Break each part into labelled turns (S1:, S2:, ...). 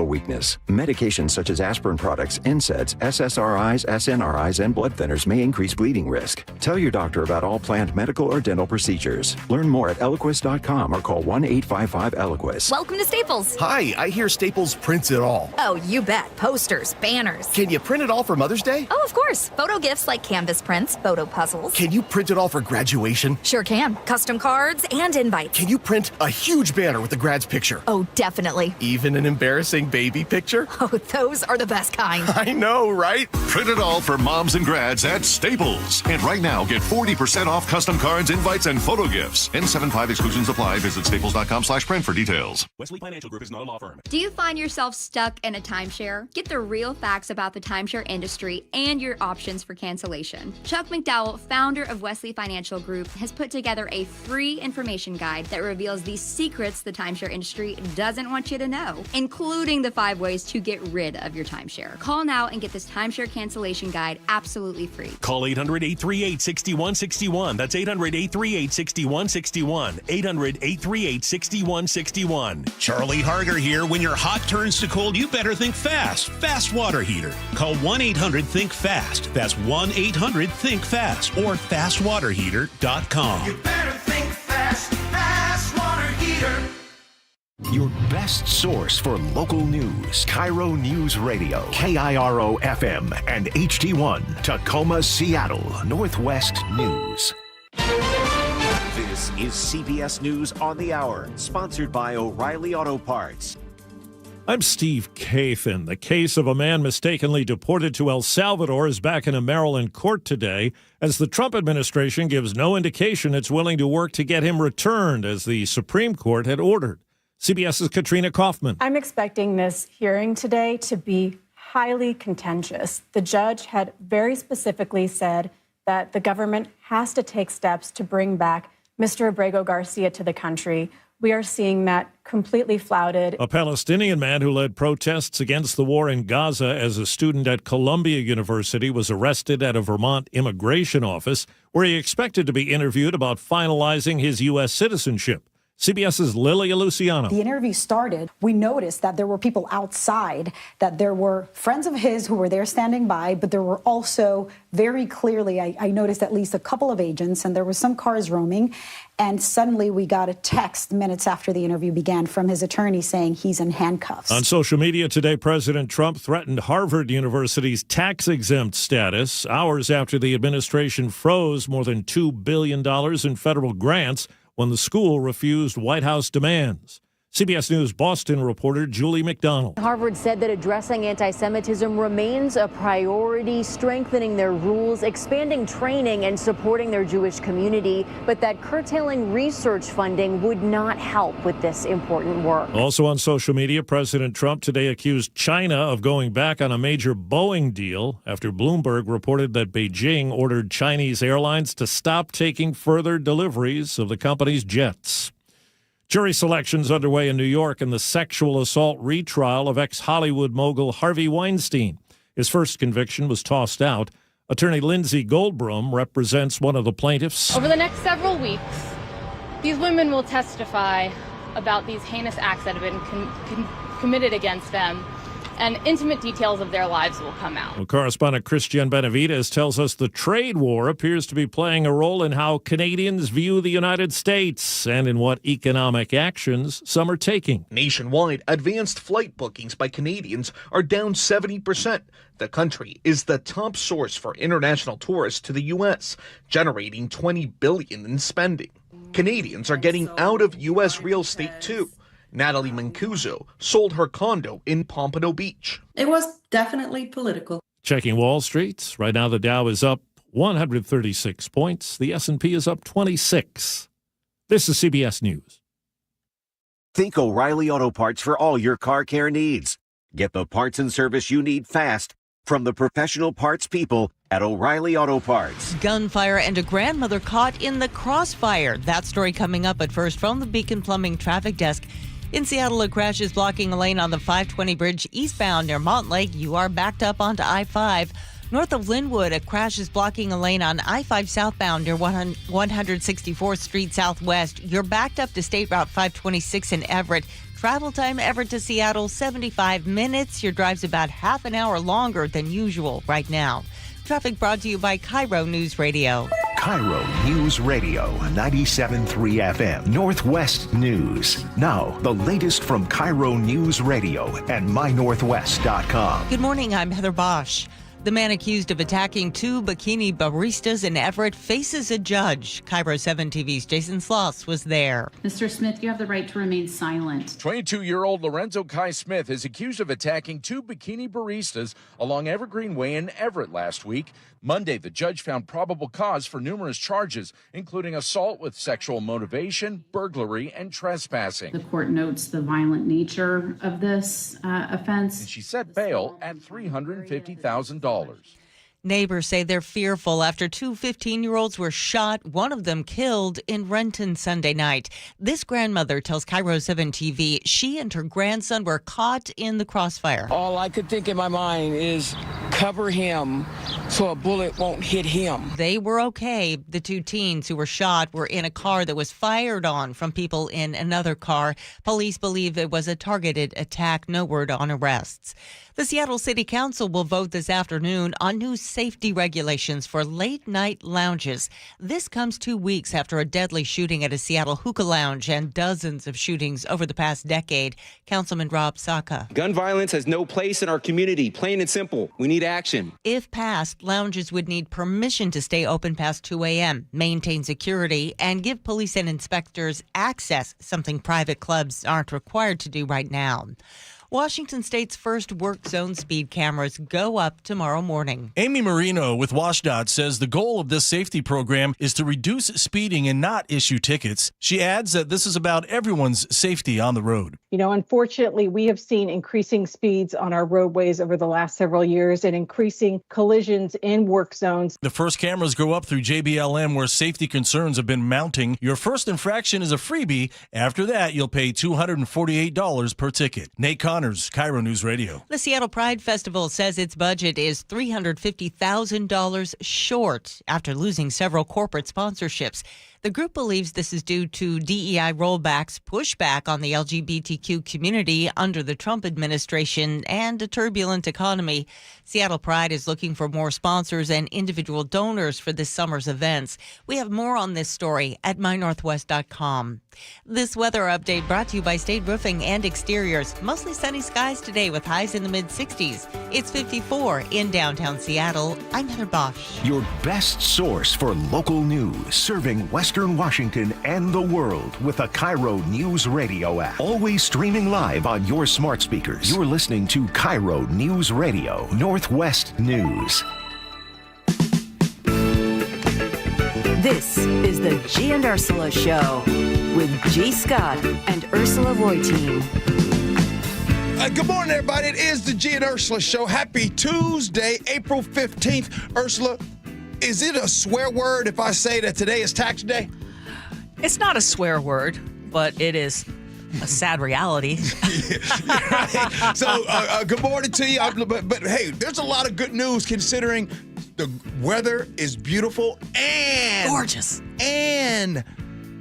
S1: weakness. Medications such as aspirin products, NSAIDs, SSRIs, SNRIs, and blood thinners may increase bleeding risk. Tell your doctor about all planned medical or dental procedures. Learn more at Eliquis.com or call 1-855-ELIQUIS.
S2: Welcome to Staples.
S3: Hi, I hear Staples prints it all.
S2: Oh, you bet. Posters, banners.
S3: Can you print it all for Mother's Day?
S2: Oh, of course. Photo gifts like canvas prints, photo puzzles.
S3: Can you print it all for graduation?
S2: Sure can. Custom cards and invites.
S3: Can you print a huge banner with the grad's picture?
S2: Oh, definitely.
S3: Even an embarrassing baby picture?
S2: Oh, those are the best kind.
S3: I know, right?
S4: Print it all for moms and grads at Staples. And right now, get 40% off custom cards, invites, and photo gifts. N75 exclusions apply. Visit staples.com/print for details.
S5: Wesley Financial Group is not a law firm.
S6: Do you find yourself stuck in a timeshare? Get the real facts about the timeshare industry and your options for cancellation. Chuck McDowell, founder of Wesley Financial Group, has put together a free information guide that reveals the secrets the timeshare industry doesn't want you to know, including the 5 ways to get rid of your timeshare. Call now and get this timeshare cancellation guide absolutely free.
S5: Call 800-838-6161. That's 800-838-6161. 800-838-6161.
S7: Charlie Harger here. When your hot turns to cold, you better think fast. Fast water heater. Call 1-800-THINK-FAST. That's 1-800-THINK-FAST or fastwaterheater.com.
S8: You better think fast. Fast water heater.
S9: Your best source for local news. KIRO Newsradio. KIRO FM and HD1. Tacoma, Seattle. Northwest News.
S10: This is CBS News on the Hour, sponsored by O'Reilly Auto Parts.
S11: I'm Steve Kathan. The case of a man mistakenly deported to El Salvador is back in a Maryland court today, as the Trump administration gives no indication it's willing to work to get him returned, as the Supreme Court had ordered. CBS's Katrina Kaufman.
S12: I'm expecting this hearing today to be highly contentious. The judge had very specifically said that the government has to take steps to bring back Mr. Abrego Garcia to the country. We are seeing that completely flouted.
S11: A Palestinian man who led protests against the war in Gaza as a student at Columbia University was arrested at a Vermont immigration office, where he expected to be interviewed about finalizing his U.S. citizenship. CBS's Lilia Luciano.
S13: The interview started. We noticed that there were people outside, that there were friends of his who were there standing by, but there were also very clearly, I noticed at least a couple of agents, and there were some cars roaming. And suddenly we got a text minutes after the interview began from his attorney saying he's in handcuffs.
S11: On social media today, President Trump threatened Harvard University's tax-exempt status hours after the administration froze more than $2 billion in federal grants when the school refused White House demands. CBS News Boston reporter Julie McDonald.
S14: Harvard said that addressing anti-Semitism remains a priority, strengthening their rules, expanding training, and supporting their Jewish community, but that curtailing research funding would not help with this important work.
S11: Also on social media, President Trump today accused China of going back on a major Boeing deal after Bloomberg reported that Beijing ordered Chinese airlines to stop taking further deliveries of the company's jets. Jury selections underway in New York in the sexual assault retrial of ex-Hollywood mogul Harvey Weinstein. His first conviction was tossed out. Attorney Lindsay Goldbrum represents one of the plaintiffs.
S15: Over the next several weeks, these women will testify about these heinous acts that have been committed against them, and intimate details of their lives will come out.
S11: Well, correspondent Christian Benavides tells us the trade war appears to be playing a role in how Canadians view the United States and in what economic actions some are taking.
S16: Nationwide, advanced flight bookings by Canadians are down 70%. The country is the top source for international tourists to the U.S., generating $20 billion in spending. Canadians are getting out of U.S. real estate, too. Natalie Mancuso sold her condo in Pompano Beach.
S17: It was definitely political.
S11: Checking Wall Street. Right now, the Dow is up 136 points. The S&P is up 26. This is CBS News.
S10: Think O'Reilly Auto Parts for all your car care needs. Get the parts and service you need fast from the professional parts people at O'Reilly Auto Parts.
S18: Gunfire and a grandmother caught in the crossfire. That story coming up, but first from the Beacon Plumbing Traffic Desk. In Seattle, a crash is blocking a lane on the 520 bridge eastbound near Montlake. You are backed up onto I-5. North of Linwood, a crash is blocking a lane on I-5 southbound near 164th Street Southwest. You're backed up to State Route 526 in Everett. Travel time Everett to Seattle, 75 minutes. Your drive's about half an hour longer than usual right now. Traffic brought to you by KIRO News Radio.
S9: KIRO News Radio, 97.3 FM, Northwest News. Now, the latest from KIRO News Radio and mynorthwest.com.
S18: Good morning, I'm Heather Bosch. The man accused of attacking two bikini baristas in Everett faces a judge. KIRO 7 TV's Jason Sloss was there.
S19: Mr. Smith, you have the right to remain silent.
S20: 22-year-old Lorenzo Kai Smith is accused of attacking two bikini baristas along Evergreen Way in Everett last week. Monday, the judge found probable cause for numerous charges, including assault with sexual motivation, burglary, and trespassing.
S19: The court notes the violent nature of this offense.
S20: And she set bail at $350,000.
S18: Neighbors say they're fearful after two 15-year-olds were shot, one of them killed, in Renton Sunday night. This grandmother tells KIRO 7 TV she and her grandson were caught in the crossfire.
S21: All I could think in my mind is cover him so a bullet won't hit him.
S18: They were okay. The two teens who were shot were in a car that was fired on from people in another car. Police believe it was a targeted attack. No word on arrests. The Seattle City Council will vote this afternoon on new safety regulations for late-night lounges. This comes 2 weeks after a deadly shooting at a Seattle hookah lounge and dozens of shootings over the past decade. Councilman Rob Saka.
S22: Gun violence has no place in our community, plain and simple. We need action.
S18: If passed, lounges would need permission to stay open past 2 a.m., maintain security, and give police and inspectors access, something private clubs aren't required to do right now. Washington State's first work zone speed cameras go up tomorrow morning.
S23: Amy Marino with WashDOT says the goal of this safety program is to reduce speeding and not issue tickets. She adds that this is about everyone's safety on the road.
S24: You know, unfortunately, we have seen increasing speeds on our roadways over the last several years and increasing collisions in work zones.
S23: The first cameras go up through JBLM where safety concerns have been mounting. Your first infraction is a freebie. After that, you'll pay $248 per ticket. Nate Connors, KIRO News Radio.
S18: The Seattle Pride Festival says its budget is $350,000 short after losing several corporate sponsorships. The group believes this is due to DEI rollbacks, pushback on the LGBTQ community under the Trump administration, and a turbulent economy. Seattle Pride is looking for more sponsors and individual donors for this summer's events. We have more on this story at mynorthwest.com. This weather update brought to you by State Roofing and Exteriors. Mostly sunny skies today with highs in the mid-60s. It's 54 in downtown Seattle. I'm Heather Bosch.
S9: Your best source for local news, serving Western Washington and the world with a KIRO News Radio app. Always streaming live on your smart speakers. You're listening to KIRO News Radio, Northwest News.
S25: This is the Gee and Ursula Show with G. Scott and Ursula Reutin.
S26: Good morning, everybody. It is the Gee and Ursula Show. Happy Tuesday, April 15th. Ursula, is it a swear word if I say that today is tax day?
S27: It's not a swear word, but it is a sad reality.
S26: Right. So, good morning to you. But hey, there's a lot of good news considering the weather is beautiful and
S27: gorgeous.
S26: And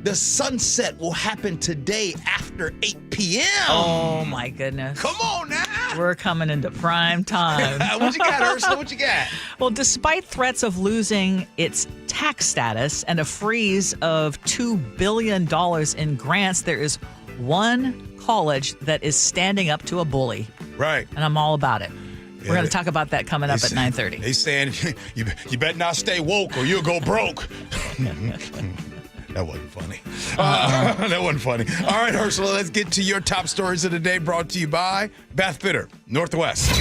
S26: the sunset will happen today after 8 p.m.
S27: Oh, my goodness.
S26: Come on now.
S27: We're coming into prime time.
S26: What you got, Ursula? What you got?
S27: Well, despite threats of losing its tax status and a freeze of $2 billion in grants, there is one college that is standing up to a bully.
S26: Right.
S27: And I'm all about it. We're going to talk about that coming up at 9:30.
S26: They saying, you better not stay woke or you'll go broke. That wasn't funny. That wasn't funny. All right, Ursula, let's get to your top stories of the day, brought to you by Bath Fitter, Northwest.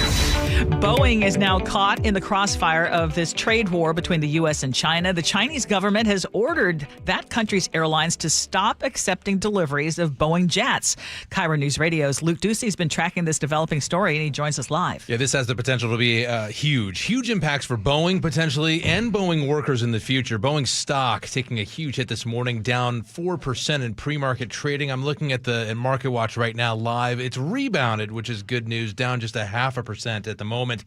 S27: Boeing is now caught in the crossfire of this trade war between the U.S. and China. The Chinese government has ordered that country's airlines to stop accepting deliveries of Boeing jets. KIRO News Radio's Luke Ducey's been tracking this developing story, and he joins us live.
S28: Yeah, this has the potential to be huge impacts for Boeing potentially and Boeing workers in the future. Boeing stock taking a huge hit this morning, down 4% in pre-market trading. I'm looking at Market Watch right now live. It's rebounded, which is good news, down just 0.5% at the moment.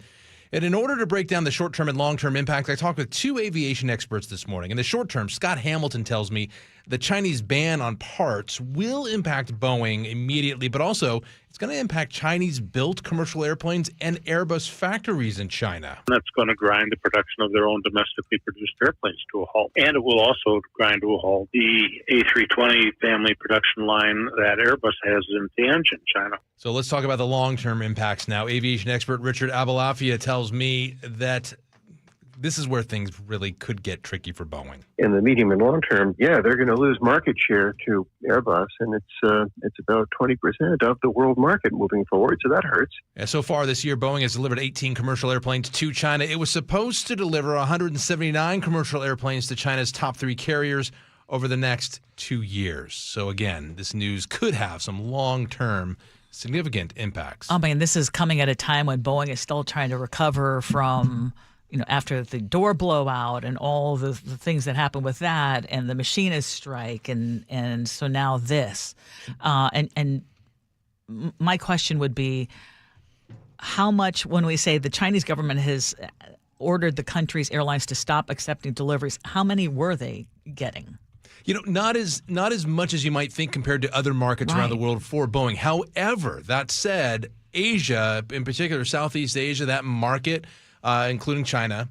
S28: And in order to break down the short-term and long-term impacts, I talked with two aviation experts this morning. In the short term, Scott Hamilton tells me the Chinese ban on parts will impact Boeing immediately, but also it's going to impact Chinese-built commercial airplanes and Airbus factories in China.
S1: That's going to grind the production of their own domestically produced airplanes to a halt. And it will also grind to a halt the A320 family production line that Airbus has in Tianjin, China.
S28: So let's talk about the long-term impacts now. Aviation expert Richard Abalafia tells me that this is where things really could get tricky for Boeing.
S2: In the medium and long term, yeah, they're going to lose market share to Airbus, and it's about 20% of the world market moving forward, so that hurts.
S28: Yeah, so far this year, Boeing has delivered 18 commercial airplanes to China. It was supposed to deliver 179 commercial airplanes to China's top 3 carriers over the next 2 years. So again, this news could have some long-term significant impacts.
S27: Oh, man, this is coming at a time when Boeing is still trying to recover from, after the door blowout and all the things that happened with that and the machinist strike. And so now this. And my question would be, how much, when we say the Chinese government has ordered the country's airlines to stop accepting deliveries, how many were they getting?
S28: Not as much as you might think compared to other markets around the world for Boeing. However, that said, Asia, in particular Southeast Asia, that market, including China,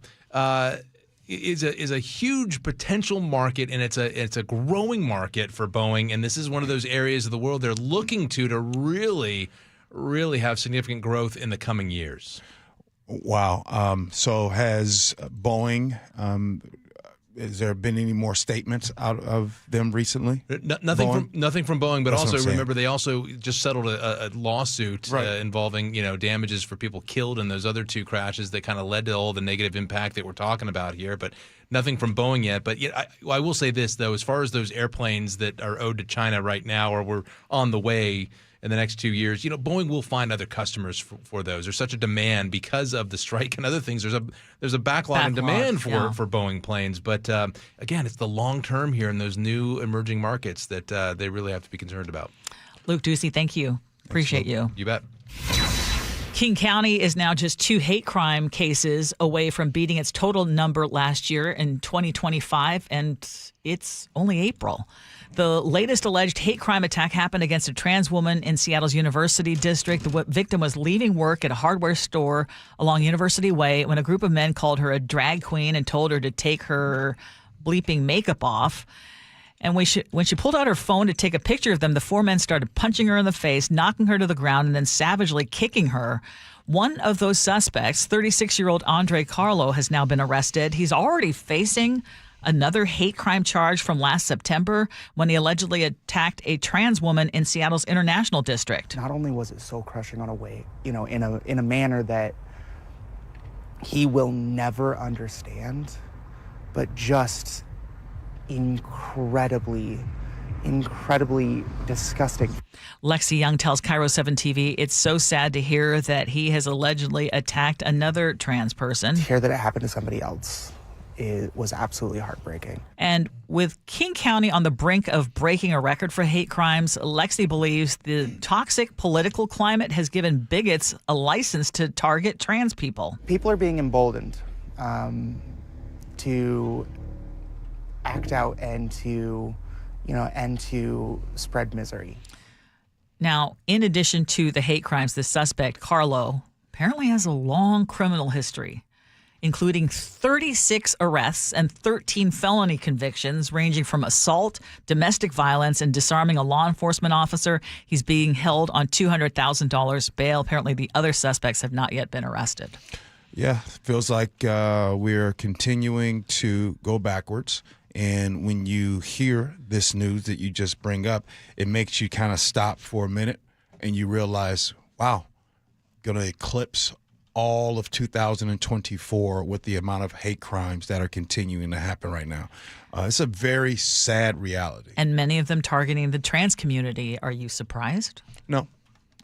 S28: is a huge potential market, and it's a growing market for Boeing. And this is one of those areas of the world they're looking to really, really have significant growth in the coming years.
S26: Wow. So has Boeing? Has there been any more statements out of them recently?
S28: Nothing from Boeing, but
S26: That's
S28: also remember they also just settled a lawsuit involving damages for people killed in those other 2 crashes that kind of led to all the negative impact that we're talking about here. But nothing from Boeing yet. But I will say this though, as far as those airplanes that are owed to China right now or were on the way in the next 2 years, Boeing will find other customers for those. There's such a demand because of the strike and other things. There's a backlog in demand for Boeing planes. But again, it's the long term here in those new emerging markets that they really have to be concerned about.
S27: Luke Ducey, thank you. Appreciate you.
S28: You bet.
S27: King County is now just 2 hate crime cases away from beating its total number last year in 2025, and it's only April. The latest alleged hate crime attack happened against a trans woman in Seattle's University District. The victim was leaving work at a hardware store along University Way when a group of men called her a drag queen and told her to take her bleeping makeup off. And when she pulled out her phone to take a picture of them, the 4 men started punching her in the face, knocking her to the ground, and then savagely kicking her. One of those suspects, 36-year-old Andre Carlo, has now been arrested. He's already facing another hate crime charge from last September when he allegedly attacked a trans woman in Seattle's International District.
S3: Not only was it soul crushing on a way, in a manner that he will never understand, but just incredibly disgusting.
S27: Lexi Young tells KIRO 7 TV it's so sad to hear that he has allegedly attacked another trans person.
S3: To hear that it happened to somebody else, it was absolutely heartbreaking.
S27: And with King County on the brink of breaking a record for hate crimes, Lexi believes the toxic political climate has given bigots a license to target trans people.
S3: People are being emboldened to act out and to spread misery.
S27: Now, in addition to the hate crimes, the suspect, Carlo, apparently has a long criminal history, including 36 arrests and 13 felony convictions ranging from assault, domestic violence, and disarming a law enforcement officer. He's being held on $200,000 bail. Apparently, the other suspects have not yet been arrested.
S26: Yeah, feels like we're continuing to go backwards. And when you hear this news that you just bring up, it makes you kind of stop for a minute and you realize, wow, going to eclipse all of 2024 with the amount of hate crimes that are continuing to happen right now. It's a very sad reality.
S27: And many of them targeting the trans community. Are you surprised?
S26: No,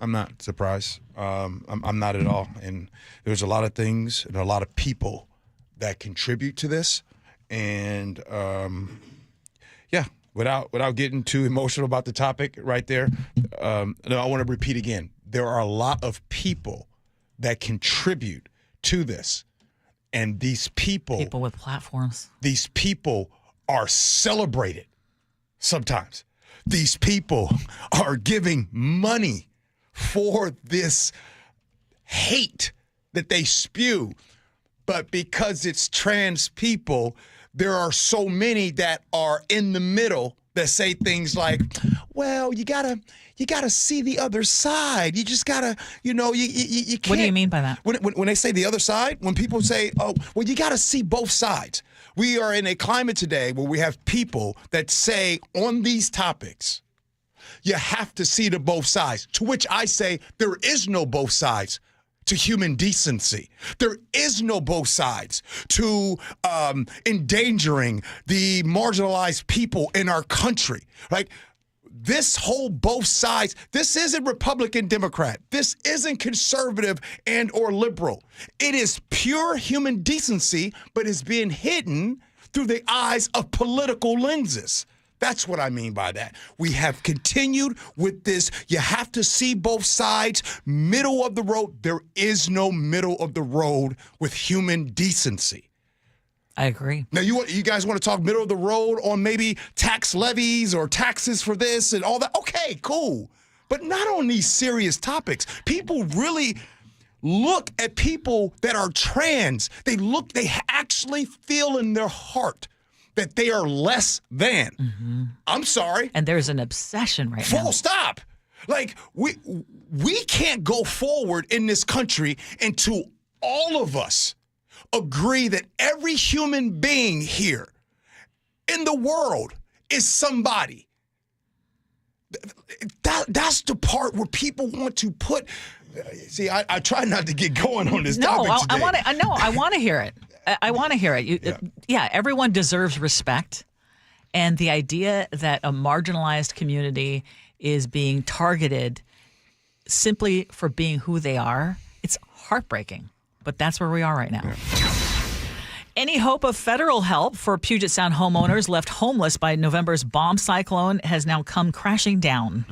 S26: I'm not surprised. I'm not at all. And there's a lot of things and a lot of people that contribute to this. And without getting too emotional about the topic right there, I want to repeat again. There are a lot of people that contribute to this, and these people
S27: with platforms.
S26: These people are celebrated sometimes. These people are giving money for this hate that they spew. But because it's trans people, there are so many that are in the middle that say things like, well, you gotta see the other side. You just gotta, you can't.
S27: What do you mean by that?
S26: When they say the other side, when people say, oh, well, you gotta see both sides. We are in a climate today where we have people that say on these topics, you have to see the both sides, to which I say there is no both sides to human decency. There is no both sides to endangering the marginalized people in our country. Like, this whole both sides, this isn't Republican, Democrat. This isn't conservative and or liberal. It is pure human decency, but it's being hidden through the eyes of political lenses. That's what I mean by that. We have continued with this. You have to see both sides. Middle of the road. There is no middle of the road with human decency.
S27: I agree.
S26: Now, you guys want to talk middle of the road on maybe tax levies or taxes for this and all that? Okay, cool. But not on these serious topics. People really look at people that are trans. They actually feel in their heart that they are less than. Mm-hmm. I'm sorry.
S27: And there's an obsession right now.
S26: Full stop. Like, we can't go forward in this country until all of us agree that every human being here in the world is somebody. That's the part where people want to put. See, I try not to get going on this topic today.
S27: I want to hear it. I want to hear it. Everyone deserves respect. And the idea that a marginalized community is being targeted simply for being who they are, it's heartbreaking. But that's where we are right now. Yeah. Any hope of federal help for Puget Sound homeowners left homeless by November's bomb cyclone has now come crashing down.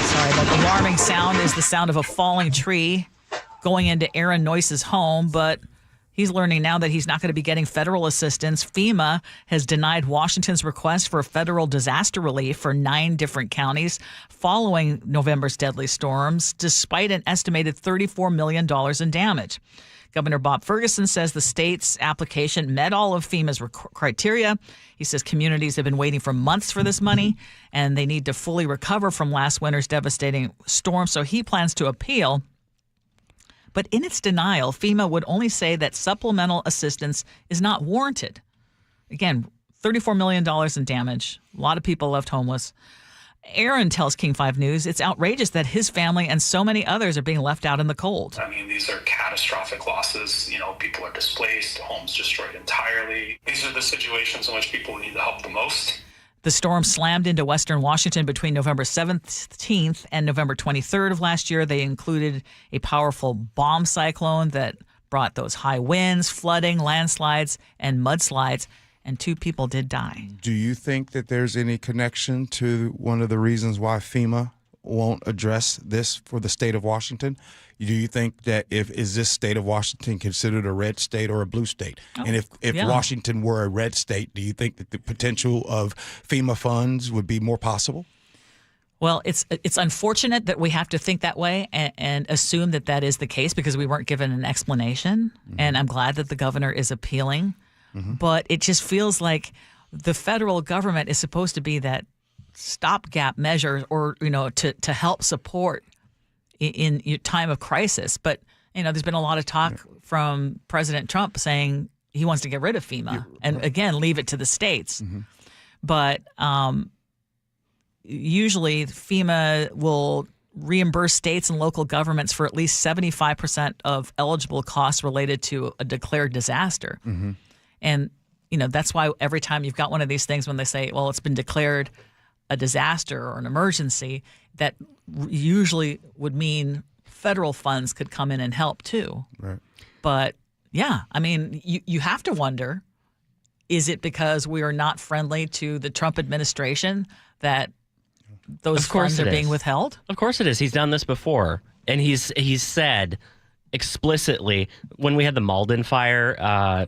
S27: Sorry, that alarming sound is the sound of a falling tree going into Aaron Noyce's home, but he's learning now that he's not going to be getting federal assistance. FEMA has denied Washington's request for federal disaster relief for 9 different counties following November's deadly storms, despite an estimated $34 million in damage. Governor Bob Ferguson says the state's application met all of FEMA's criteria. He says communities have been waiting for months for this money, and they need to fully recover from last winter's devastating storm, so he plans to appeal. But in its denial, FEMA would only say that supplemental assistance is not warranted. Again, $34 million in damage. A lot of people left homeless. Aaron tells King 5 News it's outrageous that his family and so many others are being left out in the cold.
S4: I mean, these are catastrophic losses. People are displaced, homes destroyed entirely. These are the situations in which people need the help the most.
S27: The storm slammed into western Washington between November 17th and November 23rd of last year. They included a powerful bomb cyclone that brought those high winds, flooding, landslides, and mudslides, and 2 people did die.
S26: Do you think that there's any connection to one of the reasons why FEMA won't address this for the state of Washington? Do you think that is this state of Washington considered a red state or a blue state? Oh, and if Washington were a red state, do you think that the potential of FEMA funds would be more possible?
S27: Well, it's unfortunate that we have to think that way and assume that that is the case because we weren't given an explanation. Mm-hmm. And I'm glad that the governor is appealing. Mm-hmm. But it just feels like the federal government is supposed to be that stopgap measure or, to help support in your time of crisis. But, there's been a lot of talk from President Trump saying he wants to get rid of FEMA and, again, leave it to the states. Mm-hmm. But usually FEMA will reimburse states and local governments for at least 75% of eligible costs related to a declared disaster. Mm-hmm. And, that's why every time you've got one of these things when they say, well, it's been declared a disaster or an emergency, that usually would mean federal funds could come in and help too.
S26: Right.
S27: But you have to wonder, is it because we are not friendly to the Trump administration that those funds are being withheld?
S5: Of course it is. He's done this before. And he's said explicitly, when we had the Malden fire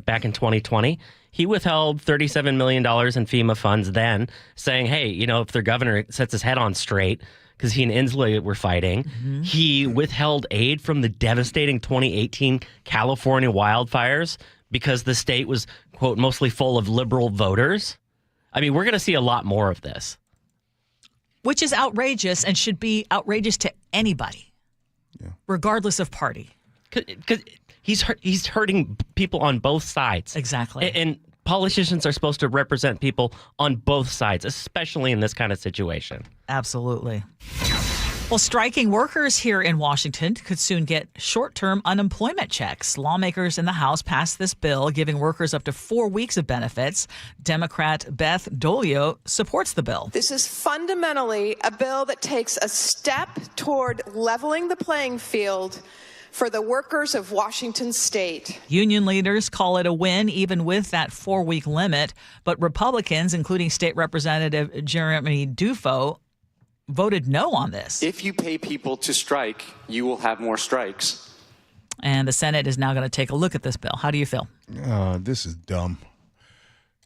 S5: back in 2020, he withheld $37 million in FEMA funds then, saying, hey, if their governor sets his head on straight, because he and Inslee were fighting, he withheld aid from the devastating 2018 California wildfires because the state was, quote, mostly full of liberal voters. I mean, we're going to see a lot more of this.
S27: Which is outrageous and should be outrageous to anybody, regardless of party.
S5: Because he's hurting people on both sides.
S27: Exactly.
S5: And politicians are supposed to represent people on both sides, especially in this kind of situation.
S27: Absolutely. Well, striking workers here in Washington could soon get short-term unemployment checks. Lawmakers in the House passed this bill giving workers up to 4 weeks of benefits. Democrat Beth Dolio supports the bill.
S6: This is fundamentally a bill that takes a step toward leveling the playing field for the workers of Washington state.
S27: Union leaders call it a win, even with that 4-week limit. But Republicans, including State Representative Jeremy Dufo, voted no on this.
S7: If you pay people to strike, you will have more strikes.
S27: And the Senate is now going to take a look at this bill. How do you feel?
S26: This is dumb.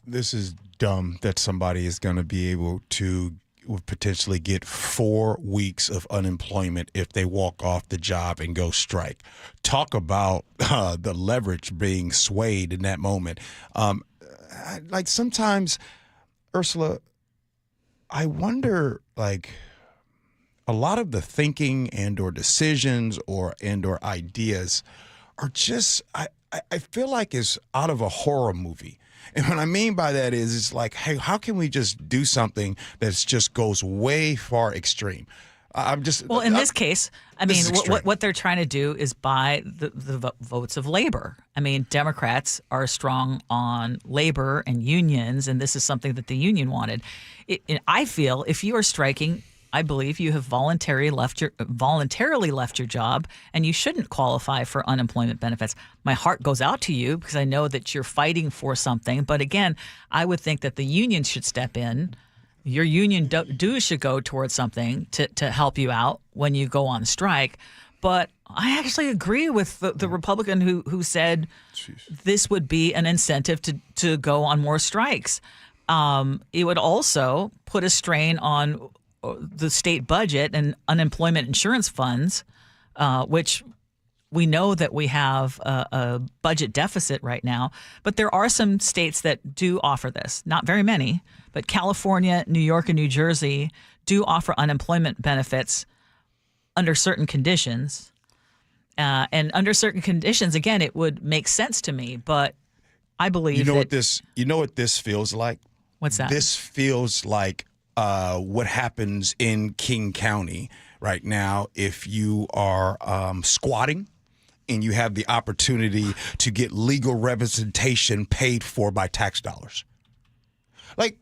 S26: This is dumb that somebody is going to be able to potentially get 4 weeks of unemployment if they walk off the job and go strike. Talk about the leverage being swayed in that moment. Like sometimes, Ursula, I wonder, like, a lot of the thinking and or decisions and or ideas are just, I feel like it's out of a horror movie. And what I mean by that is, it's like, hey, how can we just do something that just goes way far extreme?
S27: In this case, I mean, what they're trying to do is buy the votes of labor. I mean, Democrats are strong on labor and unions, and this is something that the union wanted. I feel if you are striking, I believe you have voluntarily left your job, and you shouldn't qualify for unemployment benefits. My heart goes out to you because I know that you're fighting for something. But again, I would think that the union should step in. Your union dues should go towards something to help you out when you go on strike. But I actually agree with the Republican who said this would be an incentive to go on more strikes. It would also put a strain on the state budget and unemployment insurance funds, which we know that we have a budget deficit right now. But there are some states that do offer this. Not very many, but California, New York, and New Jersey do offer unemployment benefits under certain conditions. And under certain conditions, again, it would make sense to me. But I believe
S26: what this feels like?
S27: What's that?
S26: This feels like what happens in King County right now if you are squatting and you have the opportunity to get legal representation paid for by tax dollars.
S27: Why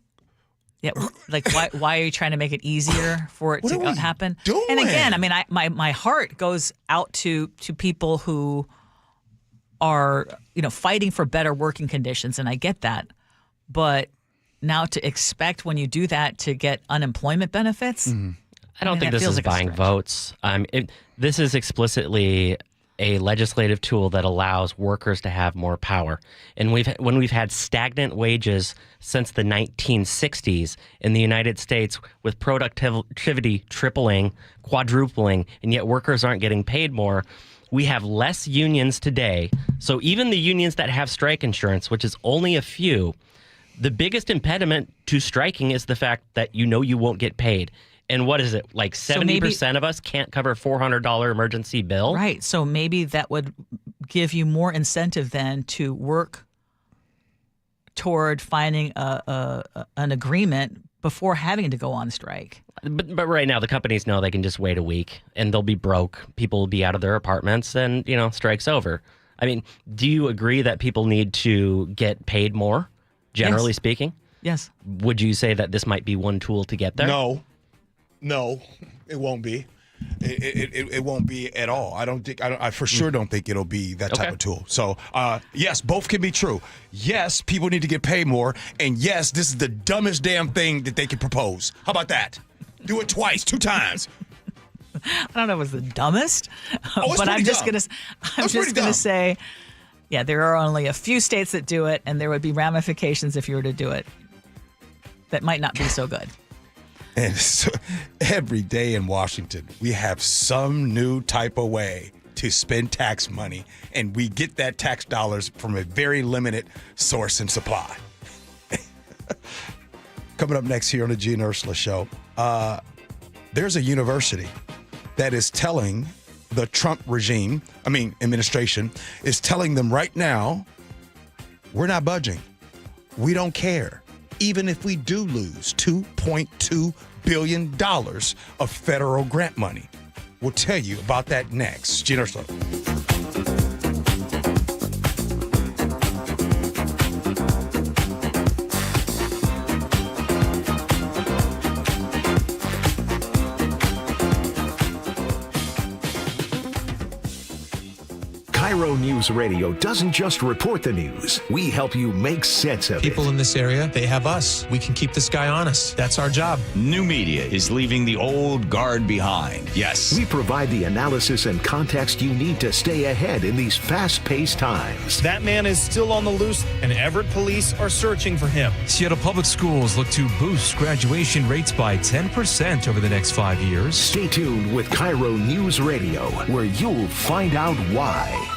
S27: are you trying to make it easier for it to happen?
S26: Doing?
S27: And again, I mean, my heart goes out to people who are fighting for better working conditions, and I get that, but now to expect when you do that to get unemployment benefits,
S5: I don't think this is buying votes. This is explicitly a legislative tool that allows workers to have more power. And when we've had stagnant wages since the 1960s in the United States, with productivity tripling, quadrupling, and yet workers aren't getting paid more, we have less unions today. So even the unions that have strike insurance, which is only a few, the biggest impediment to striking is the fact that you won't get paid. And what is it, like 70% of us can't cover a $400 emergency bill?
S27: Right. So maybe that would give you more incentive then to work toward finding an agreement before having to go on strike.
S5: But right now, the companies know they can just wait a week and they'll be broke. People will be out of their apartments and, strike's over. I mean, do you agree that people need to get paid more, generally speaking?
S27: Yes.
S5: Would you say that this might be one tool to get there?
S26: No, it won't be. It won't be at all. I for sure don't think it'll be that type of tool. So, yes, both can be true. Yes, people need to get paid more. And yes, this is the dumbest damn thing that they can propose. How about that? Do it twice, 2 times.
S27: don't know if it was the dumbest, but I'm just going to say, yeah, there are only a few states that do it, and there would be ramifications if you were to do it that might not be so good.
S26: And so every day in Washington, we have some new type of way to spend tax money, and we get that tax dollars from a very limited source and supply. Coming up next here on the Gee and Ursula Show, there's a university that is telling the Trump administration, is telling them right now, we're not budging. We don't care. Even if we do lose $2.2 billion of federal grant money. We'll tell you about that next. Gee and Ursula.
S9: KIRO Newsradio doesn't just report the news. We help you make sense of it.
S8: People in this area, they have us. We can keep this guy honest. That's our job.
S11: New media is leaving the old guard behind. Yes.
S9: We provide the analysis and context you need to stay ahead in these fast-paced times.
S12: That man is still on the loose, and Everett police are searching for him.
S13: Seattle Public Schools look to boost graduation rates by 10% over the next 5 years.
S9: Stay tuned with KIRO Newsradio, where you'll find out why.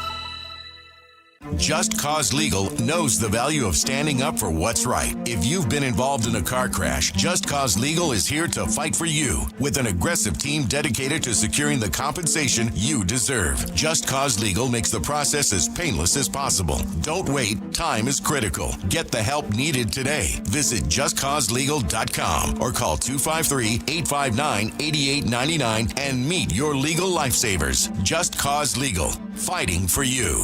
S14: Just Cause Legal knows the value of standing up for what's right. If you've been involved in a car crash, Just Cause Legal is here to fight for you with an aggressive team dedicated to securing the compensation you deserve. Just Cause Legal makes the process as painless as possible. Don't wait. Time is critical. Get the help needed today. Visit justcauselegal.com or call 253-859-8899 and meet your legal lifesavers. Just Cause Legal. Fighting for you.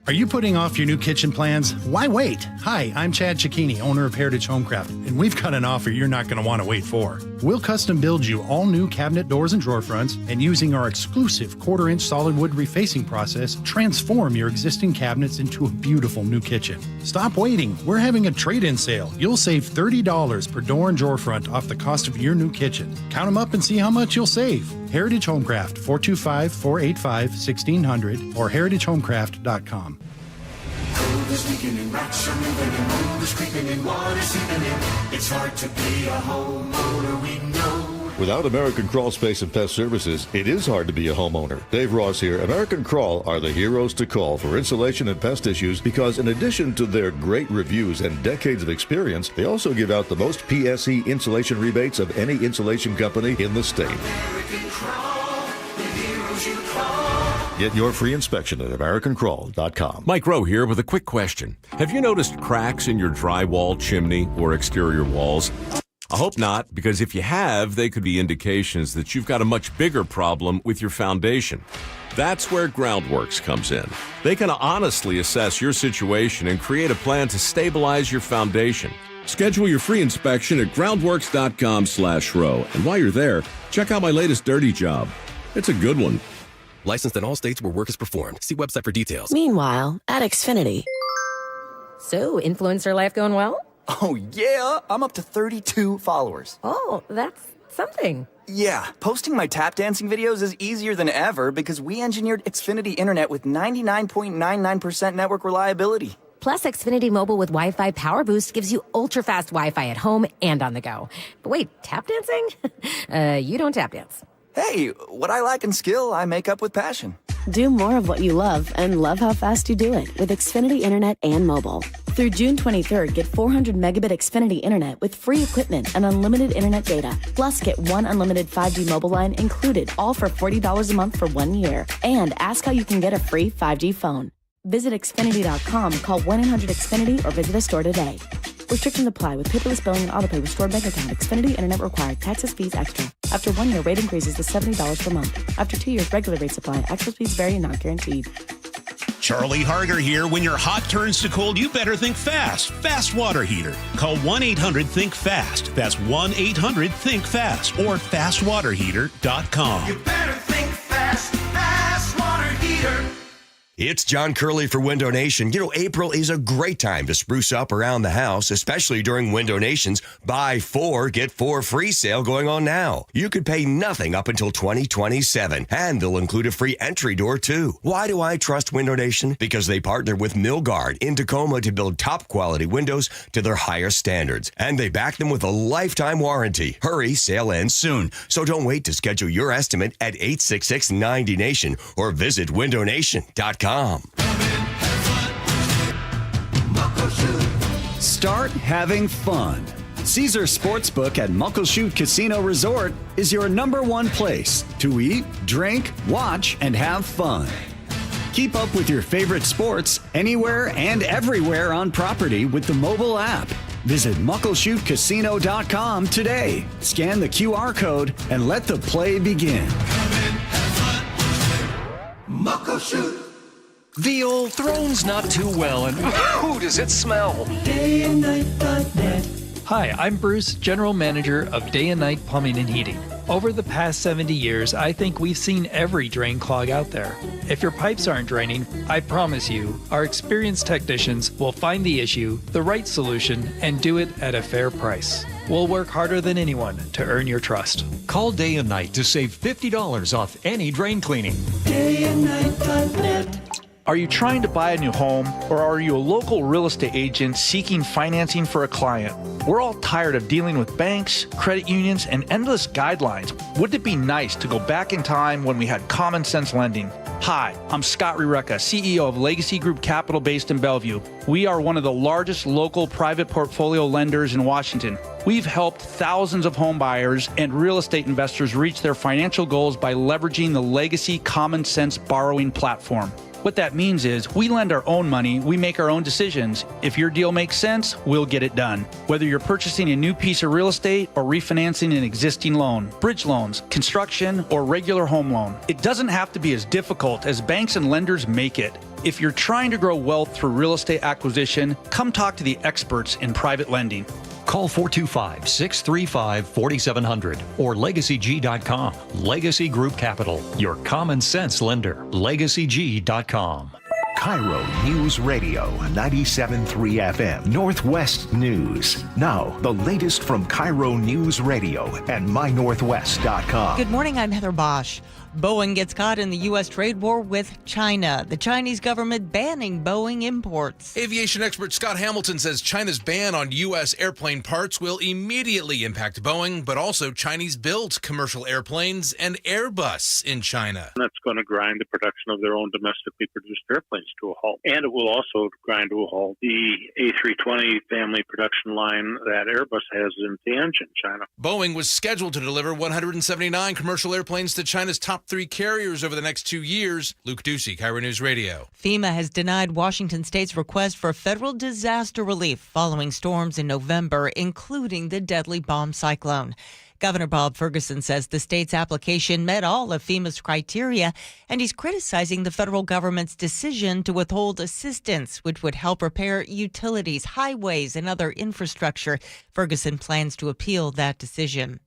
S15: Are you putting off your new kitchen plans? Why wait? Hi, I'm Chad Cicchini, owner of Heritage Homecraft, and we've got an offer you're not going to want to wait for. We'll custom build you all new cabinet doors and drawer fronts, and using our exclusive 1/4-inch solid wood refacing process, transform your existing cabinets into a beautiful new kitchen. Stop waiting. We're having a trade-in sale. You'll save $30 per door and drawer front off the cost of your new kitchen. Count them up and see how much you'll save. Heritage Homecraft, 425-485-1600 or heritagehomecraft.com.
S16: It's hard to be a homeowner, we know.
S17: Without American Crawl Space and Pest Services, it is hard to be a homeowner. Dave Ross here. American Crawl are the heroes to call for insulation and pest issues because in addition to their great reviews and decades of experience, they also give out the most PSE insulation rebates of any insulation company in the state.
S16: American Crawl, the heroes you call.
S17: Get your free inspection at AmericanCrawl.com.
S29: Mike Rowe here with a quick question. Have you noticed cracks in your drywall, chimney, or exterior walls? I hope not, because if you have, they could be indications that you've got a much bigger problem with your foundation. That's where Groundworks comes in. They can honestly assess your situation and create a plan to stabilize your foundation. Schedule your free inspection at groundworks.com/row. And while you're there, check out my latest dirty job. It's a good one.
S30: Licensed in all states where work is performed. See website for details.
S31: Meanwhile, at Xfinity.
S32: So, influencer life going well?
S33: Oh, yeah. I'm up to 32 followers.
S32: Oh, that's something.
S33: Yeah. Posting my tap dancing videos is easier than ever because we engineered Xfinity Internet with 99.99% network reliability.
S32: Plus, Xfinity Mobile with Wi-Fi Power Boost gives you ultra-fast Wi-Fi at home and on the go. But wait, tap dancing? You don't tap dance.
S33: Hey, what I lack in skill, I make up with passion.
S31: Do more of what you love and love how fast you do it with Xfinity Internet and mobile. Through June 23rd, get 400 megabit Xfinity Internet with free equipment and unlimited internet data. Plus, get one unlimited 5G mobile line included, all for $40 a month for 1 year. And ask how you can get a free 5G phone. Visit Xfinity.com, call 1-800-XFINITY, or visit a store today. Restrictions apply with paperless billing and autopay with stored bank account. Xfinity Internet required. Taxes, fees extra. After 1 year, rate increases to $70 per month. After 2 years, regular rates apply. Actual fees vary and not guaranteed.
S34: Charlie Harger here. When your hot turns to cold, you better think fast. Fast Water Heater. Call 1-800-THINK-FAST. That's 1-800-THINK-FAST or fastwaterheater.com.
S16: You better think fast. Fast Water Heater.
S1: It's John Curley for Window Nation. You know, April is a great time to spruce up around the house, especially during Window Nation's Buy 4, Get 4 free sale going on now. You could pay nothing up until 2027, and they'll include a free entry door, too. Why do I trust Window Nation? Because they partner with Milgard in Tacoma to build top-quality windows to their highest standards, and they back them with a lifetime warranty. Hurry, sale ends soon, so don't wait to schedule your estimate at 866-90Nation or visit windownation.com.
S2: Start having fun. Caesar Sportsbook at Muckleshoot Casino Resort is your #1 place to eat, drink, watch, and have fun. Keep up with your favorite sports anywhere and everywhere on property with the mobile app. Visit muckleshootcasino.com today. Scan the QR code and let the play begin.
S16: Muckleshoot.
S3: The old throne's not too well, and ooh, does it smell?
S16: Dayandnight.net.
S4: Hi, I'm Bruce, General Manager of Day and Night Plumbing and Heating. Over the past 70 years, I think we've seen every drain clog out there. If your pipes aren't draining, I promise you, our experienced technicians will find the issue, the right solution, and do it at a fair price. We'll work harder than anyone to earn your trust.
S3: Call Day and Night to save $50 off any drain cleaning.
S16: Dayandnight.net.
S12: Are you trying to buy a new home, or are you a local real estate agent seeking financing for a client? We're all tired of dealing with banks, credit unions, and endless guidelines. Wouldn't it be nice to go back in time when we had common sense lending? Hi, I'm Scott Reutin, CEO of Legacy Group Capital based in Bellevue. We are one of the largest local private portfolio lenders in Washington. We've helped thousands of home buyers and real estate investors reach their financial goals by leveraging the Legacy Common Sense borrowing platform. What that means is we lend our own money, we make our own decisions. If your deal makes sense, we'll get it done. Whether you're purchasing a new piece of real estate or refinancing an existing loan, bridge loans, construction, or regular home loan, it doesn't have to be as difficult as banks and lenders make it. If you're trying to grow wealth through real estate acquisition, come talk to the experts in private lending.
S3: Call 425-635-4700 or LegacyG.com. Legacy Group Capital, your common sense lender. LegacyG.com.
S9: KIRO News Radio 97.3 FM, Northwest News. Now, the latest from KIRO News Radio and mynorthwest.com.
S10: Good morning, I'm Heather Bosch. Boeing gets caught in the U.S. trade war with China. The Chinese government banning Boeing imports.
S18: Aviation expert Scott Hamilton says China's ban on U.S. airplane parts will immediately impact Boeing, but also Chinese-built commercial airplanes and Airbus in China.
S19: That's going to grind the production of their own domestically produced airplanes to a halt. And it will also grind to a halt the A320 family production line that Airbus has in Tianjin, China.
S18: Boeing was scheduled to deliver 179 commercial airplanes to China's top 3 carriers over the next 2 years. Luke Ducey, KIRO News Radio.
S10: FEMA has denied Washington State's request for federal disaster relief following storms in November, including the deadly bomb cyclone. Governor Bob Ferguson says the state's application met all of FEMA's criteria, and he's criticizing the federal government's decision to withhold assistance, which would help repair utilities, highways, and other infrastructure. Ferguson plans to appeal that decision.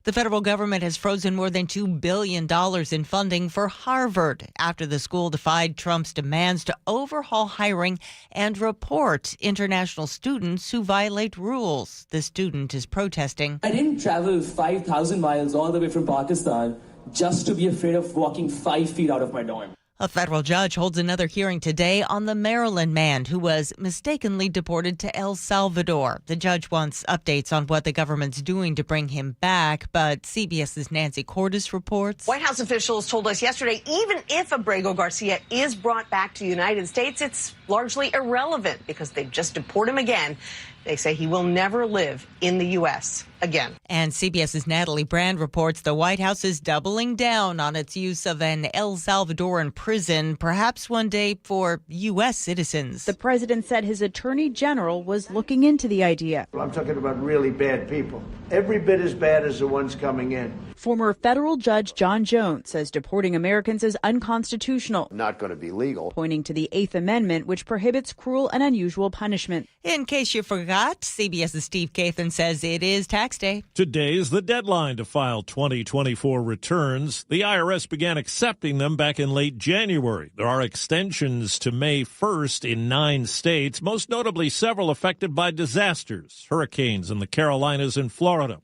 S10: The federal government has frozen more than $2 billion in funding for Harvard after the school defied Trump's demands to overhaul hiring and report international students who violate rules. The student is protesting.
S20: I didn't travel 5,000 miles all the way from Pakistan just to be afraid of walking 5 feet out of my dorm.
S10: A federal judge holds another hearing today on the Maryland man who was mistakenly deported to El Salvador. The judge wants updates on what the government's doing to bring him back, but CBS's Nancy Cordes reports.
S21: White House officials told us yesterday, even if Abrego Garcia is brought back to the United States, it's largely irrelevant because they'd just deport him again. They say he will never live in the U.S. again.
S10: And CBS's Natalie Brand reports the White House is doubling down on its use of an El Salvadoran prison, perhaps one day for U.S. citizens.
S22: The president said his attorney general was looking into the idea.
S23: I'm talking about really bad people, every bit as bad as the ones coming in.
S22: Former federal judge John Jones says deporting Americans is unconstitutional.
S23: Not going to be legal.
S22: Pointing to the 8th Amendment, which prohibits cruel and unusual punishment.
S10: In case you forgot, CBS's Steve Kathan says it is tax tax day.
S5: Today is the deadline to file 2024 returns. The IRS began accepting them back in late January. There are extensions to May 1st in 9 states, most notably several affected by disasters, hurricanes in the Carolinas and Florida.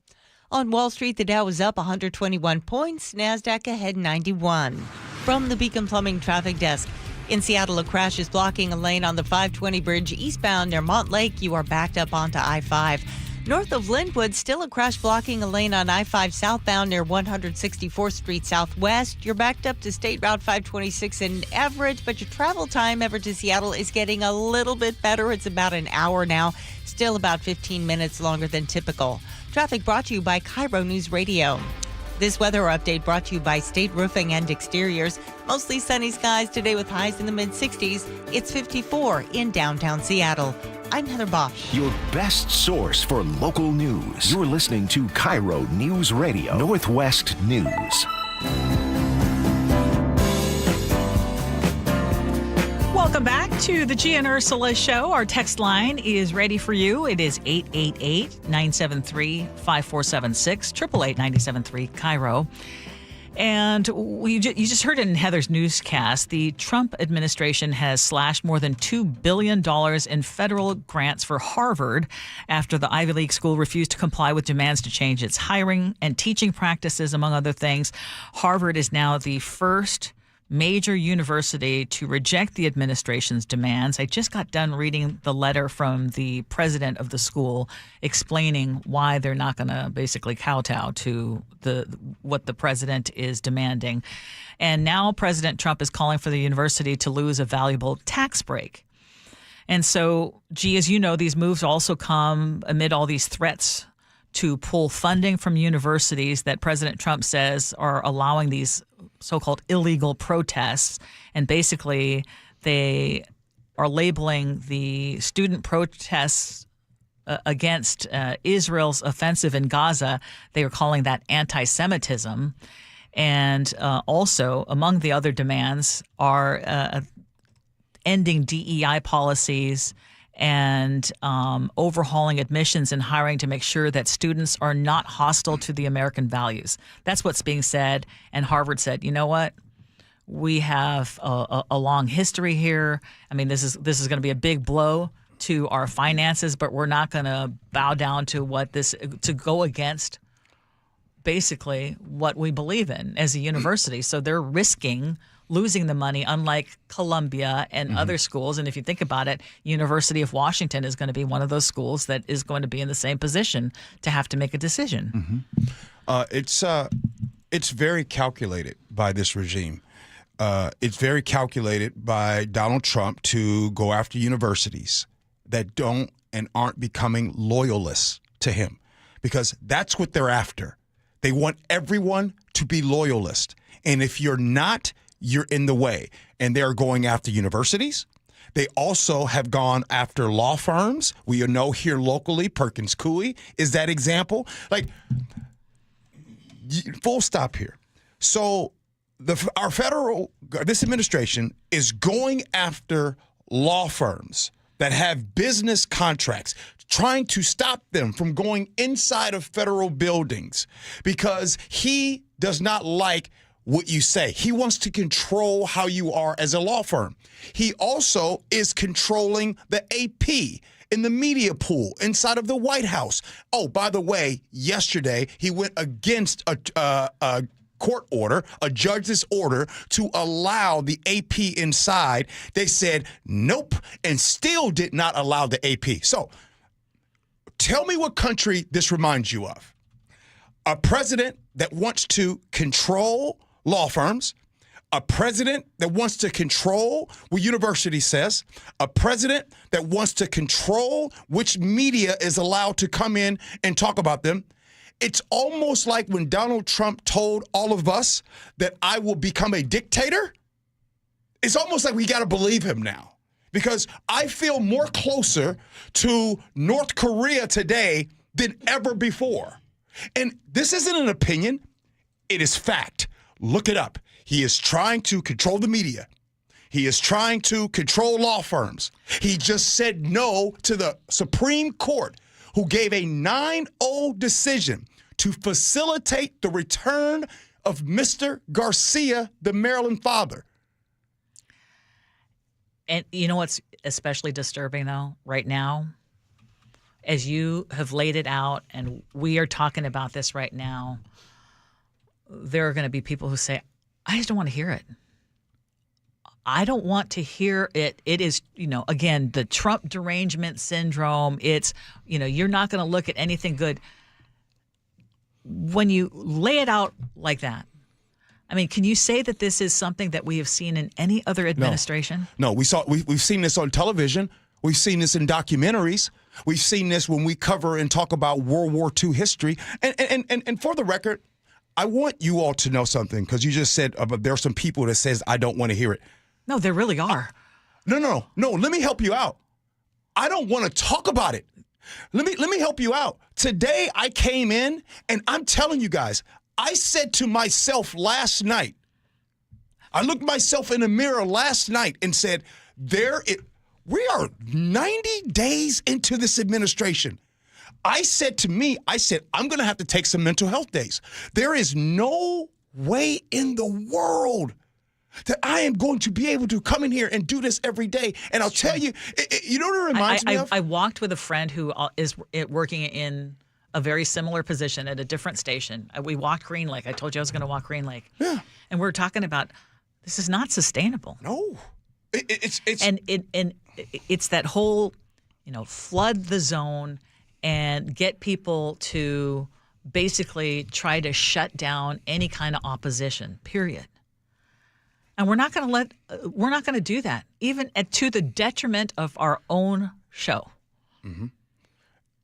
S10: On Wall Street, the Dow was up 121 points, NASDAQ ahead 91. From the Beacon Plumbing Traffic Desk. In Seattle, a crash is blocking a lane on the 520 bridge eastbound near Montlake. You are backed up onto I-5. North of Linwood, still a crash blocking a lane on I-5 southbound near 164th Street Southwest. You're backed up to State Route 526 in Everett, but your travel time Everett to Seattle is getting a little bit better. It's about an hour now, still about 15 minutes longer than typical. Traffic brought to you by KIRO Newsradio. This weather update brought to you by State Roofing and Exteriors. Mostly sunny skies today with highs in the mid-60s. It's 54 in downtown Seattle. I'm Heather Bosch.
S9: Your best source for local news. You're listening to KIRO News Radio, Northwest News.
S6: Welcome back to the Gee and Ursula Show. Our text line is ready for you. It is 888-973-5476, 888-973 KIRO. And you just heard it in Heather's newscast. The Trump administration has slashed more than $2 billion in federal grants for Harvard after the Ivy League school refused to comply with demands to change its hiring and teaching practices, among other things. Harvard is now the first major university to reject the administration's demands. I just got done reading the letter from the president of the school explaining why they're not going to basically kowtow to what the president is demanding. And now President Trump is calling for the university to lose a valuable tax break. And so, Gee, as you know, these moves also come amid all these threats to pull funding from universities that President Trump says are allowing these so-called illegal protests. And basically, they are labeling the student protests against Israel's offensive in Gaza. They are calling that anti-Semitism. And also, among the other demands are ending DEI policies and overhauling admissions and hiring to make sure that students are not hostile to the American values. That's what's being said. And Harvard said, you know what? We have a long history here. I mean, this is going to be a big blow to our finances, but we're not going to bow down to to go against basically what we believe in as a university. So they're risking losing the money, unlike Columbia and other schools. And if you think about it, University of Washington is going to be one of those schools that is going to be in the same position to have to make a decision.
S7: It's very calculated by this regime. It's very calculated by Donald Trump to go after universities that don't and aren't becoming loyalists to him, because that's what they're after. They want everyone to be loyalist. And if you're not, you're in the way. And they're going after universities. They also have gone after law firms. We know here locally, Perkins Coie is that example. Like, full stop here. So this administration is going after law firms that have business contracts, trying to stop them from going inside of federal buildings because he does not like what you say. He wants to control how you are as a law firm. He also is controlling the AP in the media pool inside of the White House. Oh, by the way, yesterday he went against a court order, a judge's order to allow the AP inside. They said nope and still did not allow the AP. So tell me what country this reminds you of. A president that wants to control law firms, a president that wants to control what university says, a president that wants to control which media is allowed to come in and talk about them. It's almost like when Donald Trump told all of us that I will become a dictator. It's almost like we got to believe him now, because I feel more closer to North Korea today than ever before. And this isn't an opinion. It is fact. Look it up. He is trying to control the media. He is trying to control law firms. He just said no to the Supreme Court, who gave a 9-0 decision to facilitate the return of Mr. Garcia, the Maryland father.
S6: And you know what's especially disturbing, though, right now? As you have laid it out, and we are talking about this right now, there are going to be people who say, I just don't want to hear it. I don't want to hear it. It is, again, the Trump derangement syndrome. It's, you're not going to look at anything good. When you lay it out like that, I mean, can you say that this is something that we have seen in any other administration?
S7: No, we've seen this on television. We've seen this in documentaries. We've seen this when we cover and talk about World War II history. And for the record, I want you all to know something, because you just said there are some people that says, I don't want to hear it.
S6: No, there really are.
S7: No. Let me help you out. I don't want to talk about it. Let me help you out. Today I came in, and I'm telling you guys, I said to myself last night, I looked myself in the mirror last night and said, we are 90 days into this administration. I said, I'm going to have to take some mental health days. There is no way in the world that I am going to be able to come in here and do this every day. And I'll tell you, you know what it reminds me of? I
S6: walked with a friend who is working in a very similar position at a different station. We walked Green Lake. I told you I was going to walk Green Lake.
S7: Yeah.
S6: And we're talking about, this is not sustainable.
S7: No.
S6: It's that whole, flood the zone and get people to basically try to shut down any kind of opposition, period. And we're not going to do that, even to the detriment of our own show.
S7: Mm-hmm.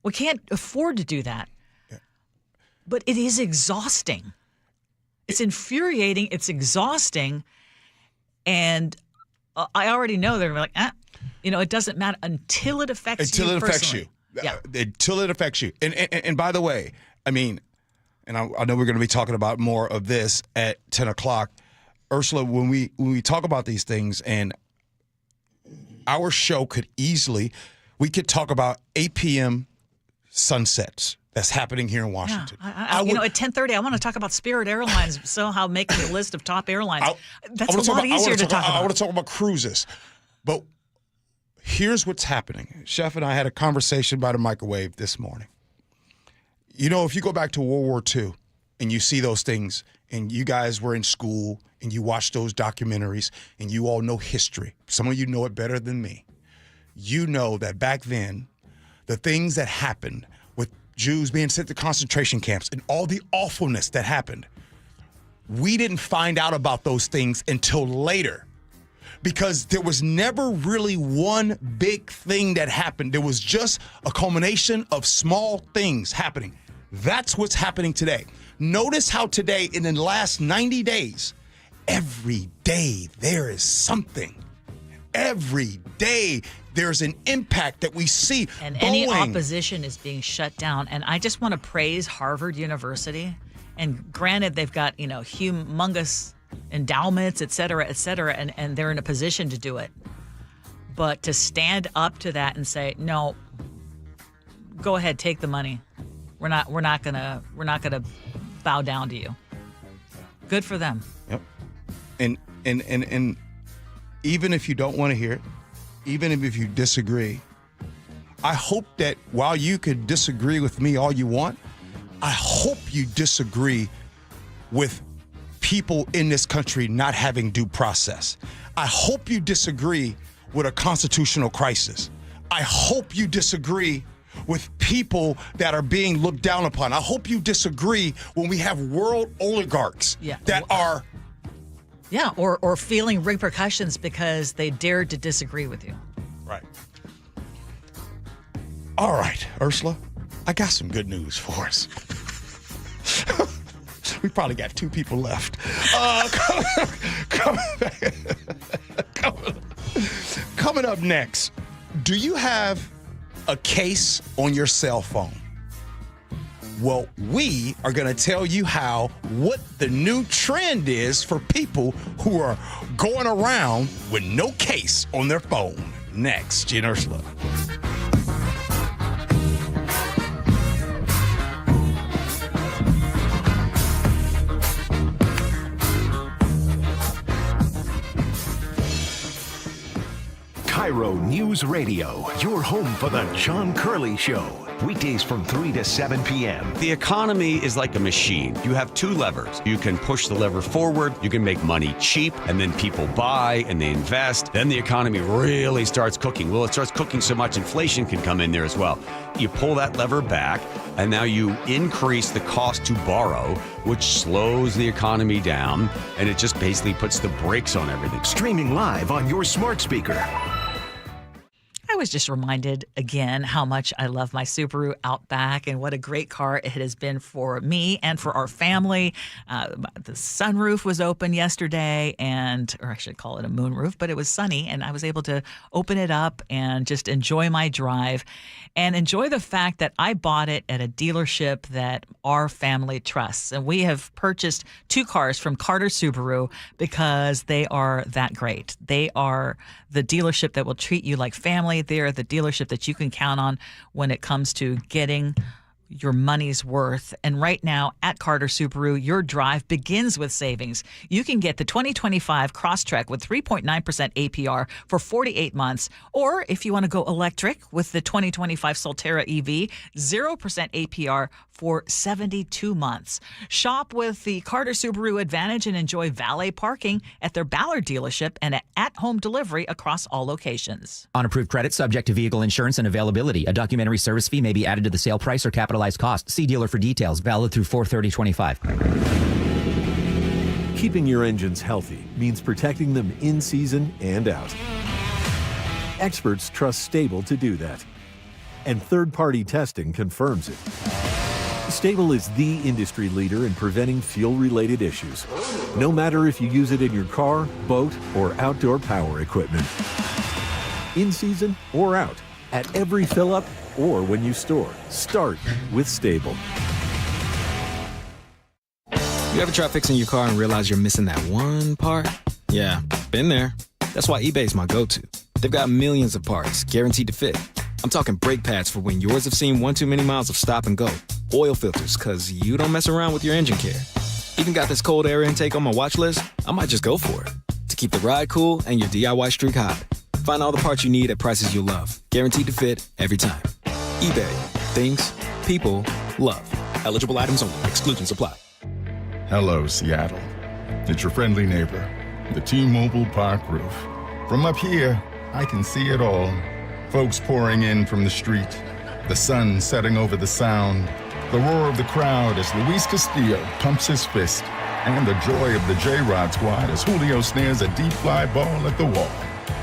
S6: We can't afford to do that.
S7: Yeah.
S6: But it is exhausting. It's infuriating. It's exhausting. And I already know they're like, it doesn't matter until it affects you personally. Yeah.
S7: Until it affects you. And by the way, I mean, and I know we're going to be talking about more of this at 10 o'clock. Ursula, when we talk about these things, and our show we could talk about 8 p.m. sunsets that's happening here in Washington.
S6: Yeah. At 10:30, I want to talk about Spirit Airlines somehow making the list of top airlines. That's a lot easier to talk about.
S7: I want to talk about cruises. But here's what's happening. Chef and I had a conversation by the microwave this morning. If you go back to World War II and you see those things, and you guys were in school and you watched those documentaries and you all know history, some of you know it better than me. You know that back then, the things that happened with Jews being sent to concentration camps and all the awfulness that happened, we didn't find out about those things until later, because there was never really one big thing that happened. There was just a culmination of small things happening. That's what's happening today. Notice how today, in the last 90 days, every day there is something. Every day there's an impact that we see.
S6: And any opposition is being shut down. And I just want to praise Harvard University. And granted, they've got, humongous endowments, et cetera, and they're in a position to do it. But to stand up to that and say, no, go ahead, take the money. We're not gonna bow down to you. Good for them.
S7: Yep. And even if you don't want to hear it, even if you disagree, I hope that while you could disagree with me all you want, I hope you disagree with people in this country not having due process. I hope you disagree with a constitutional crisis. I hope you disagree with people that are being looked down upon. I hope you disagree when we have world oligarchs that are...
S6: Yeah, or feeling repercussions because they dared to disagree with you.
S7: Right. All right, Ursula, I got some good news for us. We probably got 2 people left. Coming up next, do you have a case on your cell phone? Well, we are going to tell you what the new trend is for people who are going around with no case on their phone. Next, Gee and Ursula.
S9: KIRO News Radio, your home for the John Curley Show. Weekdays from 3 to 7 p.m.
S8: The economy is like a machine. You have two levers. You can push the lever forward, you can make money cheap, and then people buy and they invest. Then the economy really starts cooking. Well, it starts cooking so much inflation can come in there as well. You pull that lever back, and now you increase the cost to borrow, which slows the economy down, and it just basically puts the brakes on everything.
S9: Streaming live on your smart speaker.
S6: I was just reminded again how much I love my Subaru Outback and what a great car it has been for me and for our family. The sunroof was open yesterday, or I should call it a moonroof, but it was sunny, and I was able to open it up and just enjoy my drive and enjoy the fact that I bought it at a dealership that our family trusts. And we have purchased 2 cars from Carter Subaru because they are that great. They are the dealership that will treat you like family. They are the dealership that you can count on when it comes to getting your money's worth. And right now at Carter Subaru, your drive begins with savings. You can get the 2025 Crosstrek with 3.9% APR for 48 months. Or if you want to go electric with the 2025 Solterra EV, 0% APR for 72 months. Shop with the Carter Subaru Advantage and enjoy valet parking at their Ballard dealership and at-home delivery across all locations.
S11: On approved credit, subject to vehicle insurance and availability. A documentary service fee may be added to the sale price or capitalized cost. See dealer for details. Valid through 4/30/25.
S13: Keeping your engines healthy means protecting them in season and out. Experts trust Stable to do that. And third-party testing confirms it. Stable is the industry leader in preventing fuel-related issues, no matter if you use it in your car, boat, or outdoor power equipment. In season or out, at every fill-up or when you store, start with Stable.
S14: You ever try fixing your car and realize you're missing that one part? Yeah, been there. That's why eBay's my go-to. They've got millions of parts, guaranteed to fit. I'm talking brake pads for when yours have seen one too many miles of stop and go. Oil filters, cause you don't mess around with your engine care. Even got this cold air intake on my watch list. I might just go for it. To keep the ride cool and your DIY streak hot. Find all the parts you need at prices you'll love. Guaranteed to fit every time. eBay. Things. People. Love. Eligible items only. Exclusions apply.
S15: Hello, Seattle. It's your friendly neighbor, the T-Mobile Park roof. From up here, I can see it all. Folks pouring in from the street, the sun setting over the sound, the roar of the crowd as Luis Castillo pumps his fist, and the joy of the J-Rod squad as Julio snares a deep fly ball at the wall.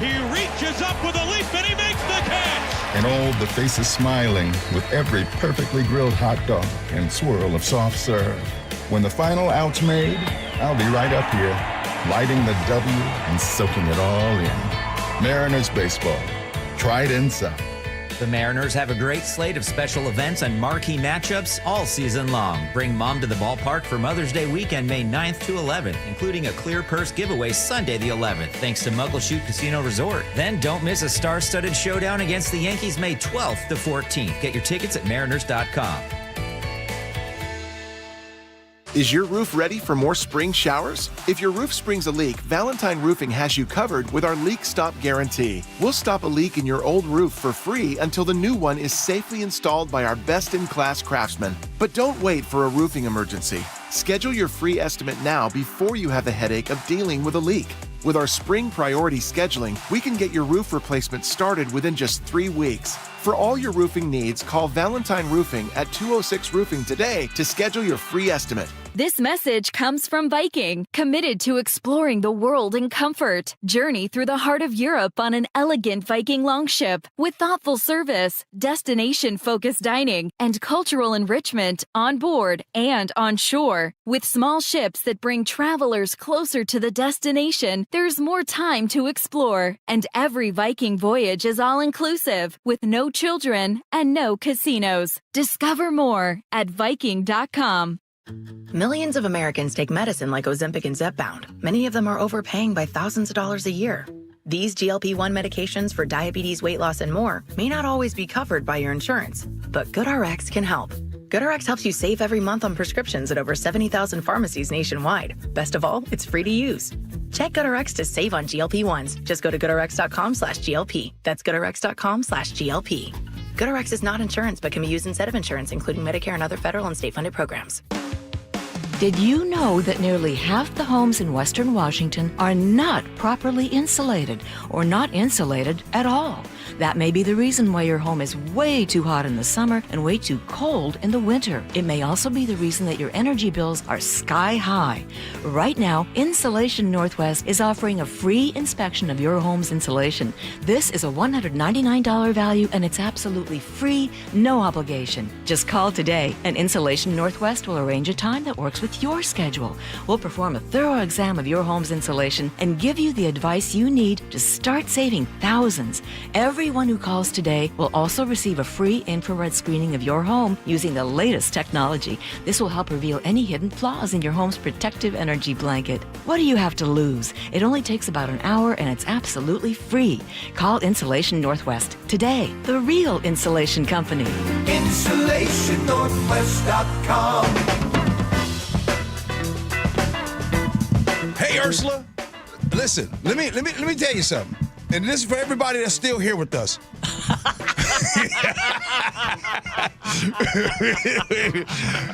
S17: He reaches up with a leap and he makes the catch!
S15: And all the faces smiling with every perfectly grilled hot dog and swirl of soft serve. When the final out's made, I'll be right up here, lighting the W and soaking it all in. Mariners baseball. Trident South.
S11: The Mariners have a great slate of special events and marquee matchups all season long. Bring mom to the ballpark for Mother's Day weekend, May 9th to 11th, including a clear purse giveaway Sunday the 11th, thanks to Muckleshoot Casino Resort. Then don't miss a star-studded showdown against the Yankees May 12th to 14th. Get your tickets at mariners.com.
S24: Is your roof ready for more spring showers? If your roof springs a leak, Valentine Roofing has you covered with our Leak Stop Guarantee. We'll stop a leak in your old roof for free until the new one is safely installed by our best-in-class craftsmen. But don't wait for a roofing emergency. Schedule your free estimate now before you have the headache of dealing with a leak. With our spring priority scheduling, we can get your roof replacement started within just 3 weeks. For all your roofing needs, call Valentine Roofing at 206 Roofing today to schedule your free estimate.
S25: This message comes from Viking, committed to exploring the world in comfort. Journey through the heart of Europe on an elegant Viking longship with thoughtful service, destination-focused dining, and cultural enrichment on board and on shore. With small ships that bring travelers closer to the destination, there's more time to explore. And every Viking voyage is all-inclusive, with no children and no casinos. Discover more at Viking.com.
S26: Millions of Americans take medicine like Ozempic and Zepbound. Many of them are overpaying by thousands of dollars a year. These GLP-1 medications for diabetes, weight loss, and more may not always be covered by your insurance, but GoodRx can help. GoodRx helps you save every month on prescriptions at over 70,000 pharmacies nationwide. Best of all, it's free to use. Check GoodRx to save on GLP-1s. Just go to GoodRx.com/GLP. That's GoodRx.com/GLP. GoodRx is not insurance, but can be used instead of insurance, including Medicare and other federal and state-funded programs.
S1: Did you know that nearly half the homes in Western Washington are not properly insulated or not insulated at all? That may be the reason why your home is way too hot in the summer and way too cold in the winter. It may also be the reason that your energy bills are sky high. Right now, Insulation Northwest is offering a free inspection of your home's insulation. This is a $199 value and it's absolutely free, no obligation. Just call today and Insulation Northwest will arrange a time that works with your schedule. We'll perform a thorough exam of your home's insulation and give you the advice you need to start saving thousands. Everyone who calls today will also receive a free infrared screening of your home using the latest technology. This will help reveal any hidden flaws in your home's protective energy blanket. What do you have to lose? It only takes about an hour and it's absolutely free. Call Insulation Northwest today, the real insulation company.
S7: InsulationNorthwest.com. Hey, Ursula, listen, let me tell you something. And this is for everybody that's still here with us.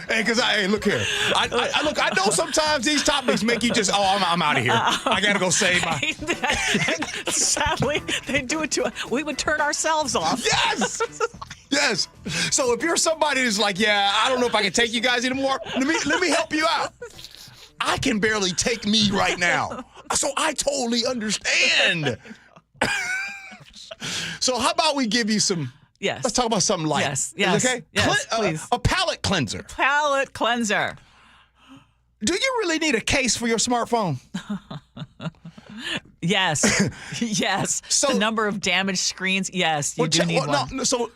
S7: Hey, look here. I know sometimes these topics make you just, I'm out of here. I got to go save my...
S6: Sadly, they do it to us. We would turn ourselves off.
S7: Yes! Yes. So if you're somebody who's like, I don't know if I can take you guys anymore, let me help you out. I can barely take me right now. So I totally understand. So how about we give you some...
S6: Yes.
S7: Let's talk about something light.
S6: Yes.
S7: Okay?
S6: Yes, please.
S7: A palate cleanser.
S6: Palate cleanser.
S7: Do you really need a case for your smartphone?
S6: Yes. Yes. So, the number of damaged screens, yes, you do need one.
S7: No, so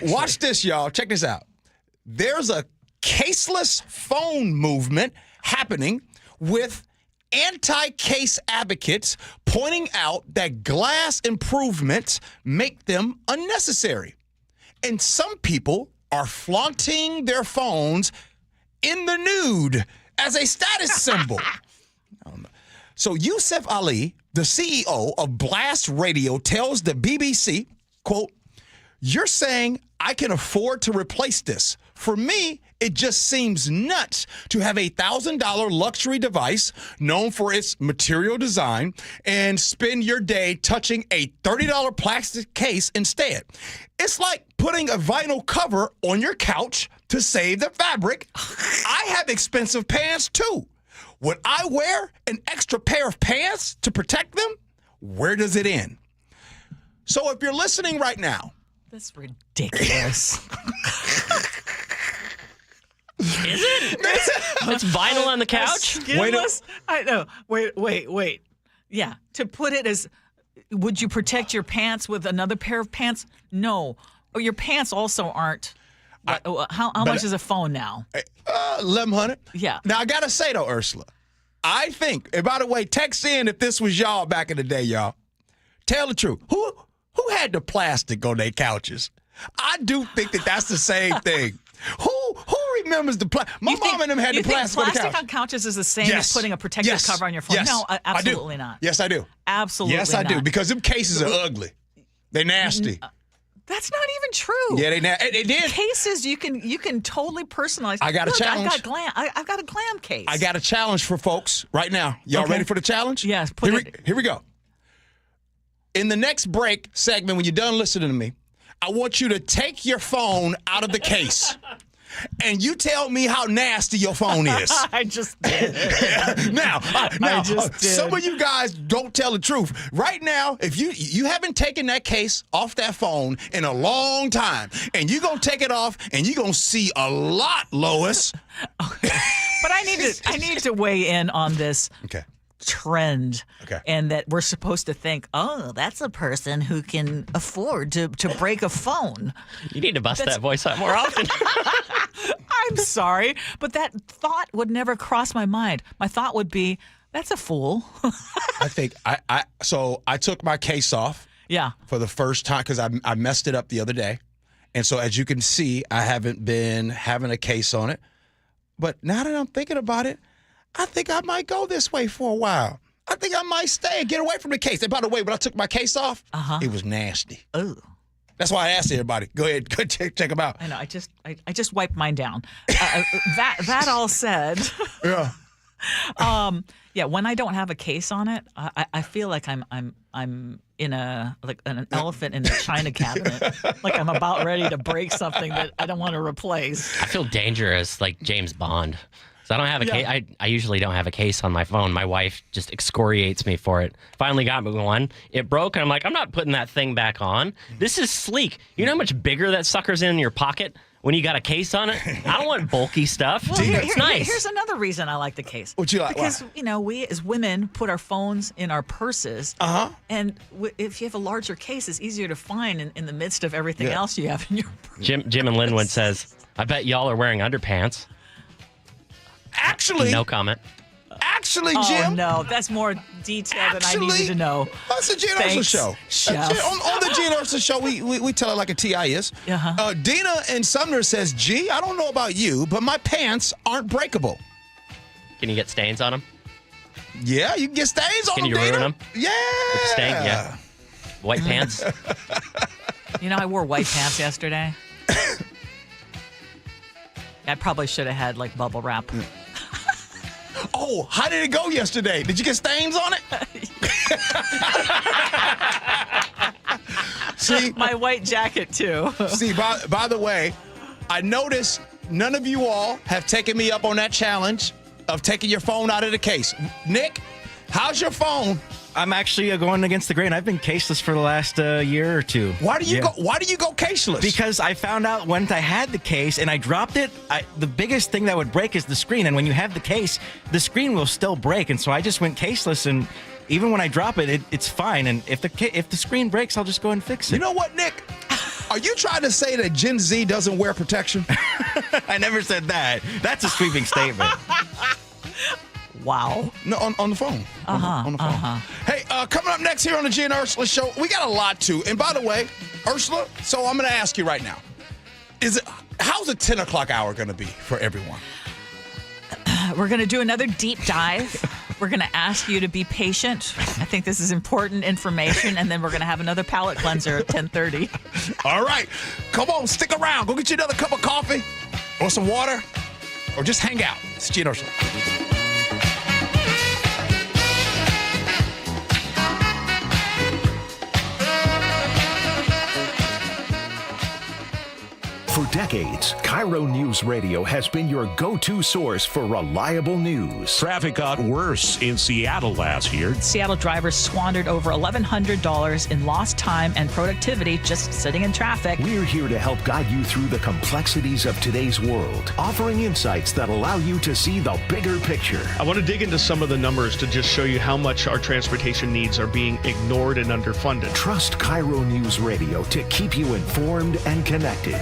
S7: watch this, y'all. Check this out. There's a caseless phone movement happening with anti-case advocates pointing out that glass improvements make them unnecessary. And some people are flaunting their phones in the nude as a status symbol. So Yusuf Ali, the CEO of Blast Radio, tells the BBC, quote, "You're saying I can afford to replace this. For me, it just seems nuts to have a $1,000 luxury device known for its material design and spend your day touching a $30 plastic case instead. It's like putting a vinyl cover on your couch to save the fabric. I have expensive pants too. Would I wear an extra pair of pants to protect them? Where does it end?" So if you're listening right now.
S6: That's ridiculous.
S2: Is it? It's vinyl on the couch?
S6: I know. Wait. Yeah. To put it as, would you protect your pants with another pair of pants? No. Or your pants also aren't. How much is a phone now?
S7: $1,100.
S6: Yeah.
S7: Now, I got to say, though, Ursula, I think, and by the way, text in if this was y'all back in the day, y'all. Tell the truth. Who had the plastic on their couches? I do think that's the same thing. Who remembers the plastic? My mom and them had the plastic on the couch.
S6: Plastic on couches is the same as putting a protective cover on your phone?
S7: Yes.
S6: No, absolutely not.
S7: Yes, I do.
S6: Absolutely not.
S7: Yes, I do. Because them cases are ugly. They're nasty.
S6: That's not even true.
S7: Yeah, they did.
S6: Cases you can totally personalize.
S7: I got a challenge.
S6: I've got a glam case.
S7: I got a challenge for folks right now. Y'all ready for the challenge?
S6: Yes.
S7: Here we go. In the next break segment, when you're done listening to me, I want you to take your phone out of the case. And you tell me how nasty your phone is.
S6: I just did.
S7: Now, some of you guys don't tell the truth. Right now, if you haven't taken that case off that phone in a long time, and you're going to take it off, and you're going to see a lot, Lois.
S6: But I need to weigh in on this.
S7: Okay.
S6: Trend,
S7: okay,
S6: and that we're supposed to think, oh, that's a person who can afford to break a phone.
S2: You need to bust that voice out more often.
S6: I'm sorry, but that thought would never cross my mind. My thought would be, that's a fool.
S7: I think I took my case off.
S6: Yeah.
S7: For the first time because I messed it up the other day, and so as you can see, I haven't been having a case on it. But now that I'm thinking about it, I think I might go this way for a while. I think I might stay and get away from the case. And by the way, when I took my case off, it was nasty.
S6: Oh.
S7: That's why I asked everybody. Go ahead, go check them out.
S6: I know. I just wiped mine down. That all said.
S7: Yeah.
S6: Yeah. When I don't have a case on it, I feel like I'm in an elephant in a china cabinet. Like I'm about ready to break something that I don't want to replace.
S2: I feel dangerous, like James Bond. So I don't have a case. I usually don't have a case on my phone. My wife just excoriates me for it. Finally got me one. It broke, and I'm like, I'm not putting that thing back on. This is sleek. You know how much bigger that sucker's in your pocket when you got a case on it? I don't want bulky stuff.
S6: Well,
S2: It's nice.
S6: Here's another reason I like the case.
S7: What you like?
S6: Because, we as women put our phones in our purses. And if you have a larger case, it's easier to find in the midst of everything else you have in your purse.
S2: Jim and Linwood says, I bet y'all are wearing underpants.
S7: Actually.
S2: No comment.
S7: Actually,
S6: Oh,
S7: Jim.
S6: no, that's more detail than I needed to know.
S7: That's the Gee Ursula Show.
S6: Chef.
S7: On the Gee Ursula Show, we tell it like a TI is. Dina in Sumner says, Gee, I don't know about you, but my pants aren't breakable.
S2: Can you get stains on them?
S7: Yeah, you can get stains on them,
S2: Can you
S7: Dina.
S2: ruin them?
S7: Yeah.
S2: With stain? Yeah. White pants?
S6: I wore white pants yesterday. I probably should have had bubble wrap.
S7: Oh, how did it go yesterday? Did you get stains on it? See,
S6: my white jacket too.
S7: See, by the way, I noticed none of you all have taken me up on that challenge of taking your phone out of the case. Nick, how's your phone?
S3: I'm actually going against the grain. I've been caseless for the last year or two.
S7: Why do you go caseless?
S3: Because I found out once I had the case and I dropped it, the biggest thing that would break is the screen. And when you have the case, the screen will still break. And so I just went caseless, and even when I drop it, it's fine. And if the screen breaks, I'll just go and fix it.
S7: You know what, Nick? Are you trying to say that Gen Z doesn't wear protection?
S3: I never said that. That's a sweeping statement.
S6: Wow.
S7: No, on the phone. On the phone. Hey, coming up next here on the Gee and Ursula Show, we got a lot to. And by the way, Ursula, so I'm going to ask you right now, how's the 10 o'clock hour going to be for everyone?
S6: We're going to do another deep dive. We're going to ask you to be patient. I think this is important information. And then we're going to have another palate cleanser at 10:30.
S7: All right. Come on, stick around. Go get you another cup of coffee or some water or just hang out. It's Gee and Ursula.
S9: For decades, KIRO Newsradio has been your go-to source for reliable news.
S4: Traffic got worse in Seattle last year.
S6: Seattle drivers squandered over $1,100 in lost time and productivity just sitting in traffic.
S9: We're here to help guide you through the complexities of today's world, offering insights that allow you to see the bigger picture.
S12: I want to dig into some of the numbers to just show you how much our transportation needs are being ignored and underfunded.
S9: Trust KIRO Newsradio to keep you informed and connected.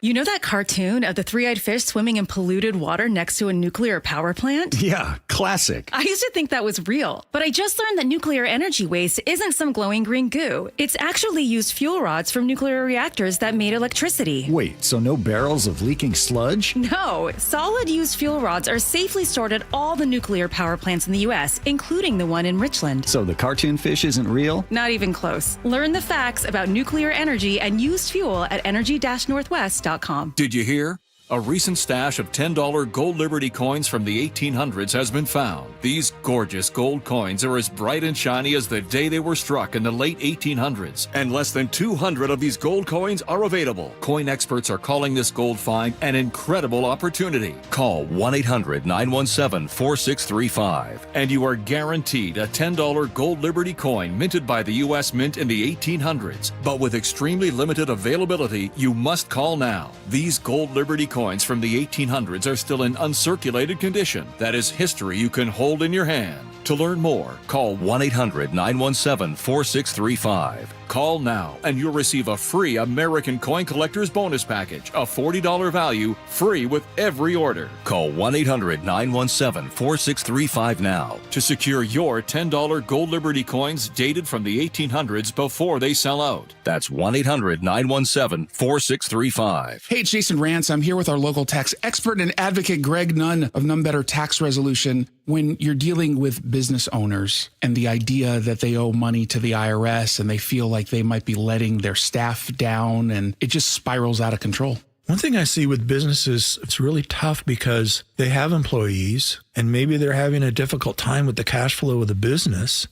S16: You know that cartoon of the three-eyed fish swimming in polluted water next to a nuclear power plant?
S18: Yeah, classic.
S16: I used to think that was real, but I just learned that nuclear energy waste isn't some glowing green goo. It's actually used fuel rods from nuclear reactors that made electricity.
S18: Wait, so no barrels of leaking sludge?
S16: No, solid used fuel rods are safely stored at all the nuclear power plants in the U.S., including the one in Richland.
S18: So the cartoon fish isn't real?
S16: Not even close. Learn the facts about nuclear energy and used fuel at energy-northwest.com.
S19: Did you hear? A recent stash of $10 gold Liberty coins from the 1800s has been found. These gorgeous gold coins are as bright and shiny as the day they were struck in the late 1800s, and less than 200 of these gold coins are available. Coin experts are calling this gold find an incredible opportunity. Call 1-800-917-4635, and you are guaranteed a $10 gold Liberty coin minted by the U.S. Mint in the 1800s. But with extremely limited availability, you must call now. These gold Liberty coins from the 1800s are still in uncirculated condition. That is history you can hold in your hand. To learn more, call 1-800-917-4635. Call now and you'll receive a free American Coin Collector's Bonus Package, a $40 value, free with every order. Call 1-800-917-4635 now to secure your $10 gold Liberty coins dated from the 1800s before they sell out. That's 1-800-917-4635.
S27: Hey, it's Jason Rance. I'm here with our local tax expert and advocate, Greg Nunn of None Better Tax Resolution.
S5: when you're dealing with business owners and the idea that they owe money to the IRS and they feel like they might be letting their staff down, and it just spirals out of control.
S10: One thing I see with businesses, it's really tough because they have employees and maybe they're having a difficult time with the cash flow of the business.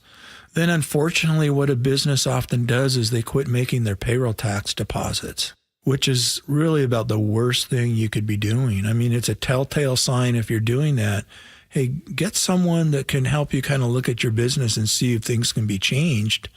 S10: Then unfortunately, what a business often does is they quit making their payroll tax deposits, which is really about the worst thing you could be doing. I mean, it's a telltale sign if you're doing that. Hey, get someone that can help you kind of look at your business and see if things can be changed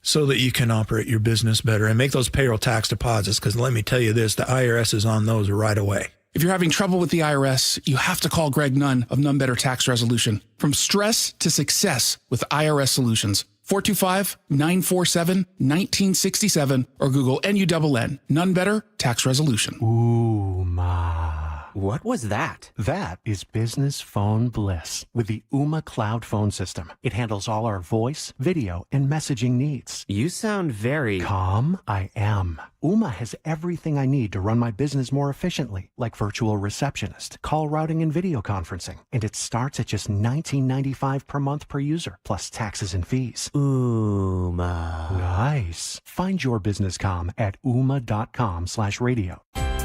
S10: so that you can operate your business better and make those payroll tax deposits. Because let me tell you this, the IRS is on those right away.
S5: If you're having trouble with the IRS, you have to call Greg Nunn of Nunn Better Tax Resolution. From stress to success with IRS Solutions. 425-947-1967 or Google NUNN. Nunn Better Tax Resolution.
S20: Ooh, ma. What was that? That is business phone bliss with the Ooma Cloud Phone System. It handles all our voice, video, and messaging needs.
S11: You sound very...
S20: Calm? I am. Ooma has everything I need to run my business more efficiently, like virtual receptionist, call routing, and video conferencing. And it starts at just $19.95 per month per user, plus taxes and fees.
S11: Ooma.
S20: Nice. Find your business comm at ooma.com/radio.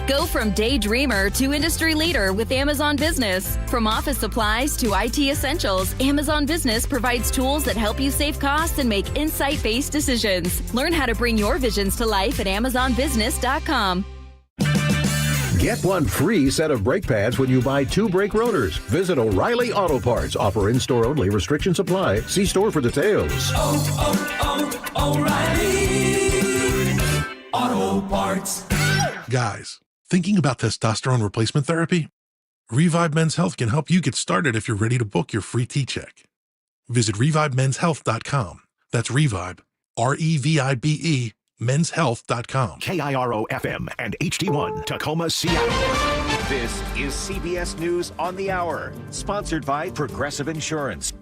S25: Go from daydreamer to industry leader with Amazon Business. From office supplies to IT essentials, Amazon Business provides tools that help you save costs and make insight-based decisions. Learn how to bring your visions to life at amazonbusiness.com.
S21: Get one free set of brake pads when you buy 2 brake rotors. Visit O'Reilly Auto Parts. Offer in-store only. Restrictions apply. See store for details.
S22: O'Reilly Auto Parts.
S23: Guys, thinking about testosterone replacement therapy? Revive Men's Health can help you get started if you're ready to book your free T-check. Visit ReviveMen'sHealth.com. That's Revive, REVIBE, menshealth.com.
S9: KIRO FM and HD1 Tacoma, Seattle. This is CBS News on the Hour, sponsored by Progressive Insurance.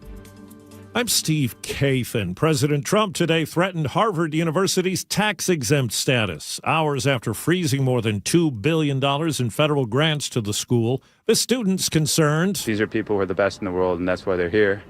S27: I'm Steve Kathan. President Trump today threatened Harvard University's tax-exempt status, hours after freezing more than $2 billion in federal grants to the school. The students concerned.
S28: These are people who are the best in the world, and that's why they're here.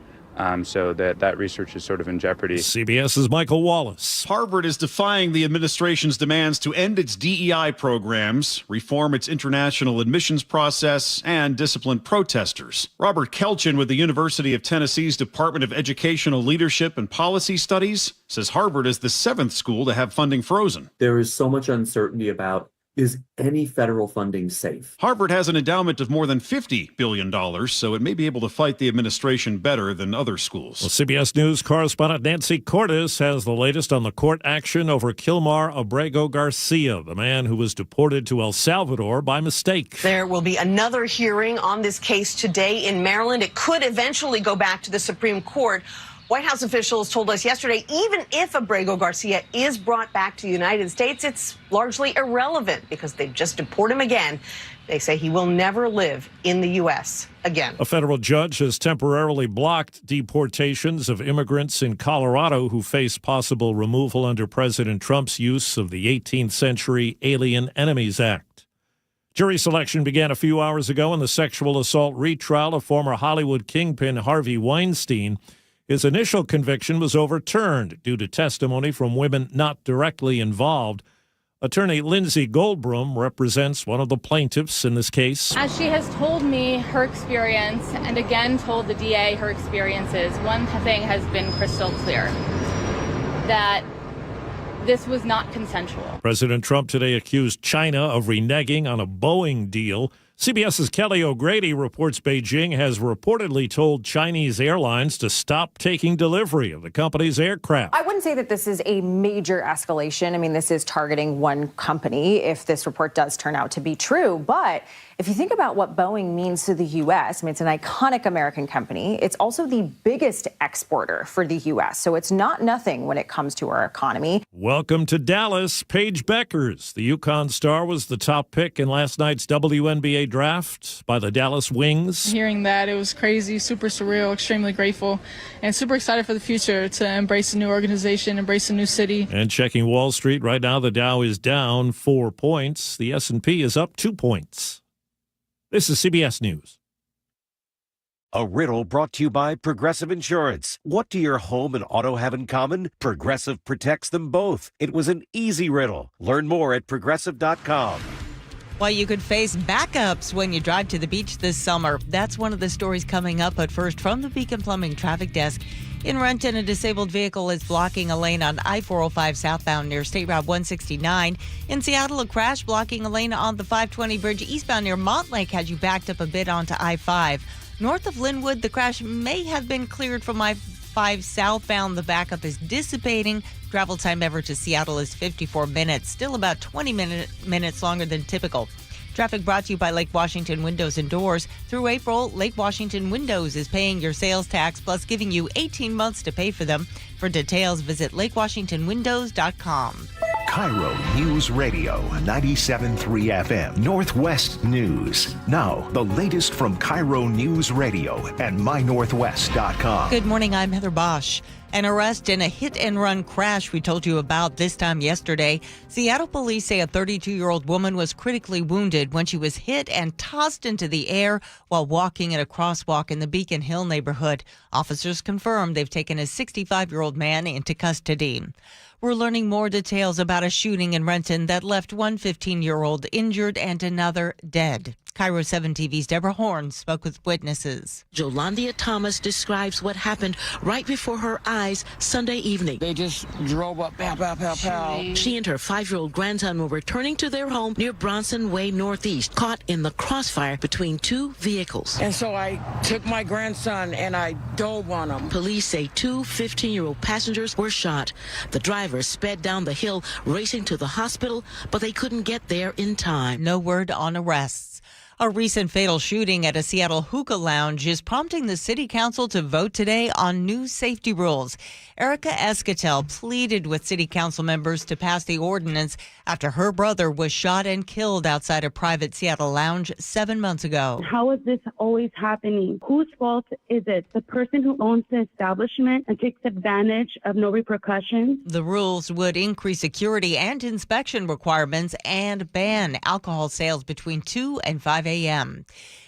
S28: So that research is sort of in jeopardy.
S27: CBS's Michael Wallace.
S29: Harvard is defying the administration's demands to end its DEI programs, reform its international admissions process, and discipline protesters. Robert Kelchin with the University of Tennessee's Department of Educational Leadership and Policy Studies says Harvard is the 7th school to have funding frozen.
S30: There is so much uncertainty about, is any federal funding safe?
S29: Harvard has an endowment of more than $50 billion, so it may be able to fight the administration better than other schools.
S27: Well, CBS News correspondent Nancy Cordes has the latest on the court action over Kilmar Abrego Garcia, the man who was deported to El Salvador by mistake.
S31: There will be another hearing on this case today in Maryland. It could eventually go back to the Supreme Court. White House officials told us yesterday, even if Abrego Garcia is brought back to the United States, it's largely irrelevant because they've just deported him again. They say he will never live in the U.S. again.
S27: A federal judge has temporarily blocked deportations of immigrants in Colorado who face possible removal under President Trump's use of the 18th century Alien Enemies Act. Jury selection began a few hours ago in the sexual assault retrial of former Hollywood kingpin Harvey Weinstein. His initial conviction was overturned due to testimony from women not directly involved. Attorney Lindsay Goldbrum represents one of the plaintiffs in this case.
S32: As she has told me her experience and again told the DA her experiences, one thing has been crystal clear, that this was not consensual.
S27: President Trump today accused China of reneging on a Boeing deal. CBS's Kelly O'Grady reports Beijing has reportedly told Chinese airlines to stop taking delivery of the company's aircraft.
S33: I wouldn't say that this is a major escalation. I mean, this is targeting one company if this report does turn out to be true. But if you think about what Boeing means to the U.S., I mean, it's an iconic American company. It's also the biggest exporter for the U.S., so it's not nothing when it comes to our economy.
S27: Welcome to Dallas, Paige Beckers. The UConn star was the top pick in last night's WNBA draft by the Dallas Wings.
S34: Hearing that, it was crazy, super surreal, extremely grateful, and super excited for the future to embrace a new organization, embrace a new city.
S27: And checking Wall Street, right now the Dow is down 4 points. The S&P is up 2 points. This is CBS News.
S1: A riddle brought to you by Progressive Insurance. What do your home and auto have in common? Progressive protects them both. It was an easy riddle. Learn more at Progressive.com.
S2: Well, you could face backups when you drive to the beach this summer. That's one of the stories coming up. But first, from the Beacon Plumbing Traffic Desk. In Renton, a disabled vehicle is blocking a lane on I-405 southbound near State Route 169. In Seattle, a crash blocking a lane on the 520 bridge eastbound near Montlake has you backed up a bit onto I-5. North of Linwood, the crash may have been cleared from I-5 southbound. The backup is dissipating. Travel time ever to Seattle is 54 minutes, still about 20 minutes longer than typical. Traffic brought to you by Lake Washington Windows and Doors. Through April, Lake Washington Windows is paying your sales tax plus giving you 18 months to pay for them. For details, visit lakewashingtonwindows.com.
S9: KIRO News Radio 97.3 FM Northwest News. Now, the latest from KIRO News Radio and mynorthwest.com.
S2: Good morning, I'm Heather Bosch. An arrest in a hit-and-run crash we told you about this time yesterday. Seattle police say a 32-year-old woman was critically wounded when she was hit and tossed into the air while walking at a crosswalk in the Beacon Hill neighborhood. Officers confirmed they've taken a 65-year-old man into custody. We're learning more details about a shooting in Renton that left one 15-year-old injured and another dead. KIRO 7 TV's Deborah Horn spoke with witnesses.
S3: Jolandia Thomas describes what happened right before her eyes Sunday evening.
S4: They just drove up, pow, pow, pow, pow.
S3: She and her 5-year-old grandson were returning to their home near Bronson Way Northeast, caught in the crossfire between two vehicles.
S4: And so I took my grandson and I dove on him.
S3: Police say two 15-year-old passengers were shot. The driver sped down the hill, racing to the hospital, but they couldn't get there in time.
S2: No word on arrests. A recent fatal shooting at a Seattle hookah lounge is prompting the city council to vote today on new safety rules. Erica Escatel pleaded with city council members to pass the ordinance after her brother was shot and killed outside a private Seattle lounge 7 months ago.
S6: How is this always happening? Whose fault is it? The person who owns the establishment and takes advantage of no repercussions?
S2: The rules would increase security and inspection requirements and ban alcohol sales between 2 and 5 a.m.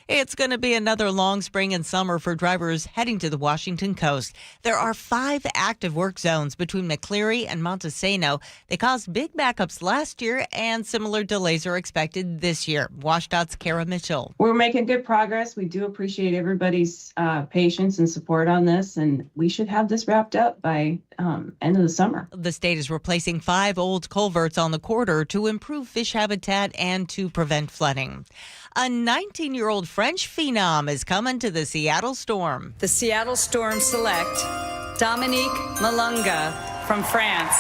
S2: It's going to be another long spring and summer for drivers heading to the Washington coast. There are 5 active work zones between McCleary and Montesano. They caused big backups last year, and similar delays are expected this year. WashDOT's Kara Mitchell.
S7: We're making good progress. We do appreciate everybody's patience and support on this, and we should have this wrapped up by end of the summer.
S2: The state is replacing 5 old culverts on the corridor to improve fish habitat and to prevent flooding. A 19-year-old French phenom is coming to the Seattle Storm.
S8: The Seattle Storm select Dominique Malunga from France.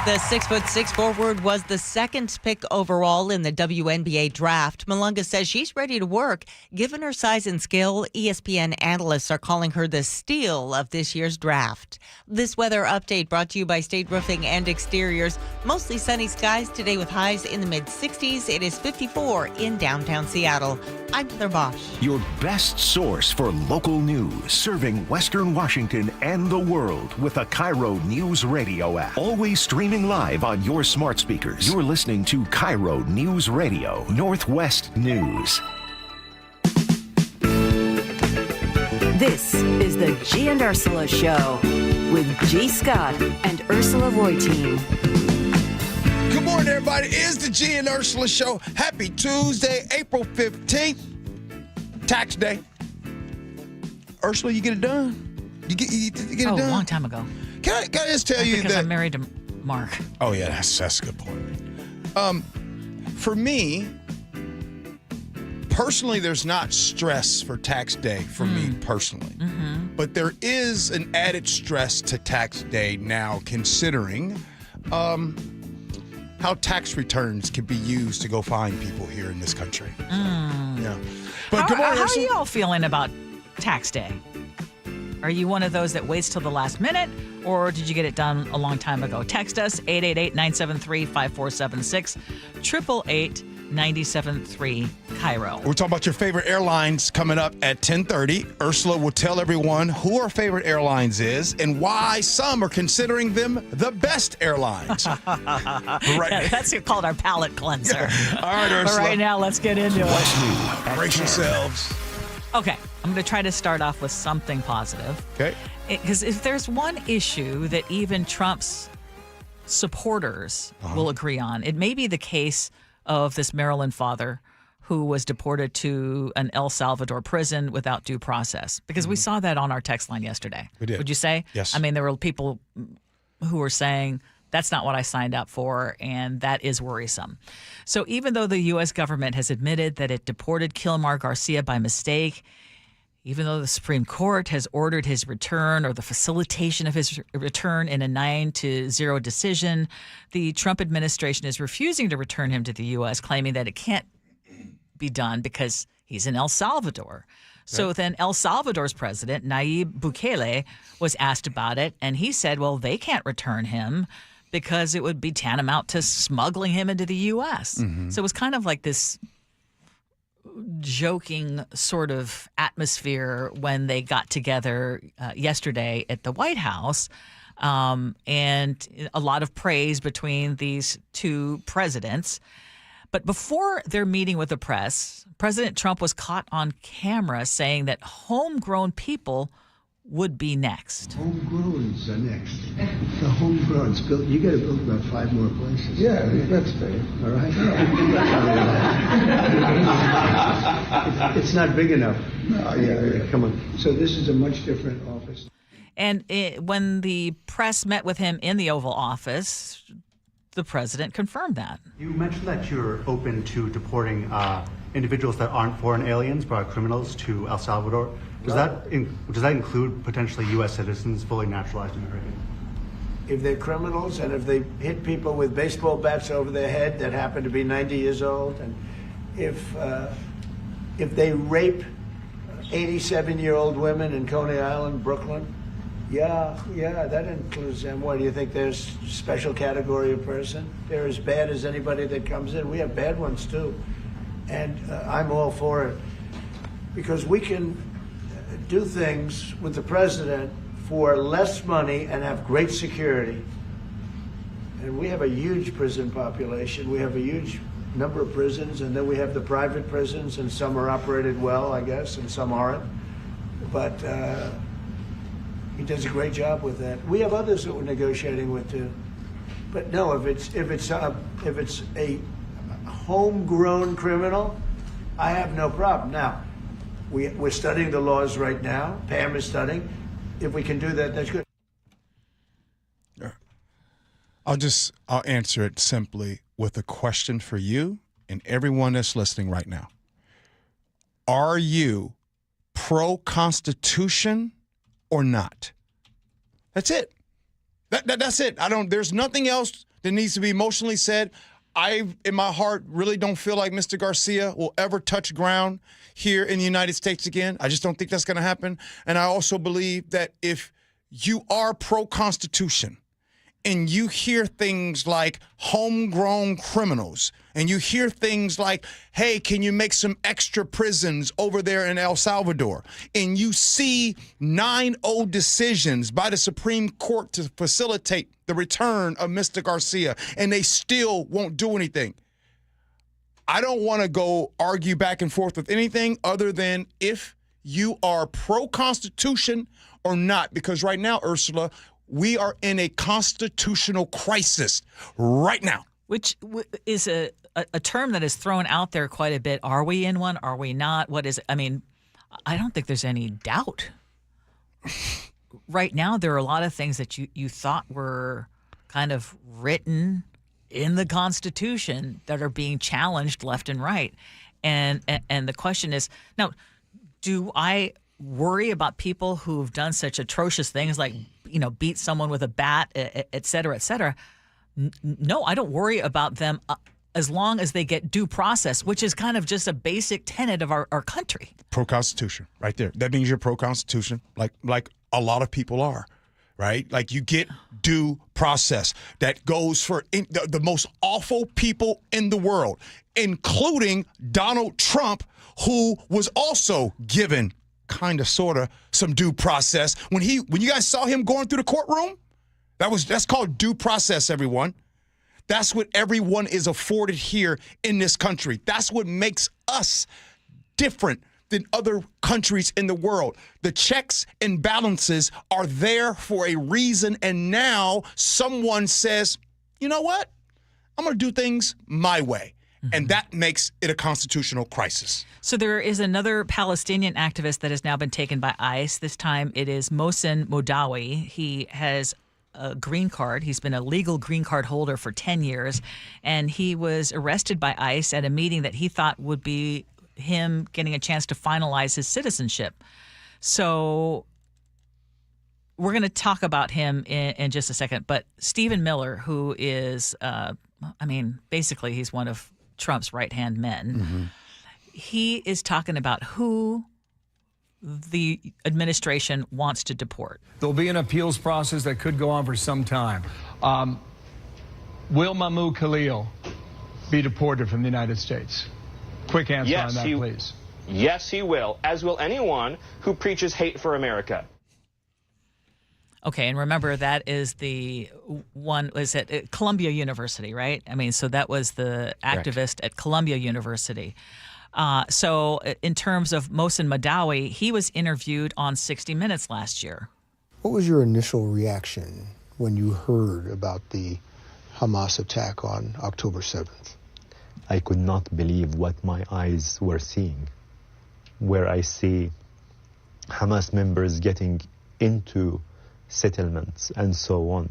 S2: The 6'6" forward was the second pick overall in the WNBA draft. Malunga says she's ready to work. Given her size and skill, ESPN analysts are calling her the steal of this year's draft. This weather update brought to you by State Roofing and Exteriors. Mostly sunny skies today with highs in the mid-60s. It is 54 in downtown Seattle. I'm Heather Bosch.
S9: Your best source for local news, serving Western Washington and the world with a KIRO Newsradio app. Always streaming live on your smart speakers. You're listening to KIRO News Radio, Northwest News.
S12: This is the Gee and Ursula Show with G. Scott and Ursula Reutin.
S13: Good morning, everybody. It is the Gee and Ursula Show. Happy Tuesday, April 15th. Tax day. Ursula, you get it done? You get it done?
S14: A long time ago.
S13: Can I just tell you that?
S14: Because I'm married to Mark.
S13: Oh, yeah, that's a good point. For me, personally, there's not stress for tax day for me personally.
S14: Mm-hmm.
S13: But there is an added stress to tax day now, considering how tax returns can be used to go find people here in this country. Yeah. But good morning,
S14: how are
S13: Ursula.
S14: you all feeling about tax day? Are you one of those that waits till the last minute, or did you get it done a long time ago? Text us 888-973-5476, 888-973 KIRO.
S13: We're talking about your favorite airlines coming up at 10:30. Ursula will tell everyone who her favorite airlines is and why some are considering them the best airlines.
S14: Right. That's called our palate cleanser.
S13: All right, Ursula.
S14: But right now, let's get into it.
S13: Brace yourselves.
S14: Okay. I'm going to try to start off with something positive.
S13: Okay.
S14: Because if there's one issue that even Trump's supporters will agree on, it may be the case of this Maryland father who was deported to an El Salvador prison without due process. Because we saw that on our text line yesterday.
S13: We did.
S14: Would you say?
S13: Yes.
S14: I mean, there were people who were saying, that's not what I signed up for, and that is worrisome. So even though the U.S. government has admitted that it deported Kilmar Garcia by mistake, even though the Supreme Court has ordered his return or the facilitation of his return in a 9-0 decision, the Trump administration is refusing to return him to the U.S., claiming that it can't be done because he's in El Salvador. So then El Salvador's president, Nayib Bukele, was asked about it, and he said, well, they can't return him because it would be tantamount to smuggling him into the U.S. So it was kind of like this joking sort of atmosphere when they got together yesterday at the White House, and a lot of praise between these two presidents. But before their meeting with the press, President Trump was caught on camera saying that homegrown people would be next.
S5: Homegrowns are next. The homegrowns built. You got to build about 5 more places. Yeah, that's fair. All right. It's not big enough. No, yeah. Come on. So this is a much different office.
S14: And when the press met with him in the Oval Office, the president confirmed that.
S10: You mentioned that you're open to deporting individuals that aren't foreign aliens, but are criminals, to El Salvador. Does that include potentially U.S. citizens, fully naturalized Americans?
S5: If they're criminals and if they hit people with baseball bats over their head that happen to be 90 years old, and if they rape 87-year-old women in Coney Island, Brooklyn, yeah, that includes them. Why do you think there's a special category of person? They're as bad as anybody that comes in. We have bad ones too, and I'm all for it because we can do things with the president for less money and have great security. And we have a huge prison population. We have a huge number of prisons, and then we have the private prisons, and some are operated well, I guess, and some aren't. But he does a great job with that. We have others that we're negotiating with too. But no, if it's a homegrown criminal, I have no problem. Now, we're studying the laws right now. Pam is studying. If we can do that, that's good.
S13: I'll answer it simply with a question for you and everyone that's listening right now. Are you pro-Constitution or not? That's it. That's it. There's nothing else that needs to be emotionally said. I, in my heart, really don't feel like Mr. Garcia will ever touch ground here in the United States again. I just don't think that's going to happen. And I also believe that if you are pro-Constitution and you hear things like homegrown criminals, and you hear things like, hey, can you make some extra prisons over there in El Salvador? And you see 9-0 decisions by the Supreme Court to facilitate the return of Mr. Garcia, and they still won't do anything. I don't want to go argue back and forth with anything other than if you are pro-Constitution or not, because right now, Ursula, we are in a constitutional crisis right now.
S14: Which is a term that is thrown out there quite a bit. Are we in one? Are we not? What is it? I mean, I don't think there's any doubt. Right now, there are a lot of things that you thought were kind of written in the Constitution that are being challenged left and right. And the question is, now, do I worry about people who've done such atrocious things like, beat someone with a bat, et cetera, et cetera? No, I don't worry about them as long as they get due process, which is kind of just a basic tenet of our country.
S13: Pro-Constitution, right there. That means you're pro-Constitution, like a lot of people are, right? Like you get due process that goes for the most awful people in the world, including Donald Trump, who was also given kind of, sort of, some due process. When you guys saw him going through the courtroom, that's called due process, everyone. That's what everyone is afforded here in this country. That's what makes us different than other countries in the world. The checks and balances are there for a reason, and now someone says, you know what? I'm going to do things my way. And that makes it a constitutional crisis.
S14: So there is another Palestinian activist that has now been taken by ICE. This time it is Mohsen Modawi. He has a green card. He's been a legal green card holder for 10 years, and he was arrested by ICE at a meeting that he thought would be him getting a chance to finalize his citizenship. So we're going to talk about him in just a second. But Stephen Miller, who is, basically he's one of Trump's right-hand men, he is talking about who the administration wants to deport.
S11: There'll be an appeals process that could go on for some time. Will Mahmoud Khalil be deported from the United States? Quick answer on that, please.
S15: Yes, he will, as will anyone who preaches hate for America.
S14: Okay, and remember, that is the one, was at Columbia University, right? I mean, so that was the activist at Columbia University. So in terms of Mohsen Modawi, he was interviewed on 60 Minutes last year.
S16: What was your initial reaction when you heard about the Hamas attack on October 7th?
S17: I could not believe what my eyes were seeing, where I see Hamas members getting into settlements and so on.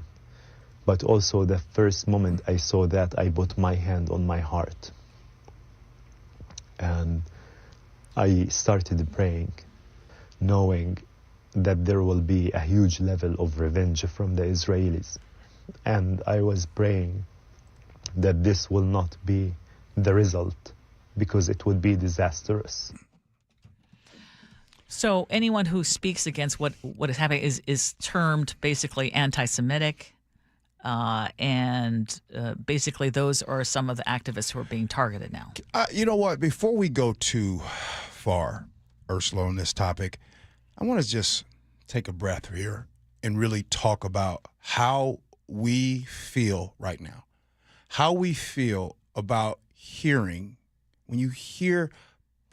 S17: But also the first moment I saw that, I put my hand on my heart. And I started praying, knowing that there will be a huge level of revenge from the Israelis. And I was praying that this will not be the result, because it would be disastrous.
S14: So anyone who speaks against what is happening is termed basically anti-Semitic, and basically those are some of the activists who are being targeted now.
S13: You know what? Before we go too far, Ursula, on this topic, I want to just take a breath here and really talk about how we feel right now, how we feel about hearing, when you hear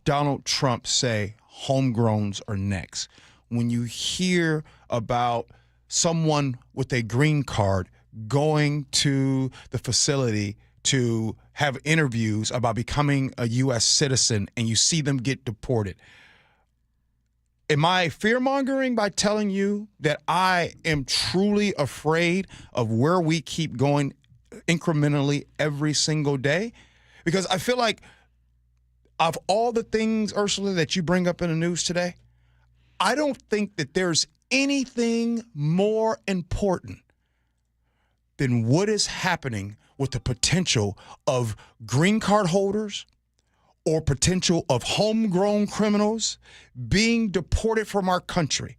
S13: Donald Trump say homegrowns are next, when you hear about someone with a green card going to the facility to have interviews about becoming a U.S. citizen and you see them get deported. Am I fear-mongering by telling you that I am truly afraid of where we keep going incrementally every single day? Because I feel like of all the things, Ursula, that you bring up in the news today, I don't think that there's anything more important than what is happening with the potential of green card holders or potential of homegrown criminals being deported from our country.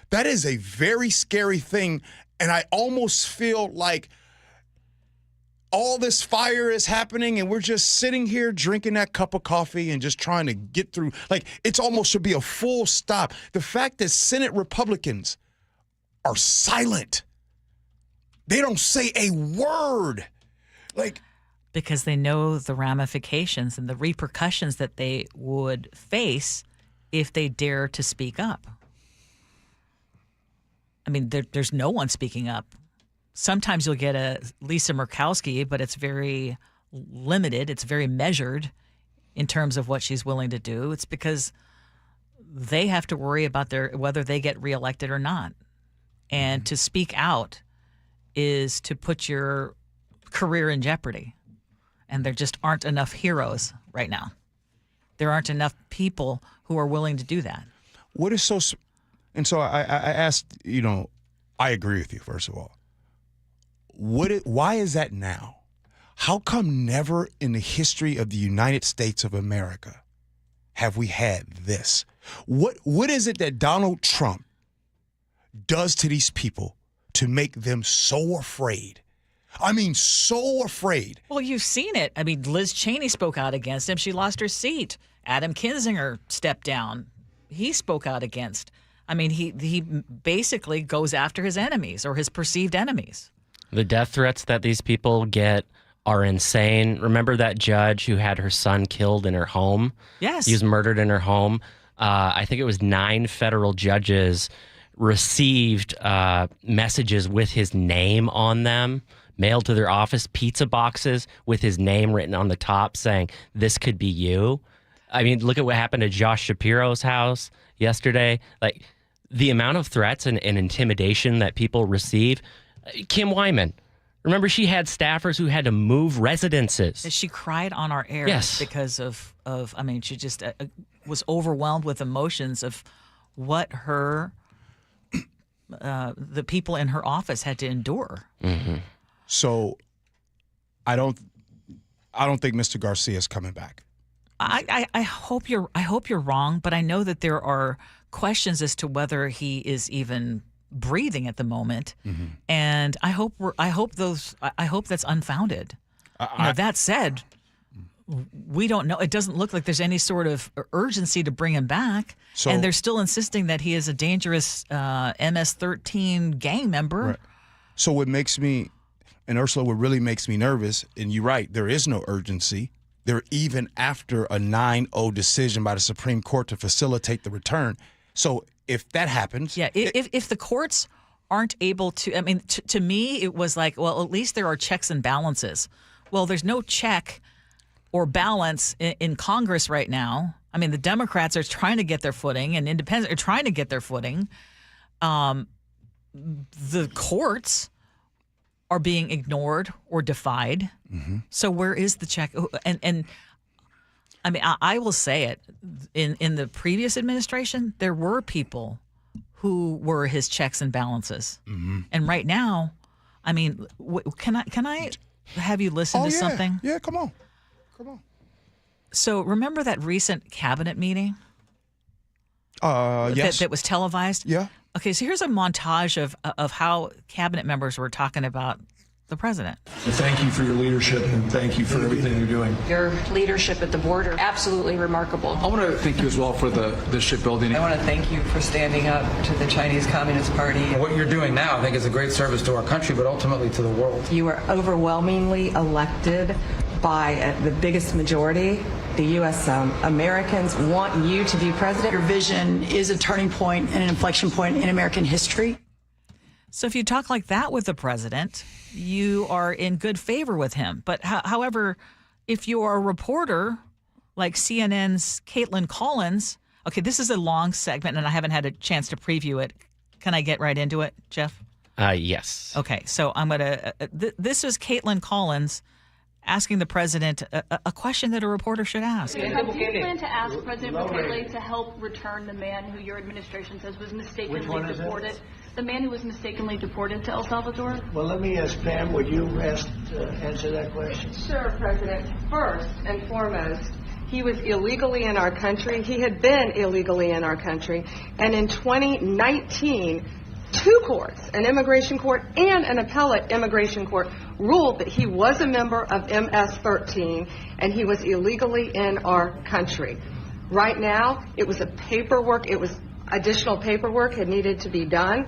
S13: That is a very scary thing, and I almost feel like all this fire is happening and we're just sitting here drinking that cup of coffee and just trying to get through. Like, it's almost should be a full stop. The fact that Senate Republicans are silent, they don't say a word.
S14: Because they know the ramifications and the repercussions that they would face if they dare to speak up. I mean, there's no one speaking up. Sometimes you'll get a Lisa Murkowski, but it's very limited. It's very measured in terms of what she's willing to do. It's because they have to worry about whether they get reelected or not. And to speak out is to put your career in jeopardy. And there just aren't enough heroes right now. There aren't enough people who are willing to do that.
S13: What is so... And so I asked, I agree with you, first of all. Why is that now? How come never in the history of the United States of America have we had this? What is it that Donald Trump does to these people to make them so afraid? I mean, so afraid.
S14: Well, you've seen it. I mean, Liz Cheney spoke out against him. She lost her seat. Adam Kinzinger stepped down. He spoke out against. I mean, he basically goes after his enemies or his perceived enemies.
S18: The death threats that these people get are insane. Remember that judge who had her son killed in her home?
S14: Yes.
S18: He was murdered in her home. I think it was 9 federal judges received messages with his name on them, mailed to their office, pizza boxes with his name written on the top saying, "This could be you." I mean, look at what happened to Josh Shapiro's house yesterday. Like, the amount of threats and intimidation that people receive. Kim Wyman, remember, she had staffers who had to move residences.
S14: She cried on our air because of I mean, she just was overwhelmed with emotions of what the people in her office had to endure.
S13: Mm-hmm. So I don't think Mr. Garcia is coming back.
S14: I hope you're wrong, but I know that there are questions as to whether he is even breathing at the moment, and I hope that's unfounded. That said, we don't know. It doesn't look like there's any sort of urgency to bring him back, and they're still insisting that he is a dangerous MS-13 gang member.
S13: Right. So what makes me, and Ursula, what really makes me nervous, and you're right, there is no urgency. They're even after a 9-0 decision by the Supreme Court to facilitate the return. So if that happens...
S14: Yeah, if the courts aren't able to... I mean, to me, it was like, well, at least there are checks and balances. Well, there's no check or balance in Congress right now. I mean, the Democrats are trying to get their footing, and independents are trying to get their footing. The courts are being ignored or defied. So where is the check? And I mean, I will say it. In the previous administration, there were people who were his checks and balances. And right now, I mean, can I have you listen to something?
S13: Yeah, come on.
S14: So remember that recent cabinet meeting?
S13: Yes.
S14: That was televised?
S13: Yeah.
S14: Okay, so here's a montage of how cabinet members were talking about the president.
S19: Thank you for your leadership and thank you for everything you're doing.
S20: Your leadership at the border, absolutely remarkable.
S19: I want to thank you as well for the shipbuilding.
S21: I want to thank you for standing up to the Chinese Communist Party.
S19: What you're doing now, I think, is a great service to our country, but ultimately to the world.
S20: You were overwhelmingly elected by the biggest majority. The U.S. Americans want you to be president.
S22: Your vision is a turning point and an inflection point in American history.
S14: So if you talk like that with the president, you are in good favor with him. But however, if you are a reporter like CNN's Caitlin Collins, okay, this is a long segment and I haven't had a chance to preview it. Can I get right into it, Jeff?
S18: Yes.
S14: Okay, so I'm going to this is Caitlin Collins asking the president a question that a reporter should ask.
S23: Do you plan to ask President Bukele to help return the man who your administration says was mistakenly deported? The man who was mistakenly deported to El Salvador?
S5: Well, let me ask Pam, would you answer that question?
S24: Sure, President. First and foremost, he was illegally in our country. He had been illegally in our country. And in 2019, 2 courts, an immigration court and an appellate immigration court, ruled that he was a member of MS-13 and he was illegally in our country. Right now, it was additional paperwork had needed to be done.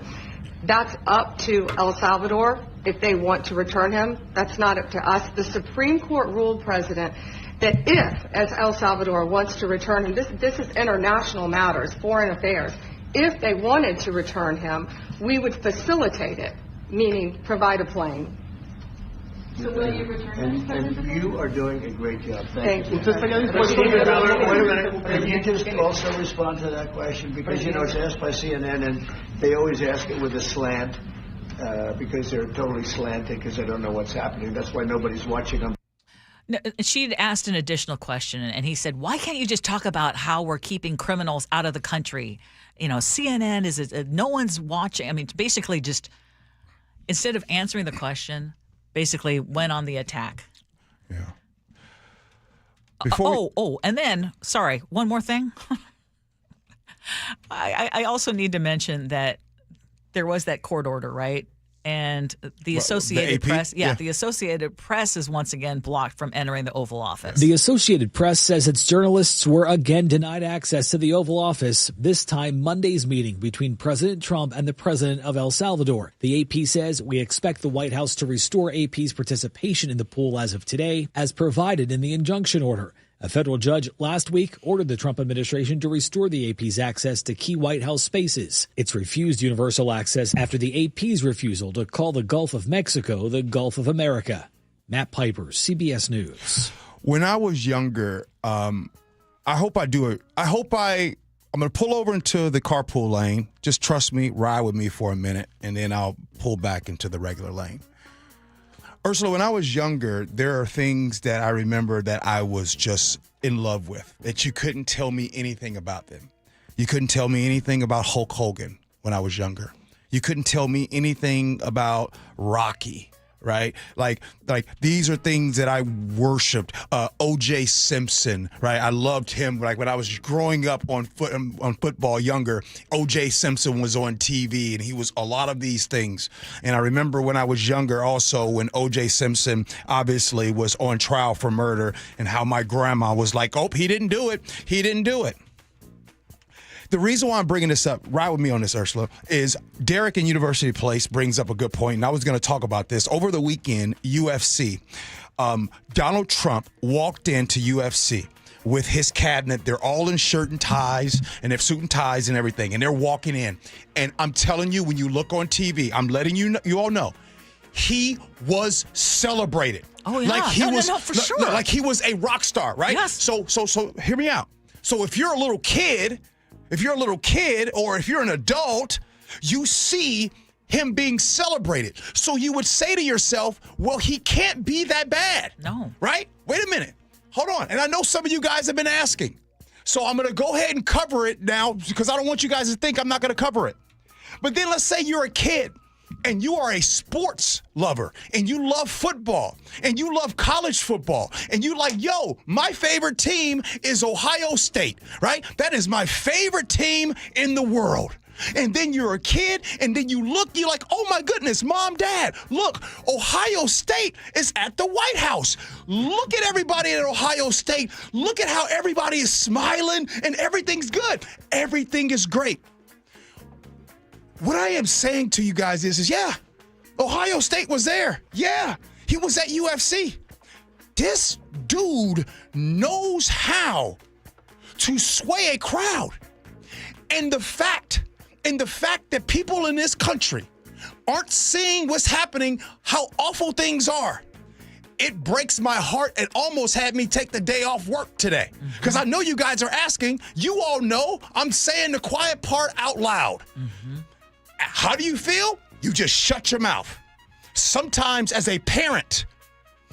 S24: That's up to El Salvador if they want to return him. That's not up to us. The Supreme Court ruled, President, that if, as El Salvador wants to return him, this is international matters, foreign affairs, if they wanted to return him, we would facilitate it, meaning provide a plane.
S23: So will you return him?
S5: And you are doing a great job.
S24: Thank you.
S5: Wait a minute. Can you just also respond to that question? Because, it's asked by CNN, and they always ask it with a slant because they're totally slanted because they don't know what's happening. That's why nobody's watching them.
S14: No, she'd asked an additional question, and he said, why can't you just talk about how we're keeping criminals out of the country? CNN is no one's watching. I mean, basically just instead of answering the question, basically went on the attack.
S13: Yeah.
S14: And then, sorry, one more thing. I also need to mention that there was that court order, right? And the Associated Press, the Associated Press is once again blocked from entering the Oval Office.
S25: The Associated Press says its journalists were again denied access to the Oval Office, this time Monday's meeting between President Trump and the president of El Salvador. The AP says, we expect the White House to restore AP's participation in the pool as of today, as provided in the injunction order. A federal judge last week ordered the Trump administration to restore the AP's access to key White House spaces. It's refused universal access after the AP's refusal to call the Gulf of Mexico the Gulf of America. Matt Piper, CBS News.
S13: When I was younger, I'm going to pull over into the carpool lane. Just trust me, ride with me for a minute, and then I'll pull back into the regular lane. Ursula, when I was younger, there are things that I remember that I was just in love with, that you couldn't tell me anything about them. You couldn't tell me anything about Hulk Hogan when I was younger. You couldn't tell me anything about Rocky, right? Like these are things that I worshiped. O.J. Simpson, right? I loved him. Like when I was growing up on football younger, O.J. Simpson was on TV, and he was a lot of these things. And I remember when I was younger also, when O.J. Simpson obviously was on trial for murder, and how my grandma was like, oh, he didn't do it. He didn't do it. The reason why I'm bringing this up, ride with me on this, Ursula, is Derek in University Place brings up a good point, and I was going to talk about this. Over the weekend, UFC, Donald Trump walked into UFC with his cabinet. They're all in shirt and ties, and they have suit and ties and everything, and they're walking in. And I'm telling you, when you look on TV, I'm letting you all know, he was celebrated.
S14: Oh, yeah.
S13: Like he was,
S14: for sure.
S13: Like he was a rock star, right?
S14: Yes.
S13: So hear me out. So if you're a little kid, or if you're an adult, you see him being celebrated. So you would say to yourself, well, he can't be that bad.
S14: No.
S13: Right? Wait a minute. Hold on. And I know some of you guys have been asking. So I'm going to go ahead and cover it now, because I don't want you guys to think I'm not going to cover it. But then let's say you're a kid and you are a sports lover, and you love football, and you love college football, and you like, yo, my favorite team is Ohio State, right? That is my favorite team in the world. And then you're a kid, and then you're like, oh my goodness, Mom, Dad, look, Ohio State is at the White House. Look at everybody at Ohio State. Look at how everybody is smiling, and everything's good. Everything is great. What I am saying to you guys is yeah, Ohio State was there. Yeah, he was at UFC. This dude knows how to sway a crowd. And the fact that people in this country aren't seeing what's happening, how awful things are, it breaks my heart and almost had me take the day off work today. Because I know you guys are asking. You all know I'm saying the quiet part out loud. How do you feel? You just shut your mouth. Sometimes as a parent,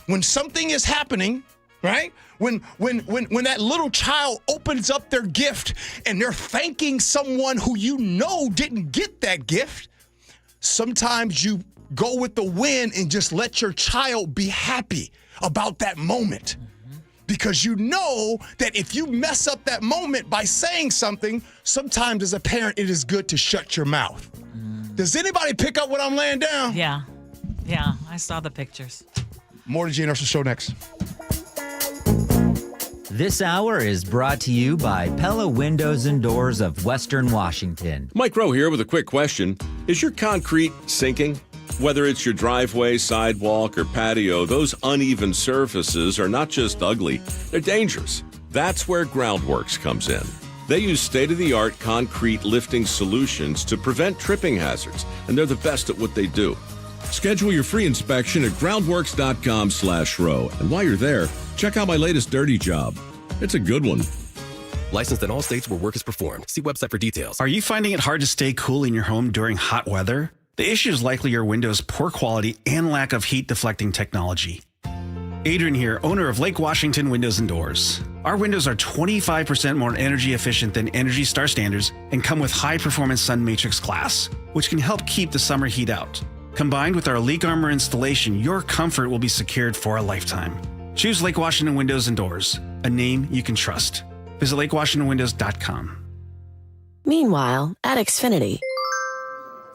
S13: when something is happening, right? When that little child opens up their gift and they're thanking someone who you know didn't get that gift, sometimes you go with the win and just let your child be happy about that moment. Because you know that if you mess up that moment by saying something, sometimes as a parent, it is good to shut your mouth. Does anybody pick up what I'm laying down?
S14: Yeah, I saw the pictures.
S13: More to Gee Ursula Show next.
S1: This hour is brought to you by Pella Windows and Doors of Western Washington.
S3: Mike Rowe here with a quick question. Is your concrete sinking? Whether it's your driveway, sidewalk, or patio, those uneven surfaces are not just ugly, they're dangerous. That's where Groundworks comes in. They use state-of-the-art concrete lifting solutions to prevent tripping hazards, and they're the best at what they do. Schedule your free inspection at groundworks.com/row. And while you're there, check out my latest dirty job. It's a good one.
S4: Licensed in all states where work is performed. See website for details.
S6: Are you finding it hard to stay cool in your home during hot weather? The issue is likely your window's poor quality and lack of heat deflecting technology. Adrian here, owner of Lake Washington Windows and Doors. Our windows are 25% more energy efficient than Energy Star standards and come with high-performance Sun Matrix glass, which can help keep the summer heat out. Combined with our leak armor installation, your comfort will be secured for a lifetime. Choose Lake Washington Windows and Doors, a name you can trust. Visit lakewashingtonwindows.com.
S7: Meanwhile, at Xfinity.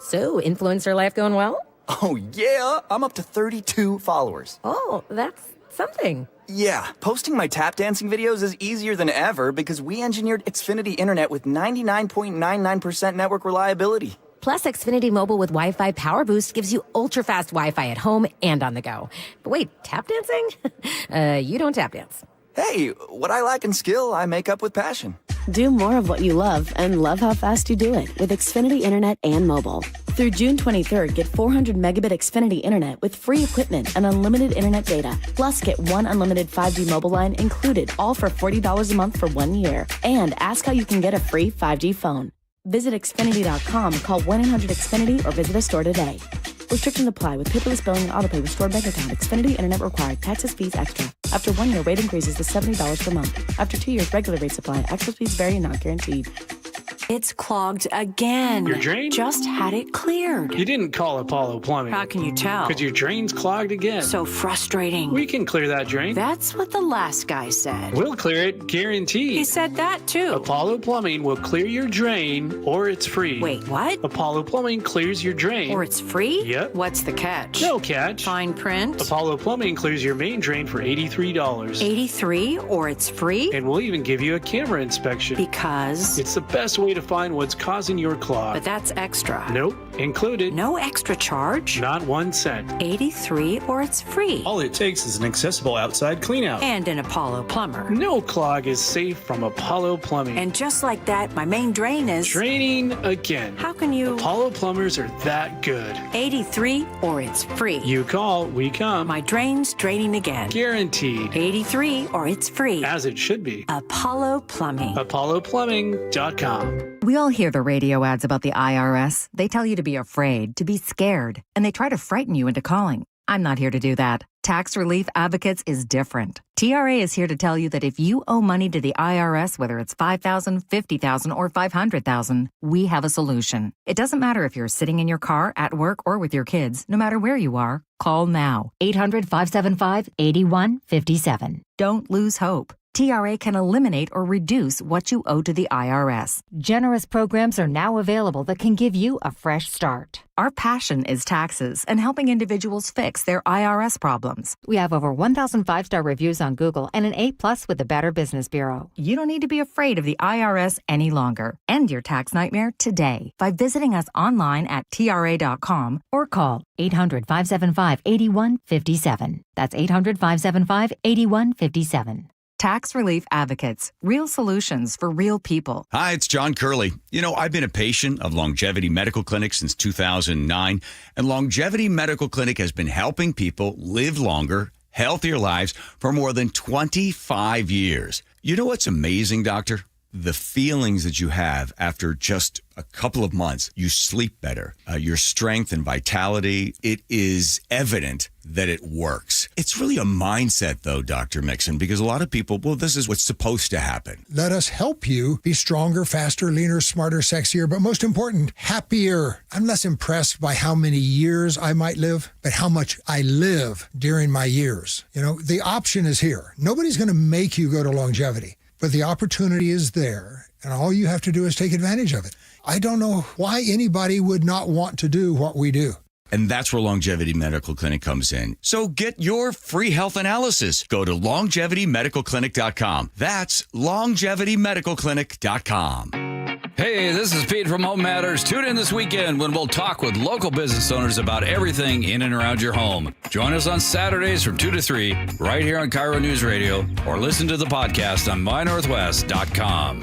S26: So, influencer life going well?
S27: Oh, yeah. I'm up to 32 followers.
S26: Oh, that's something.
S27: Yeah, posting my tap dancing videos is easier than ever because we engineered Xfinity Internet with 99.99% network reliability.
S26: Plus, Xfinity Mobile with Wi-Fi Power Boost gives you ultra-fast Wi-Fi at home and on the go. But wait, tap dancing? You don't tap dance.
S27: Hey, what I lack in skill, I make up with passion.
S7: Do more of what you love and love how fast you do it with Xfinity Internet and mobile. Through June 23rd, get 400 megabit Xfinity Internet with free equipment and unlimited internet data. Plus, get one unlimited 5G mobile line included, all for $40 a month for 1 year. And ask how you can get a free 5G phone. Visit Xfinity.com, call 1-800-XFINITY, or visit a store today. Restrictions apply with paperless billing and autopay with stored bank account. Xfinity Internet required. Taxes, fees extra. After 1 year, rate increases to $70 per month. After 2 years, regular rates apply. Actual speeds vary and not guaranteed.
S2: It's clogged again.
S8: Your drain?
S2: Just had it cleared.
S8: You didn't call Apollo Plumbing.
S2: How can you tell?
S8: Because your drain's clogged again.
S2: So frustrating.
S8: We can clear that drain.
S2: That's what the last guy said.
S8: We'll clear it, guaranteed.
S2: He said that too.
S8: Apollo Plumbing will clear your drain, or it's free.
S2: Wait, what?
S8: Apollo Plumbing clears your drain.
S2: Or it's free?
S8: Yep.
S2: What's the catch?
S8: No catch.
S2: Fine print?
S8: Apollo Plumbing clears your main drain for $83.
S2: $83, or it's free?
S8: And we'll even give you a camera inspection.
S2: Because?
S8: It's the best way to find what's causing your clog.
S2: But that's extra.
S8: Nope. Included.
S2: No extra charge?
S8: Not 1 cent.
S2: $83, or it's free.
S8: All it takes is an accessible outside cleanout.
S2: And an Apollo plumber.
S8: No clog is safe from Apollo Plumbing.
S2: And just like that, my main drain is...
S8: Draining again.
S2: How can you...
S8: Apollo plumbers are that good.
S2: 83, or it's free.
S8: You call, we come.
S2: My drain's draining again.
S8: Guaranteed.
S2: 83, or it's free.
S8: As it should be.
S2: Apollo Plumbing.
S8: ApolloPlumbing.com.
S9: We all hear the radio ads about the IRS. They tell you to be afraid, to be scared, and they try to frighten you into calling. I'm not here to do that. Tax Relief Advocates is different. TRA is here to tell you that if you owe money to the IRS, whether it's $5,000, $50,000, or $500,000, we have a solution. It doesn't matter if you're sitting in your car, at work, or with your kids. No matter where you are, call now. 800-575-8157. Don't lose hope. TRA can eliminate or reduce what you owe to the IRS. Generous programs are now available that can give you a fresh start. Our passion is taxes and helping individuals fix their IRS problems. We have over 1,000 5-star reviews on Google and an A+ with the Better Business Bureau. You don't need to be afraid of the IRS any longer. End your tax nightmare today by visiting us online at TRA.com or call 800-575-8157. That's 800-575-8157. Tax Relief Advocates, real solutions for real people.
S10: Hi, it's John Curley. You know, I've been a patient of Longevity Medical Clinic since 2009, and Longevity Medical Clinic has been helping people live longer, healthier lives for more than 25 years. You know what's amazing, Doctor? The feelings that you have after just a couple of months. You sleep better. Your strength and vitality, it is evident that it works. It's really a mindset, though, Dr. Mixon, because a lot of people, well, this is what's supposed to happen.
S11: Let us help you be stronger, faster, leaner, smarter, sexier, but most important, happier. I'm less impressed by how many years I might live, but how much I live during my years. You know, the option is here. Nobody's going to make you go to longevity. But the opportunity is there, and all you have to do is take advantage of it. I don't know why anybody would not want to do what we do.
S10: And that's where Longevity Medical Clinic comes in. So get your free health analysis. Go to longevitymedicalclinic.com. That's longevitymedicalclinic.com.
S12: Hey, this is Pete from Home Matters. Tune in this weekend when we'll talk with local business owners about everything in and around your home. Join us on Saturdays from 2 to 3 right here on KIRO Newsradio, or listen to the podcast on mynorthwest.com.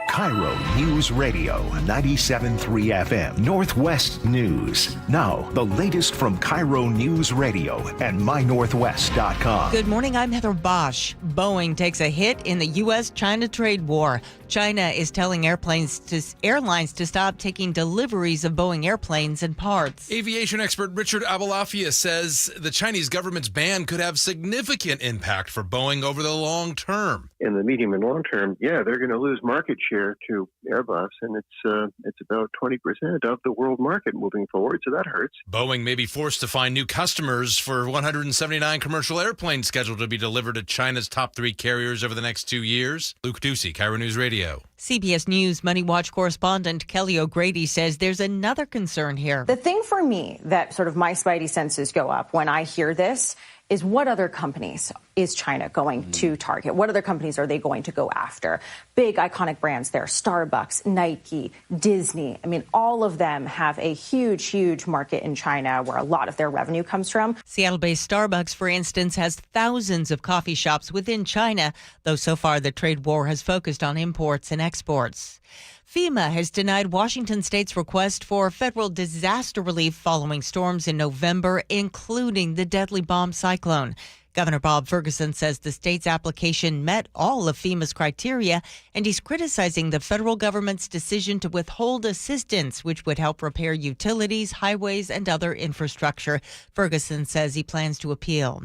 S15: KIRO News Radio, 97.3 FM, Northwest News. Now, the latest from KIRO News Radio and mynorthwest.com.
S28: Good morning, I'm Heather Bosch. Boeing takes a hit in the U.S.-China trade war. China is telling airlines to stop taking deliveries of Boeing airplanes and parts.
S29: Aviation expert Richard Abalafia says the Chinese government's ban could have significant impact for Boeing over the long term.
S30: In the medium and long term, yeah, they're going to lose market share to Airbus, and it's about 20% of the world market moving forward, so that hurts.
S29: Boeing may be forced to find new customers for 179 commercial airplanes scheduled to be delivered to China's top 3 carriers over the next 2 years. Luke Ducey, KIRO News Radio.
S28: CBS News Money Watch correspondent Kelly O'Grady says there's another concern here.
S31: The thing for me that sort of my spidey senses go up when I hear this
S5: is what other companies is China going to target? What other companies are they going to go after? Big iconic brands there, Starbucks, Nike, Disney. I mean, all of them have a huge, huge market in China where a lot of their revenue comes from.
S28: Seattle-based Starbucks, for instance, has thousands of coffee shops within China, though so far the trade war has focused on imports and exports. FEMA has denied Washington state's request for federal disaster relief following storms in November, including the deadly bomb cyclone. Governor Bob Ferguson says the state's application met all of FEMA's criteria, and he's criticizing the federal government's decision to withhold assistance, which would help repair utilities, highways, and other infrastructure. Ferguson says he plans to appeal.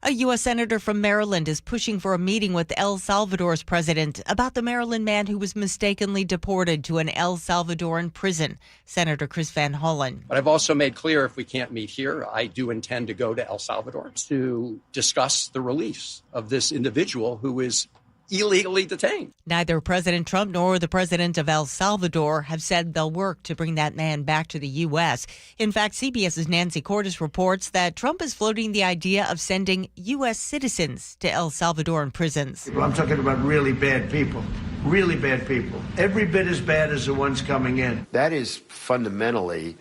S28: A U.S. senator from Maryland is pushing for a meeting with El Salvador's president about the Maryland man who was mistakenly deported to an El Salvadoran prison. Senator Chris Van Hollen.
S16: But I've also made clear if we can't meet here, I do intend to go to El Salvador to discuss the release of this individual who is illegally detained.
S28: Neither President Trump nor the president of El Salvador have said they'll work to bring that man back to the U.S. In fact, CBS's Nancy Cordes reports that Trump is floating the idea of sending U.S. citizens to El Salvadoran prisons.
S17: I'm talking about really bad people. Really bad people. Every bit as bad as the ones coming in.
S18: That is fundamentally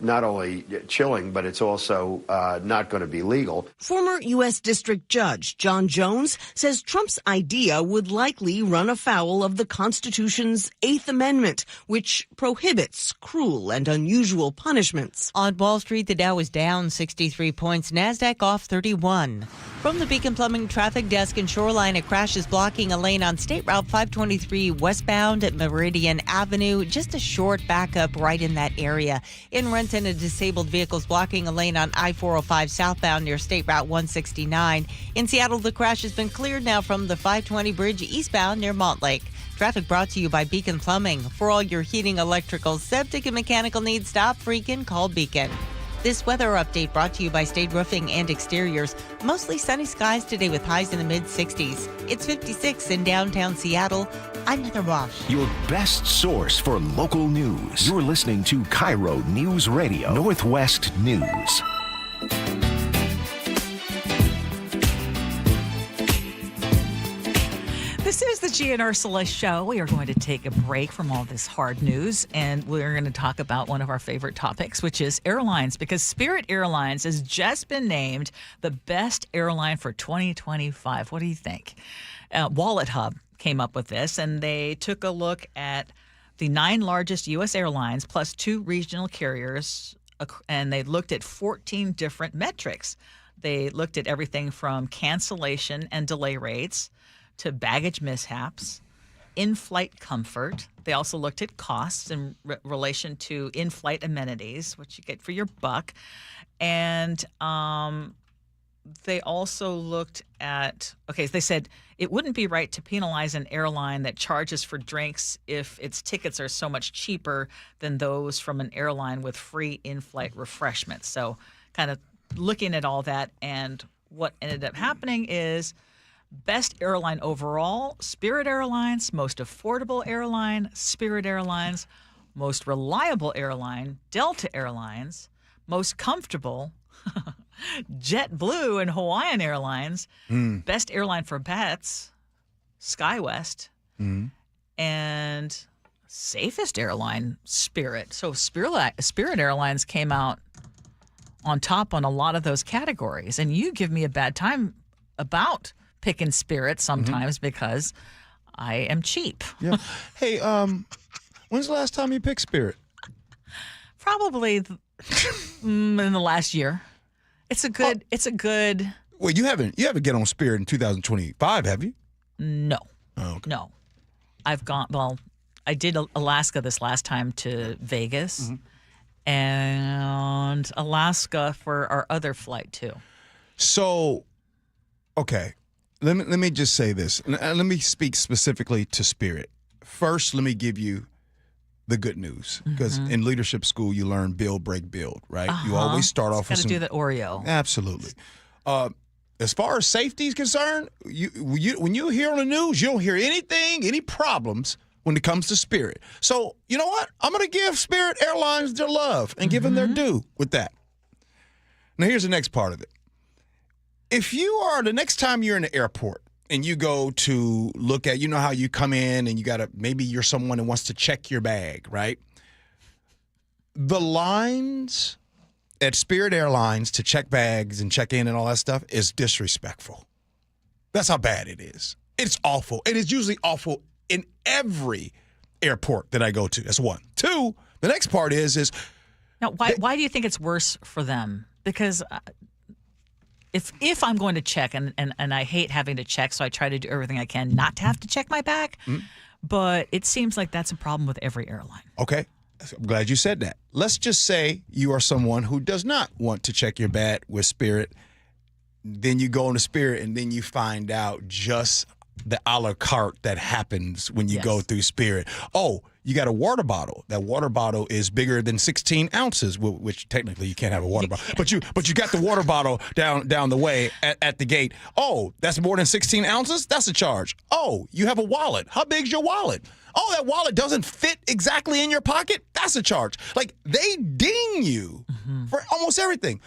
S18: not only chilling, but it's also not going to be legal.
S19: Former U.S. District Judge John Jones says Trump's idea would likely run afoul of the Constitution's Eighth Amendment, which prohibits cruel and unusual punishments.
S28: On Wall Street, the Dow is down 63 points, NASDAQ off 31. From the Beacon Plumbing Traffic Desk in Shoreline, a crash is blocking a lane on State Route 523 westbound at Meridian Avenue. Just a short backup right in that area. In Renton, a disabled vehicle is blocking a lane on I-405 southbound near State Route 169. In Seattle, the crash has been cleared now from the 520 bridge eastbound near Montlake. Traffic brought to you by Beacon Plumbing. For all your heating, electrical, septic, and mechanical needs, stop freaking, call Beacon. This weather update brought to you by Stade Roofing and Exteriors. Mostly sunny skies today with highs in the mid-60s. It's 56 in downtown Seattle. I'm Heather Wash.
S15: Your best source for local news. You're listening to KIRO Newsradio Northwest News.
S14: This is the Gee and Ursula Show. We are going to take a break from all this hard news, and we're going to talk about one of our favorite topics, which is airlines, because Spirit Airlines has just been named the best airline for 2025. What do you think? Wallet Hub came up with this, and they took a look at the 9 largest U.S. airlines plus 2 regional carriers, and they looked at 14 different metrics. They looked at everything from cancellation and delay rates to baggage mishaps, in-flight comfort. They also looked at costs in relation to in-flight amenities, what you get for your buck. And they also looked at, they said it wouldn't be right to penalize an airline that charges for drinks if its tickets are so much cheaper than those from an airline with free in-flight refreshments. So kind of looking at all that, and what ended up happening is best airline overall, Spirit Airlines. Most affordable airline, Spirit Airlines. Most reliable airline, Delta Airlines. Most comfortable, JetBlue and Hawaiian Airlines. Best airline for pets, SkyWest. And safest airline, Spirit. So Spirit Airlines came out on top on a lot of those categories. And you give me a bad time about picking Spirit sometimes because I am cheap.
S13: Yeah. Hey, when's the last time you picked Spirit?
S14: Probably in the last year. It's a good.
S13: Well, you haven't get on Spirit in 2025, have you?
S14: No.
S13: Oh, okay.
S14: No. I did Alaska this last time to Vegas and Alaska for our other flight too. So, okay. Let me just say this, and let me speak specifically to Spirit. First, let me give you the good news, because in leadership school you learn build, break, build, right? You always start off with some. Got to do the Oreo. Absolutely. As far as safety is concerned, when you hear on the news, you don't hear any problems when it comes to Spirit. So you know what? I'm going to give Spirit Airlines their love and give them their due with that. Now here's the next part of it.
S13: If you are, the next time you're in the airport and you go to look at, you know how you come in and you got to, maybe you're someone who wants to check your bag, right? The lines at Spirit Airlines to check bags and check in and all that stuff is disrespectful. That's how bad it is. It's awful. It is usually awful in every airport that I go to. That's one. Two, the next part is
S14: now, why do you think it's worse for them? Because if I'm going to check, and I hate having to check, so I try to do everything I can not to have to check my bag, but it seems like that's a problem with every airline.
S13: Okay. I'm glad you said that. Let's just say you are someone who does not want to check your bag with Spirit. Then you go into Spirit, and then you find out just the a la carte that happens when you go through Spirit. Oh, you got a water bottle. That water bottle is bigger than 16 ounces, which technically you can't have a water bottle. But you got the water bottle down the way at the gate. Oh, that's more than 16 ounces? That's a charge. Oh, you have a wallet. How big's your wallet? Oh, that wallet doesn't fit exactly in your pocket? That's a charge. Like, they ding you for almost everything.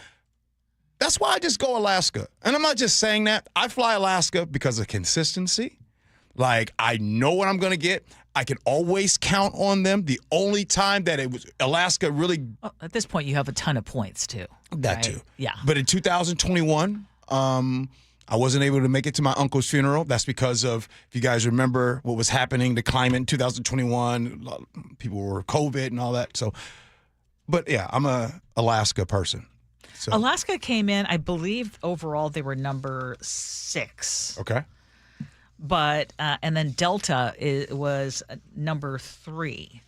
S13: That's why I just go Alaska. And I'm not just saying that. I fly Alaska because of consistency. Like, I know what I'm going to get. I can always count on them. The only time that it was Alaska really...
S14: Well, at this point, you have a ton of points, too.
S13: That
S14: right?
S13: too.
S14: Yeah.
S13: But in 2021, I wasn't able to make it to my uncle's funeral. That's because of, if you guys remember what was happening, the climate in 2021, people were COVID and all that. So, but yeah, I'm a Alaska person. So.
S14: Alaska came in, I believe, overall they were number 6.
S13: Okay.
S14: But and then Delta was number 3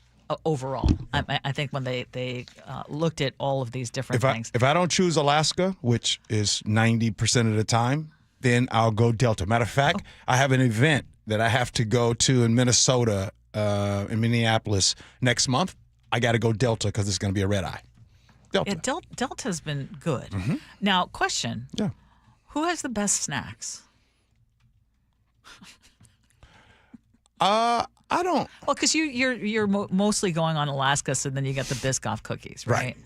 S14: overall. I think when they looked at all of these different things.
S13: If I don't choose Alaska, which is 90% of the time, then I'll go Delta. Matter of fact, I have an event that I have to go to in Minnesota, in Minneapolis next month. I got to go Delta because it's going to be a red eye. Delta.
S14: Yeah, Delta's been good. Now, question.
S13: Yeah.
S14: Who has the best snacks?
S13: I don't.
S14: Well, because you're mostly going on Alaska, so then you got the Biscoff cookies, right?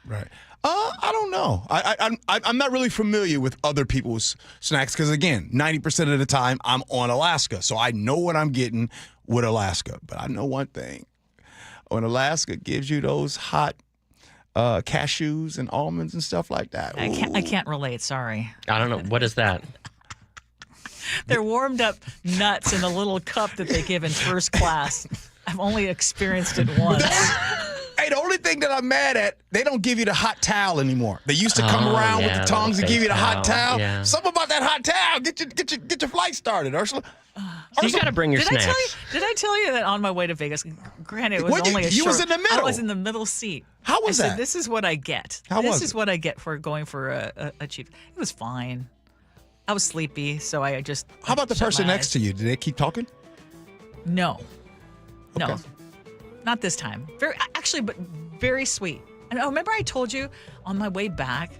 S13: Right. I don't know. I'm not really familiar with other people's snacks because, again, 90% of the time I'm on Alaska, so I know what I'm getting with Alaska. But I know one thing: when Alaska gives you those hot cashews and almonds and stuff like that,
S14: I can't relate. Sorry.
S1: I don't know what is that.
S14: They're warmed up nuts in a little cup that they give in first class. I've only experienced it once.
S13: Hey, the only thing that I'm mad at, they don't give you the hot towel anymore. They used to come around with the tongs and give you the hot towel.
S1: Yeah.
S13: Something about that hot towel. Get your flight started, Ursula.
S1: So you got to bring your snacks.
S14: Did I tell you that on my way to Vegas? Granted, it was only a short.
S13: You was in the middle.
S14: I was in the middle seat.
S13: How was
S14: I
S13: that?
S14: said, this is what I get. This is what I get for going for a cheap. It was fine. I was sleepy, so I just.
S13: How about the person next to you? Did they keep talking?
S14: No, not this time. But very sweet. And remember, I told you on my way back,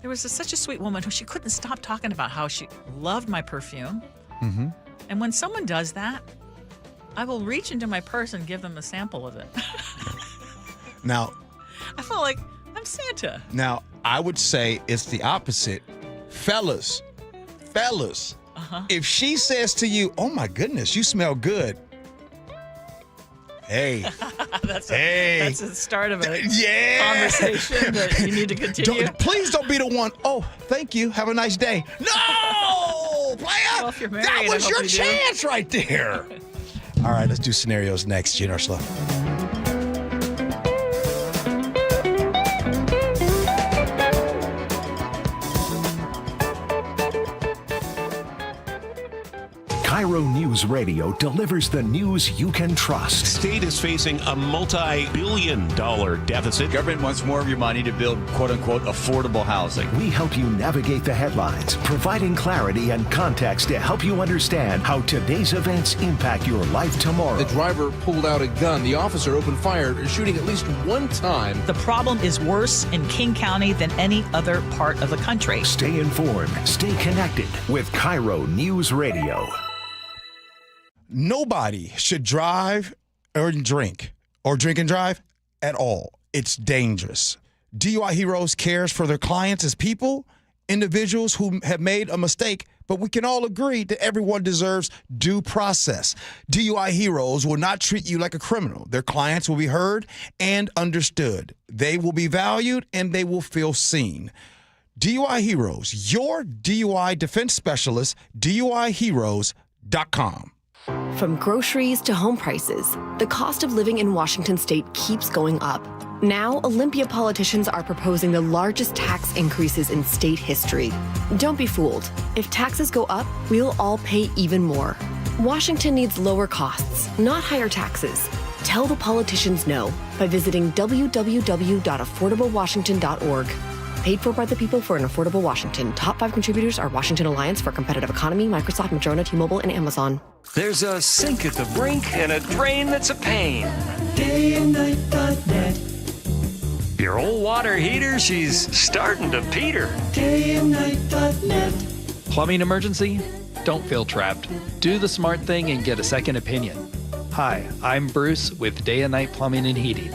S14: there was such a sweet woman who she couldn't stop talking about how she loved my perfume. And when someone does that, I will reach into my purse and give them a sample of it.
S13: Now,
S14: I felt like I'm Santa.
S13: Now, I would say it's the opposite. Fellas, if she says to you, "Oh my goodness, you smell good," hey,
S14: that's the start of a conversation that you need to continue.
S13: Please don't be the one. "Oh, thank you. Have a nice day." No, player.
S14: Well, if you're married,
S13: that was your chance right there. All right, let's do scenarios next. Gee Ursula.
S15: KIRO Newsradio delivers the news you can trust.
S3: State is facing a multi-billion-dollar deficit.
S10: Government wants more of your money to build, quote-unquote, affordable housing.
S15: We help you navigate the headlines, providing clarity and context to help you understand how today's events impact your life tomorrow.
S4: The driver pulled out a gun. The officer opened fire, shooting at least one time.
S14: The problem is worse in King County than any other part of the country.
S15: Stay informed. Stay connected with KIRO Newsradio.
S13: Nobody should drive or drink and drive at all. It's dangerous. DUI Heroes cares for their clients as people individuals who have made a mistake, but we can all agree that everyone deserves due process. DUI heroes will not treat you like a criminal. Their clients will be heard and understood. They will be valued and they will feel seen. DUI Heroes, your DUI defense specialist, DUIHeroes.com.
S6: From groceries to home prices, the cost of living in Washington state keeps going up. Now, Olympia politicians are proposing the largest tax increases in state history. Don't be fooled. If taxes go up, we'll all pay even more. Washington needs lower costs, not higher taxes. Tell the politicians no by visiting www.affordablewashington.org. Paid for by the people for an affordable Washington. Top 5 contributors are Washington Alliance for a Competitive Economy, Microsoft, Madrona, T-Mobile, and Amazon.
S7: There's a sink at the brink and a drain that's a pain. Dayandnight.net. Your old water heater, she's starting to peter. Dayandnight.net.
S20: Plumbing emergency? Don't feel trapped. Do the smart thing and get a second opinion. Hi, I'm Bruce with Day and Night Plumbing and Heating.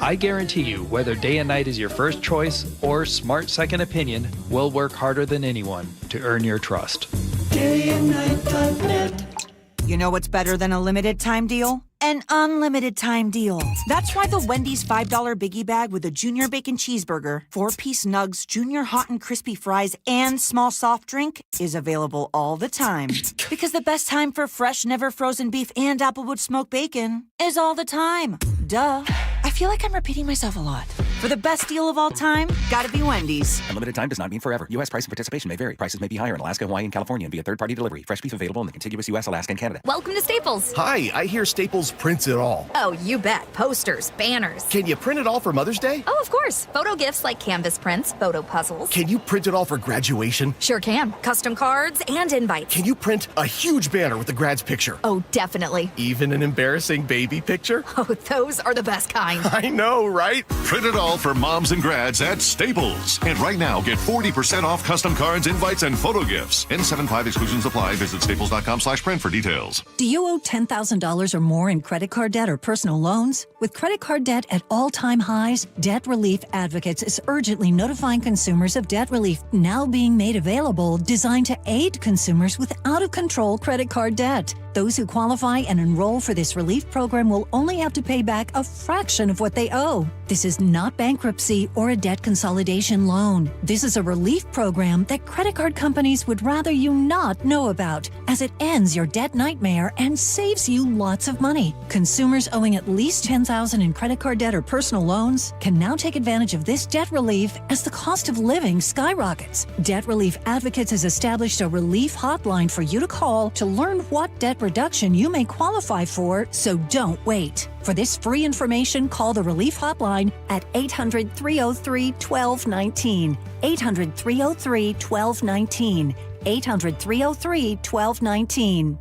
S20: I guarantee you, whether Day and Night is your first choice or smart second opinion, we'll work harder than anyone to earn your trust.
S21: Dayandnight.net. You know what's better than a limited time deal? An unlimited time deal. That's why the Wendy's $5 biggie bag with a junior bacon cheeseburger, 4-piece nugs, junior hot and crispy fries, and small soft drink is available all the time. Because the best time for fresh, never frozen beef and Applewood smoked bacon is all the time. Duh. I feel like I'm repeating myself a lot. For the best deal of all time, gotta be Wendy's.
S22: Unlimited time does not mean forever. U.S. price and participation may vary. Prices may be higher in Alaska, Hawaii, and California and via third-party delivery. Fresh beef available in the contiguous U.S., Alaska, and Canada.
S23: Welcome to Staples.
S24: Hi, I hear Staples prints it all.
S23: Oh, you bet. Posters, banners.
S24: Can you print it all for Mother's Day?
S23: Oh, of course. Photo gifts like canvas prints, photo puzzles.
S24: Can you print it all for graduation?
S23: Sure can. Custom cards and invites.
S24: Can you print a huge banner with the grad's picture?
S23: Oh, definitely.
S24: Even an embarrassing baby picture?
S23: Oh, those are the best kind.
S24: I know, right?
S28: Print it all for moms and grads at Staples. And right now, get 40% off custom cards, invites, and photo gifts. N75 exclusions apply. Visit staples.com/print for details.
S29: Do you owe $10,000 or more in credit card debt or personal loans? With credit card debt at all-time highs, Debt Relief Advocates is urgently notifying consumers of debt relief now being made available, designed to aid consumers with out-of-control credit card debt. Those who qualify and enroll for this relief program will only have to pay back a fraction of what they owe. This is not bankruptcy or a debt consolidation loan. This is a relief program that credit card companies would rather you not know about, as it ends your debt nightmare and saves you lots of money. Consumers owing at least $10,000 in credit card debt or personal loans can now take advantage of this debt relief as the cost of living skyrockets. Debt Relief Advocates has established a relief hotline for you to call to learn what debt reduction you may qualify for, so don't wait. For this free information, call the Relief Hotline at 800-303-1219. 800-303-1219. 800-303-1219.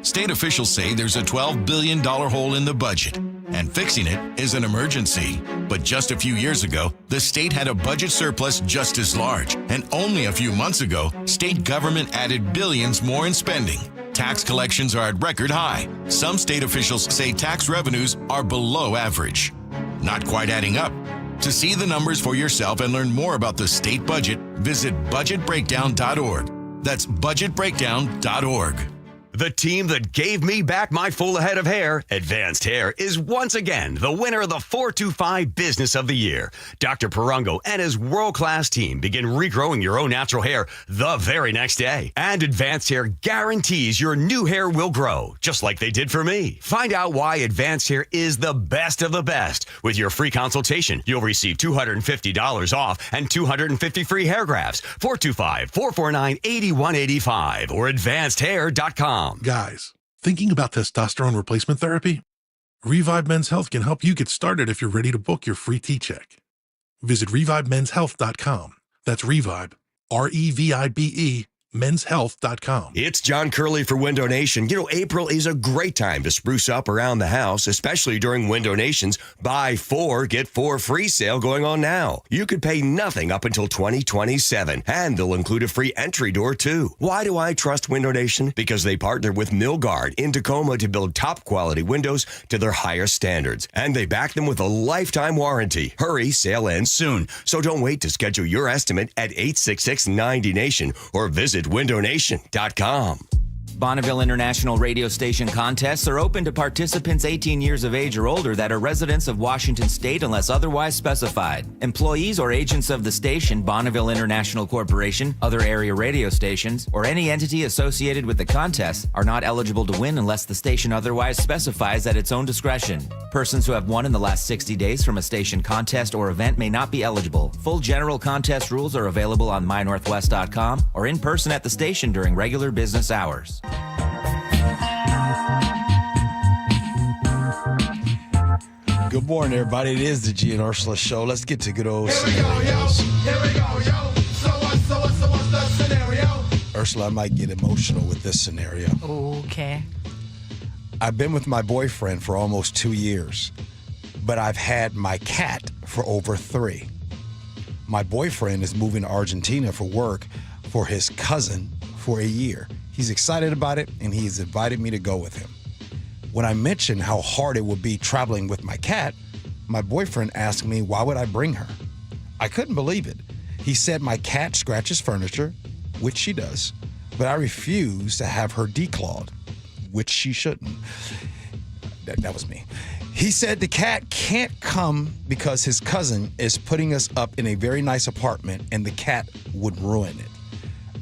S30: State officials say there's a $12 billion hole in the budget, and fixing it is an emergency. But just a few years ago, the state had a budget surplus just as large. And only a few months ago, state government added billions more in spending. Tax collections are at record high. Some state officials say tax revenues are below average. Not quite adding up. To see the numbers for yourself and learn more about the state budget, visit budgetbreakdown.org. That's budgetbreakdown.org.
S25: The team that gave me back my full head of hair, Advanced Hair, is once again the winner of the 425 Business of the Year. Dr. Parango and his world-class team begin regrowing your own natural hair the very next day. And Advanced Hair guarantees your new hair will grow, just like they did for me. Find out why Advanced Hair is the best of the best. With your free consultation, you'll receive $250 off and 250 free hair grafts. 425-449-8185 or advancedhair.com.
S26: Guys, thinking about testosterone replacement therapy? Revive Men's Health can help you get started if you're ready to book your free T-check. Visit ReviveMen'sHealth.com. That's Revive, ReviBe.com menshealth.com.
S25: It's John Curley for Window Nation. You know, April is a great time to spruce up around the house, especially during Window Nation's Buy 4, Get 4 free sale going on now. You could pay nothing up until 2027, and they'll include a free entry door, too. Why do I trust Window Nation? Because they partner with Milgard in Tacoma to build top-quality windows to their highest standards, and they back them with a lifetime warranty. Hurry, sale ends soon, so don't wait to schedule your estimate at 866-90-NATION or visit windownation.com.
S2: Bonneville International radio station contests are open to participants 18 years of age or older that are residents of Washington State unless otherwise specified. Employees or agents of the station, Bonneville International Corporation, other area radio stations, or any entity associated with the contest are not eligible to win unless the station otherwise specifies at its own discretion. Persons who have won in the last 60 days from a station contest or event may not be eligible. Full general contest rules are available on mynorthwest.com or in person at the station during regular business hours.
S13: Good morning, everybody. It is the Gee and Ursula Show. Let's get to good old scenarios.
S5: Here we go, yo. So what's the scenario?
S13: Ursula, I might get emotional with this scenario.
S14: Okay.
S13: I've been with my boyfriend for almost 2 years, but I've had my cat for over 3. My boyfriend is moving to Argentina for work for his cousin for a year. He's excited about it, and he's invited me to go with him. When I mentioned how hard it would be traveling with my cat, my boyfriend asked me why would I bring her. I couldn't believe it. He said my cat scratches furniture, which she does, but I refuse to have her declawed, which she shouldn't. That was me. He said the cat can't come because his cousin is putting us up in a very nice apartment and the cat would ruin it.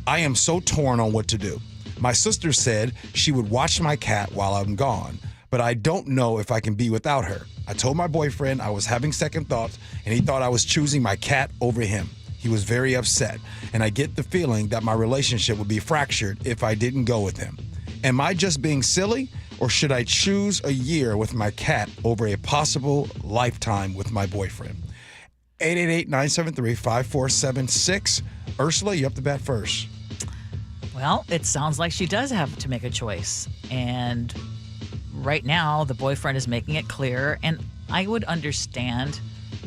S13: I am so torn on what to do. My sister said she would watch my cat while I'm gone, but I don't know if I can be without her. I told my boyfriend I was having second thoughts, and he thought I was choosing my cat over him. He was very upset, and I get the feeling that my relationship would be fractured if I didn't go with him. Am I just being silly, or should I choose a year with my cat over a possible lifetime with my boyfriend? 888-973-5476. Ursula, you up to bat first.
S14: Well, it sounds like she does have to make a choice. And right now, the boyfriend is making it clear. And I would understand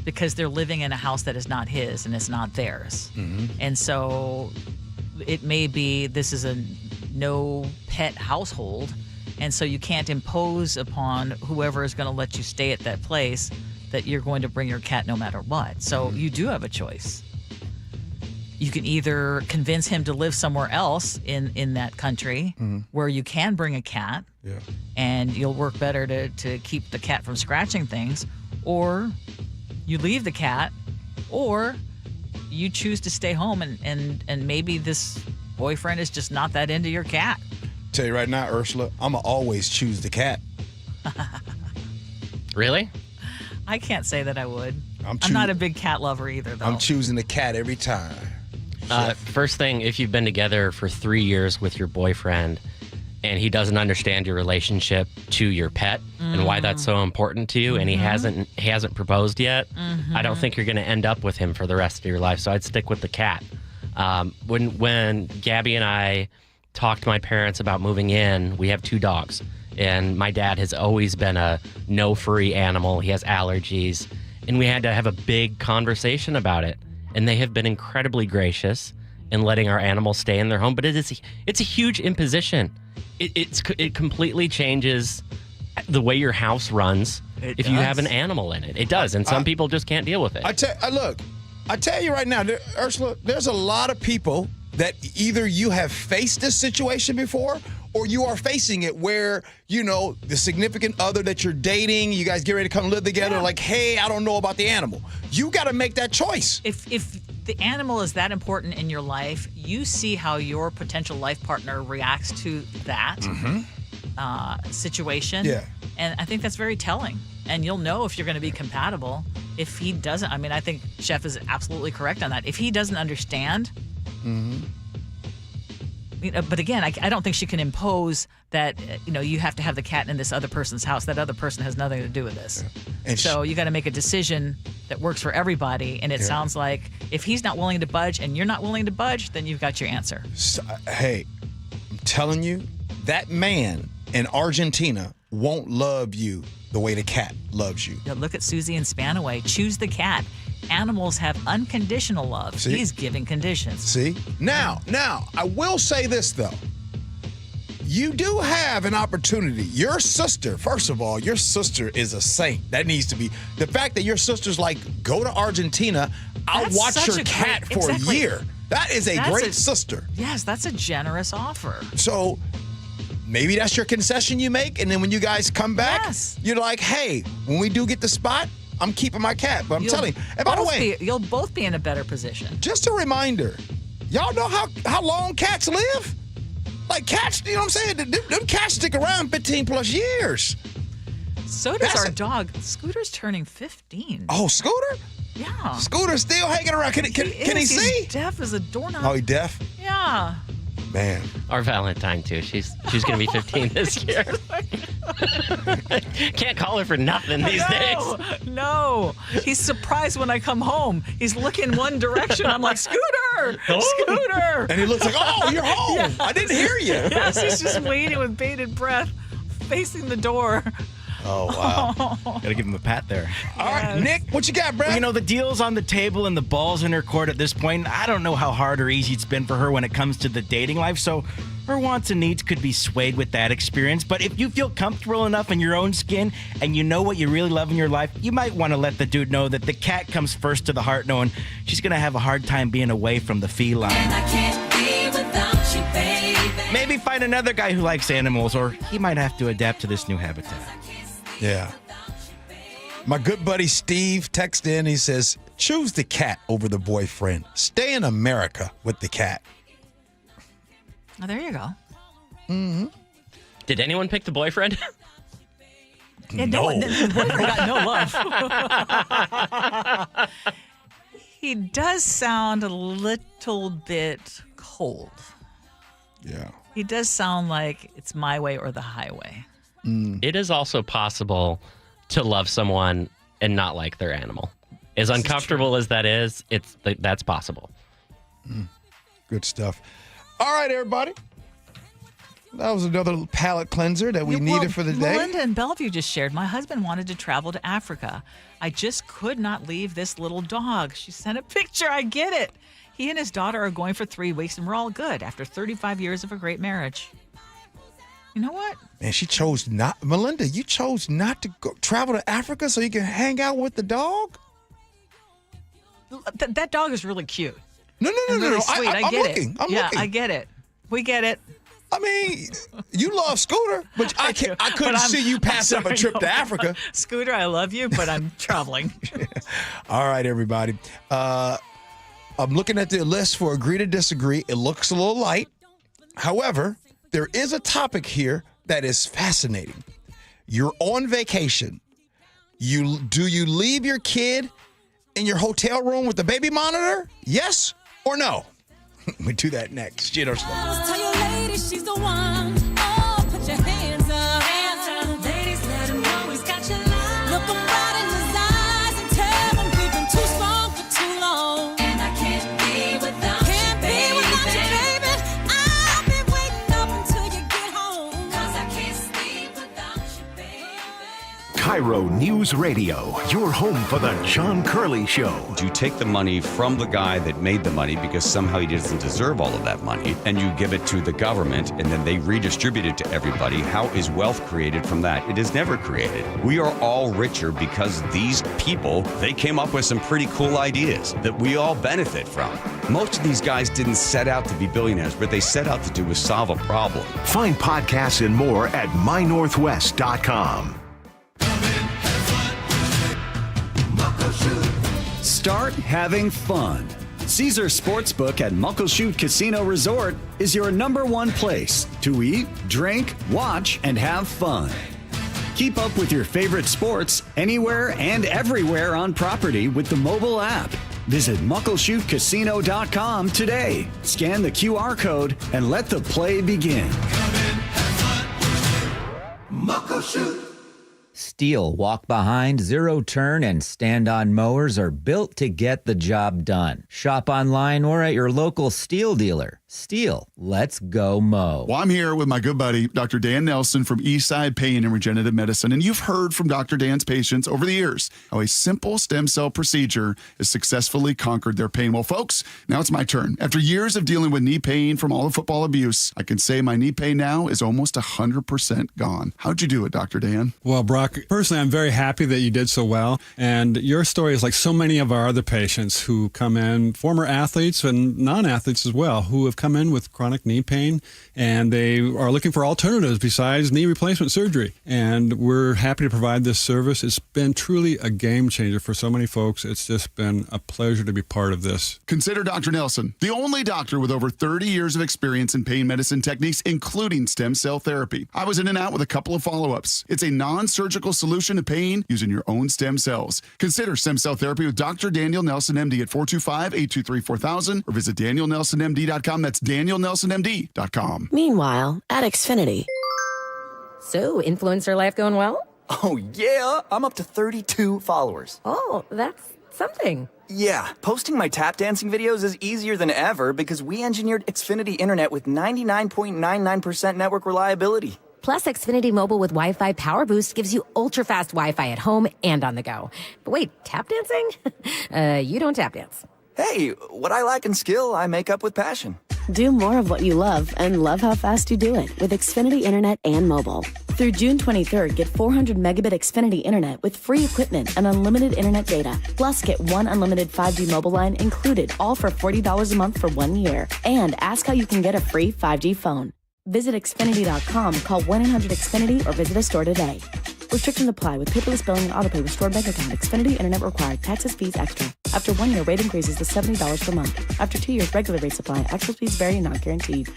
S14: because they're living in a house that is not his and it's not theirs. Mm-hmm. And so it may be this is a no pet household. And so you can't impose upon whoever is going to let you stay at that place that you're going to bring your cat no matter what. So you do have a choice. You can either convince him to live somewhere else in that country where you can bring a cat and you'll work better to keep the cat from scratching things, or you leave the cat, or you choose to stay home and maybe this boyfriend is just not that into your cat.
S13: Tell you right now, Ursula, I'm going to always choose the cat.
S1: Really?
S14: I can't say that I would. I'm not a big cat lover either, though.
S13: I'm choosing the cat every time.
S1: First thing, if you've been together for 3 years with your boyfriend and he doesn't understand your relationship to your pet and why that's so important to you, and he hasn't proposed yet, I don't think you're going to end up with him for the rest of your life. So I'd stick with the cat. When Gabby and I talked to my parents about moving in, we have 2 dogs, and my dad has always been a no-furry animal. He has allergies, and we had to have a big conversation about it. And they have been incredibly gracious in letting our animals stay in their home. But it's a huge imposition. It completely changes the way your house runs if you have an animal in it. It does, and some people just can't deal with it.
S13: I tell you right now, Ursula, there's a lot of people that either you have faced this situation before or you are facing it where, you know, the significant other that you're dating, you guys get ready to come live together, like, hey, I don't know about the animal. You got to make that choice.
S14: If the animal is that important in your life, you see how your potential life partner reacts to that situation. Yeah. And I think that's very telling. And you'll know if you're going to be compatible. If he doesn't, I mean, I think Chef is absolutely correct on that. If he doesn't understand, but again, I don't think she can impose that, you have to have the cat in this other person's house. That other person has nothing to do with this.
S13: And
S14: so you got to make a decision that works for everybody. And it sounds like if he's not willing to budge and you're not willing to budge, then you've got your answer.
S13: So, hey, I'm telling you, that man in Argentina won't love you the way the cat loves you.
S14: Look at Susie and Spanaway. Choose the cat. Animals have unconditional love.
S13: See?
S14: He's giving conditions.
S13: See? Now, I will say this, though. You do have an opportunity. Your sister, first of all, your sister is a saint. That needs to be. The fact that your sister's like, go to Argentina, I'll watch your cat for a year. That is a great sister.
S14: Yes, that's a generous offer.
S13: So maybe that's your concession you make, and then when you guys come back, you're like, hey, when we do get the spot, I'm keeping my cat. But I'm telling you, and by the way,
S14: you'll both be in a better position.
S13: Just a reminder, y'all know how long cats live? Like cats, you know what I'm saying? Them cats stick around 15 plus years.
S14: So does our dog. Scooter's turning 15.
S13: Oh, Scooter?
S14: Yeah.
S13: Scooter's still hanging around. Can he see?
S14: He's deaf as a doorknob.
S13: Oh, he deaf?
S14: Yeah.
S13: Man.
S1: Our Valentine, too. She's going to be 15 this year. Can't call her for nothing these days.
S14: No. He's surprised when I come home. He's looking one direction. I'm like, Scooter! Scooter!
S13: And he looks like, oh, you're home.
S14: Yes.
S13: I didn't hear you.
S14: Yes, he's just waiting with bated breath, facing the door.
S3: Oh, wow. Got to give him a pat there.
S13: All right, Nick, what you got, Brad?
S3: Well, the deal's on the table and the ball's in her court at this point. I don't know how hard or easy it's been for her when it comes to the dating life, so her wants and needs could be swayed with that experience. But if you feel comfortable enough in your own skin and you know what you really love in your life, you might want to let the dude know that the cat comes first to the heart, knowing she's going to have a hard time being away from the feline. And I can't be without you, baby. Maybe find another guy who likes animals, or he might have to adapt to this new habitat.
S13: Yeah. My good buddy Steve texted in. He says, choose the cat over the boyfriend. Stay in America with the cat.
S14: Oh, there you go.
S13: Mm-hmm.
S1: Did anyone pick the boyfriend?
S14: Yeah, no. The boyfriend got no love. He does sound a little bit cold.
S13: Yeah.
S14: He does sound like it's my way or the highway.
S1: It is also possible to love someone and not like their animal. As uncomfortable as that is, that's possible.
S13: Good stuff. All right, everybody. That was another palate cleanser that we needed for the day.
S14: Melinda in Bellevue just shared, my husband wanted to travel to Africa. I just could not leave this little dog. She sent a picture. I get it. He and his daughter are going for 3 weeks, and we're all good after 35 years of a great marriage. You know what?
S13: Man, she chose not. Melinda, you chose not to go travel to Africa so you can hang out with the dog?
S14: That dog is really cute.
S13: No.
S14: Really sweet. I get
S13: looking.
S14: it.
S13: I'm looking.
S14: I get it. We get it.
S13: I mean, you love Scooter, but I couldn't see you pass up a trip to Africa.
S14: Scooter, I love you, but I'm traveling.
S13: All right, everybody. I'm looking at the list for Agree to Disagree. It looks a little light. However, there is a topic here that is fascinating. You're on vacation. Do you leave your kid in your hotel room with the baby monitor? Yes or no? We do that next. Gee Ursula.
S8: Tell your lady she's the one. Oh, put your hands up. Ladies, let him know he's got your love. Look him right in his eyes and tell him we've been too strong for too long. And I can't be without you, baby. I'll be waiting up until you get home. 'Cause I can't sleep without you, baby.
S15: KIRO Newsradio, your home for the John Curley Show.
S10: You take the money from the guy that made the money because somehow he doesn't deserve all of that money, and you give it to the government, and then they redistribute it to everybody. How is wealth created from that? It is never created. We are all richer because these people, they came up with some pretty cool ideas that we all benefit from. Most of these guys didn't set out to be billionaires. What they set out to do was solve a problem.
S15: Find podcasts and more at mynorthwest.com.
S9: Start having fun. Caesar Sportsbook at Muckleshoot Casino Resort is your #1 place to eat, drink, watch, and have fun. Keep up with your favorite sports anywhere and everywhere on property with the mobile app. Visit MuckleshootCasino.com today. Scan the QR code and let the play begin.
S5: Muckleshoot.
S2: Steel walk behind, zero turn, and stand on mowers are built to get the job done. Shop online or at your local Steel dealer. Steel, let's go mow.
S4: Well, I'm here with my good buddy, Dr. Dan Nelson from Eastside Pain and Regenerative Medicine. And you've heard from Dr. Dan's patients over the years how a simple stem cell procedure has successfully conquered their pain. Well, folks, now it's my turn. After years of dealing with knee pain from all the football abuse, I can say my knee pain now is almost 100% gone. How'd you do it, Dr. Dan?
S6: Well, Brock, personally, I'm very happy that you did so well. And your story is like so many of our other patients who come in, former athletes and non-athletes as well, who have come in with chronic knee pain, and they are looking for alternatives besides knee replacement surgery. And we're happy to provide this service. It's been truly a game changer for so many folks. It's just been a pleasure to be part of this.
S4: Consider Dr. Nelson, the only doctor with over 30 years of experience in pain medicine techniques, including stem cell therapy. I was in and out with a couple of follow-ups. It's a non-surgical solution to pain using your own stem cells. Consider stem cell therapy with Dr. Daniel Nelson, MD at 425-823-4000 or visit DanielNelsonMD.com. That's DanielNelsonMD.com.
S7: Meanwhile, at Xfinity.
S23: So, influencer life going well?
S11: Oh, yeah. I'm up to 32 followers.
S23: Oh, that's something.
S11: Yeah, posting my tap dancing videos is easier than ever because we engineered Xfinity Internet with 99.99% network reliability.
S23: Plus, Xfinity Mobile with Wi-Fi Power Boost gives you ultra-fast Wi-Fi at home and on the go. But wait, tap dancing? You don't tap dance.
S11: Hey, what I lack in skill, I make up with passion.
S7: Do more of what you love and love how fast you do it with Xfinity Internet and mobile. Through June 23rd, get 400 megabit Xfinity Internet with free equipment and unlimited internet data. Plus, get one unlimited 5G mobile line included, all for $40 a month for 1 year. And ask how you can get a free 5G phone. Visit Xfinity.com, call 1-800-XFINITY, or visit a store today. Restrictions apply with paperless billing and autopay with stored bank account. Xfinity Internet required. Taxes, fees extra. After 1 year, rate increases to $70 per month. After 2 years, regular rates apply. Actual fees vary and not guaranteed.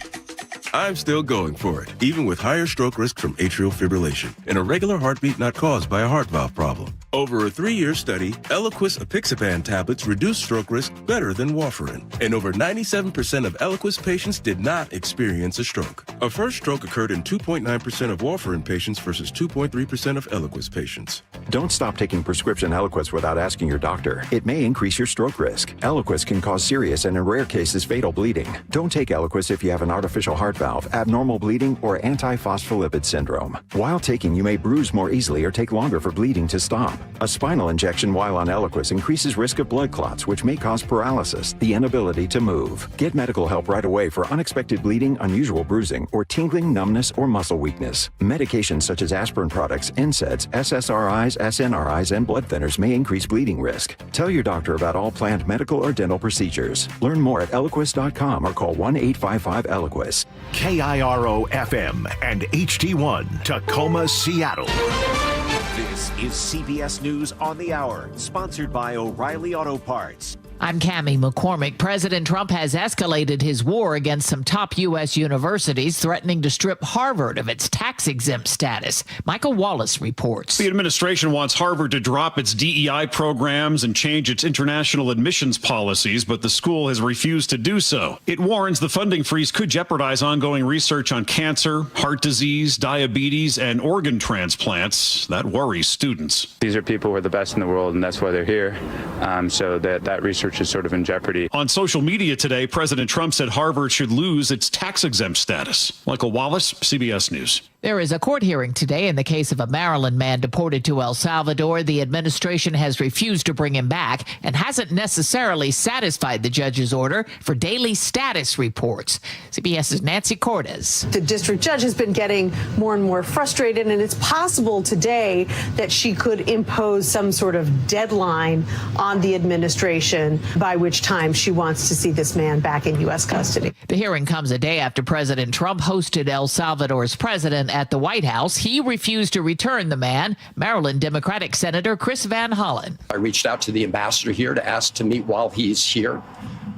S12: I'm still going for it, even with higher stroke risk from atrial fibrillation, and a regular heartbeat not caused by a heart valve problem. Over a 3-year study, Eliquis apixaban tablets reduced stroke risk better than warfarin, and over 97% of Eliquis patients did not experience a stroke. A first stroke occurred in 2.9% of warfarin patients versus 2.3% of Eliquis patients.
S16: Don't stop taking prescription Eliquis without asking your doctor. It may increase your stroke risk. Eliquis can cause serious and in rare cases fatal bleeding. Don't take Eliquis if you have an artificial heart valve, abnormal bleeding, or antiphospholipid syndrome. While taking, you may bruise more easily or take longer for bleeding to stop. A spinal injection while on Eliquis increases risk of blood clots, which may cause paralysis, the inability to move. Get medical help right away for unexpected bleeding, unusual bruising, or tingling, numbness, or muscle weakness. Medications such as aspirin products, NSAIDs, SSRIs, SNRIs, and blood thinners may increase bleeding risk. Tell your doctor about all planned medical or dental procedures. Learn more at Eliquis.com or call 1-855-ELIQUIS.
S15: KIRO FM and HD1, Tacoma, Seattle.
S17: This is CBS News on the Hour, sponsored by O'Reilly Auto Parts.
S18: I'm Cammie McCormick. President Trump has escalated his war against some top U.S. universities, threatening to strip Harvard of its tax-exempt status. Michael Wallace reports.
S19: The administration wants Harvard to drop its DEI programs and change its international admissions policies, but the school has refused to do so. It warns the funding freeze could jeopardize ongoing research on cancer, heart disease, diabetes, and organ transplants. That worries students.
S27: These are people who are the best in the world, and that's why they're here. So that research is sort of in jeopardy.
S19: On social media today, President Trump said Harvard should lose its tax-exempt status. Michael Wallace, CBS News.
S18: There is a court hearing today in the case of a Maryland man deported to El Salvador. The administration has refused to bring him back and hasn't necessarily satisfied the judge's order for daily status reports. CBS's Nancy Cortez.
S31: The district judge has been getting more and more frustrated, and it's possible today that she could impose some sort of deadline on the administration by which time she wants to see this man back in U.S. custody.
S18: The hearing comes a day after President Trump hosted El Salvador's president at the White House. He refused to return the man. Maryland Democratic Senator Chris Van Hollen.
S32: I reached out to the ambassador here to ask to meet while he's here.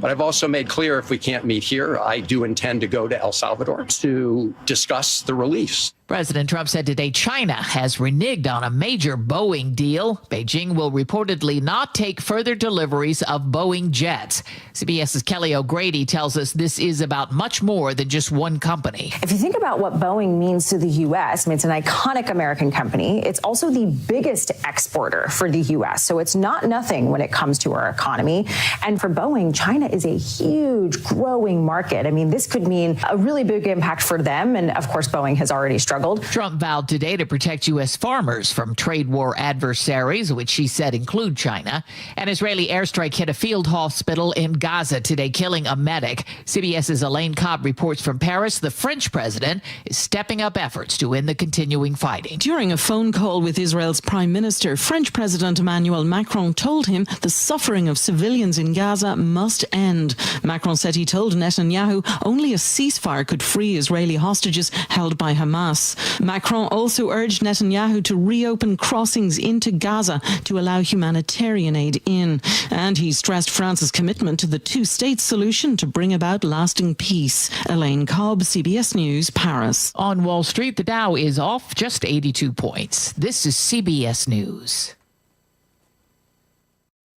S32: But I've also made clear if we can't meet here, I do intend to go to El Salvador to discuss the release.
S18: President Trump said today China has reneged on a major Boeing deal. Beijing will reportedly not take further deliveries of Boeing jets. CBS's Kelly O'Grady tells us this is about much more than just one company.
S1: If you think about what Boeing means to the U.S., I mean, it's an iconic American company. It's also the biggest exporter for the U.S., so it's not nothing when it comes to our economy. And for Boeing, China is a huge growing market. I mean, this could mean a really big impact for them. And of course, Boeing has already struggled.
S18: Trump vowed today to protect U.S. farmers from trade war adversaries, which he said include China. An Israeli airstrike hit a field hospital in Gaza today, killing a medic. CBS's Elaine Cobb reports from Paris. The French president is stepping up efforts to end the continuing fighting.
S3: During a phone call with Israel's Prime Minister, French President Emmanuel Macron told him the suffering of civilians in Gaza must end. Macron said he told Netanyahu only a ceasefire could free Israeli hostages held by Hamas. Macron also urged Netanyahu to reopen crossings into Gaza to allow humanitarian aid in. And he stressed France's commitment to the two-state solution to bring about lasting peace. Elaine Cobb, CBS News, Paris.
S18: On Wall Street, the Dow is off just 82 points. This is CBS News.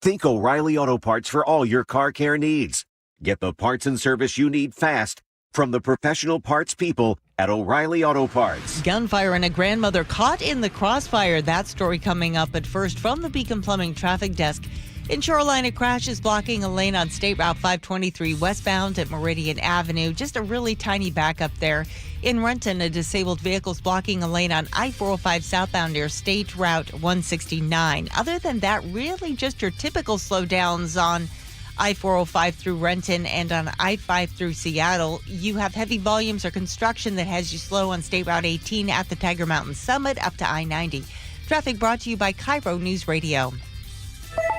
S17: Think O'Reilly Auto Parts for all your car care needs. Get the parts and service you need fast from the professional parts people at O'Reilly Auto Parts.
S14: Gunfire and a grandmother caught in the crossfire. That story coming up. But first, from the Beacon Plumbing Traffic Desk. In Shoreline, a crash is blocking a lane on State Route 523 westbound at Meridian Avenue. Just a really tiny backup there. In Renton, a disabled vehicle is blocking a lane on I-405 southbound near State Route 169. Other than that, really just your typical slowdowns on I-405 through Renton and on I-5 through Seattle. You have heavy volumes or construction that has you slow on State Route 18 at the Tiger Mountain Summit up to I-90. Traffic brought to you by KIRO Newsradio.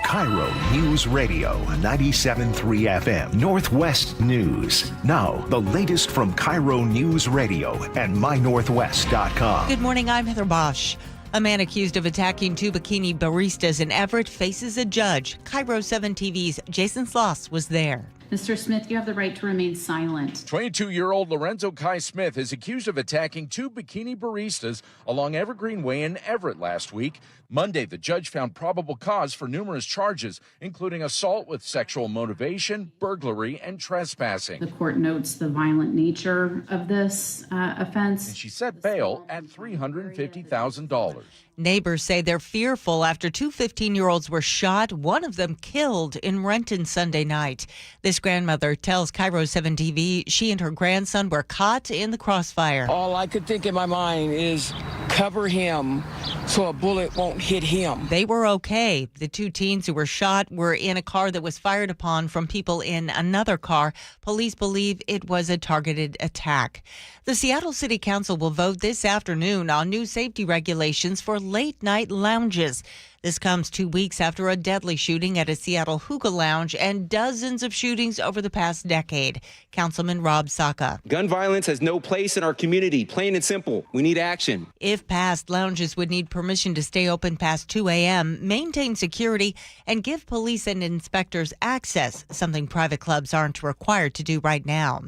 S15: KIRO News Radio 97.3 FM Northwest News. Now, the latest from KIRO News Radio and mynorthwest.com.
S14: Good morning, I'm Heather Bosch. A man accused of attacking two bikini baristas in Everett faces a judge. KIRO 7 TV's Jason Sloss was there.
S20: Mr. Smith, you have the right to remain silent.
S21: 22-year-old Lorenzo Kai Smith is accused of attacking two bikini baristas along Evergreen Way in Everett last week. Monday, the judge found probable cause for numerous charges, including assault with sexual motivation, burglary, and trespassing.
S20: The court notes the violent nature of this offense.
S21: And she set bail at $350,000.
S14: Neighbors say they're fearful after two 15-year-olds were shot, one of them killed in Renton Sunday night. This grandmother tells KIRO 7 TV she and her grandson were caught in the crossfire.
S22: All I could think in my mind is cover him so a bullet won't hit him.
S14: They were okay. The two teens who were shot were in a car that was fired upon from people in another car. Police believe it was a targeted attack. The Seattle City Council will vote this afternoon on new safety regulations for late-night lounges. This comes 2 weeks after a deadly shooting at a Seattle hookah lounge and dozens of shootings over the past decade. Councilman Rob Saka.
S24: Gun violence has no place in our community, plain and simple. We need action.
S14: If passed, lounges would need permission to stay open past 2 a.m., maintain security, and give police and inspectors access, something private clubs aren't required to do right now.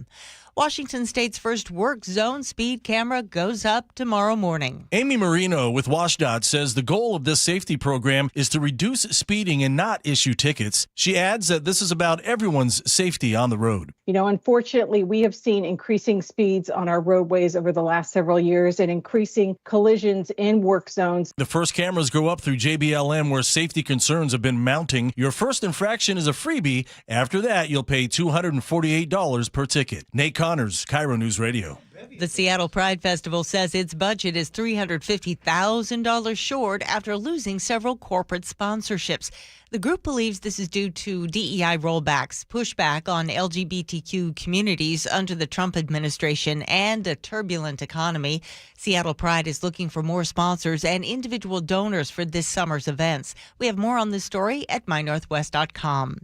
S14: Washington State's first work zone speed camera goes up tomorrow morning.
S25: Amy Marino with WashDOT says the goal of this safety program is to reduce speeding and not issue tickets. She adds that this is about everyone's safety on the road.
S26: You know, unfortunately, we have seen increasing speeds on our roadways over the last several years and increasing collisions in work zones.
S25: The first cameras go up through JBLM where safety concerns have been mounting. Your first infraction is a freebie. After that, you'll pay $248 per ticket. Nate Connors, KIRO News Radio.
S14: The Seattle Pride Festival says its budget is $350,000 short after losing several corporate sponsorships. The group believes this is due to DEI rollbacks, pushback on LGBTQ communities under the Trump administration, and a turbulent economy. Seattle Pride is looking for more sponsors and individual donors for this summer's events. We have more on this story at mynorthwest.com.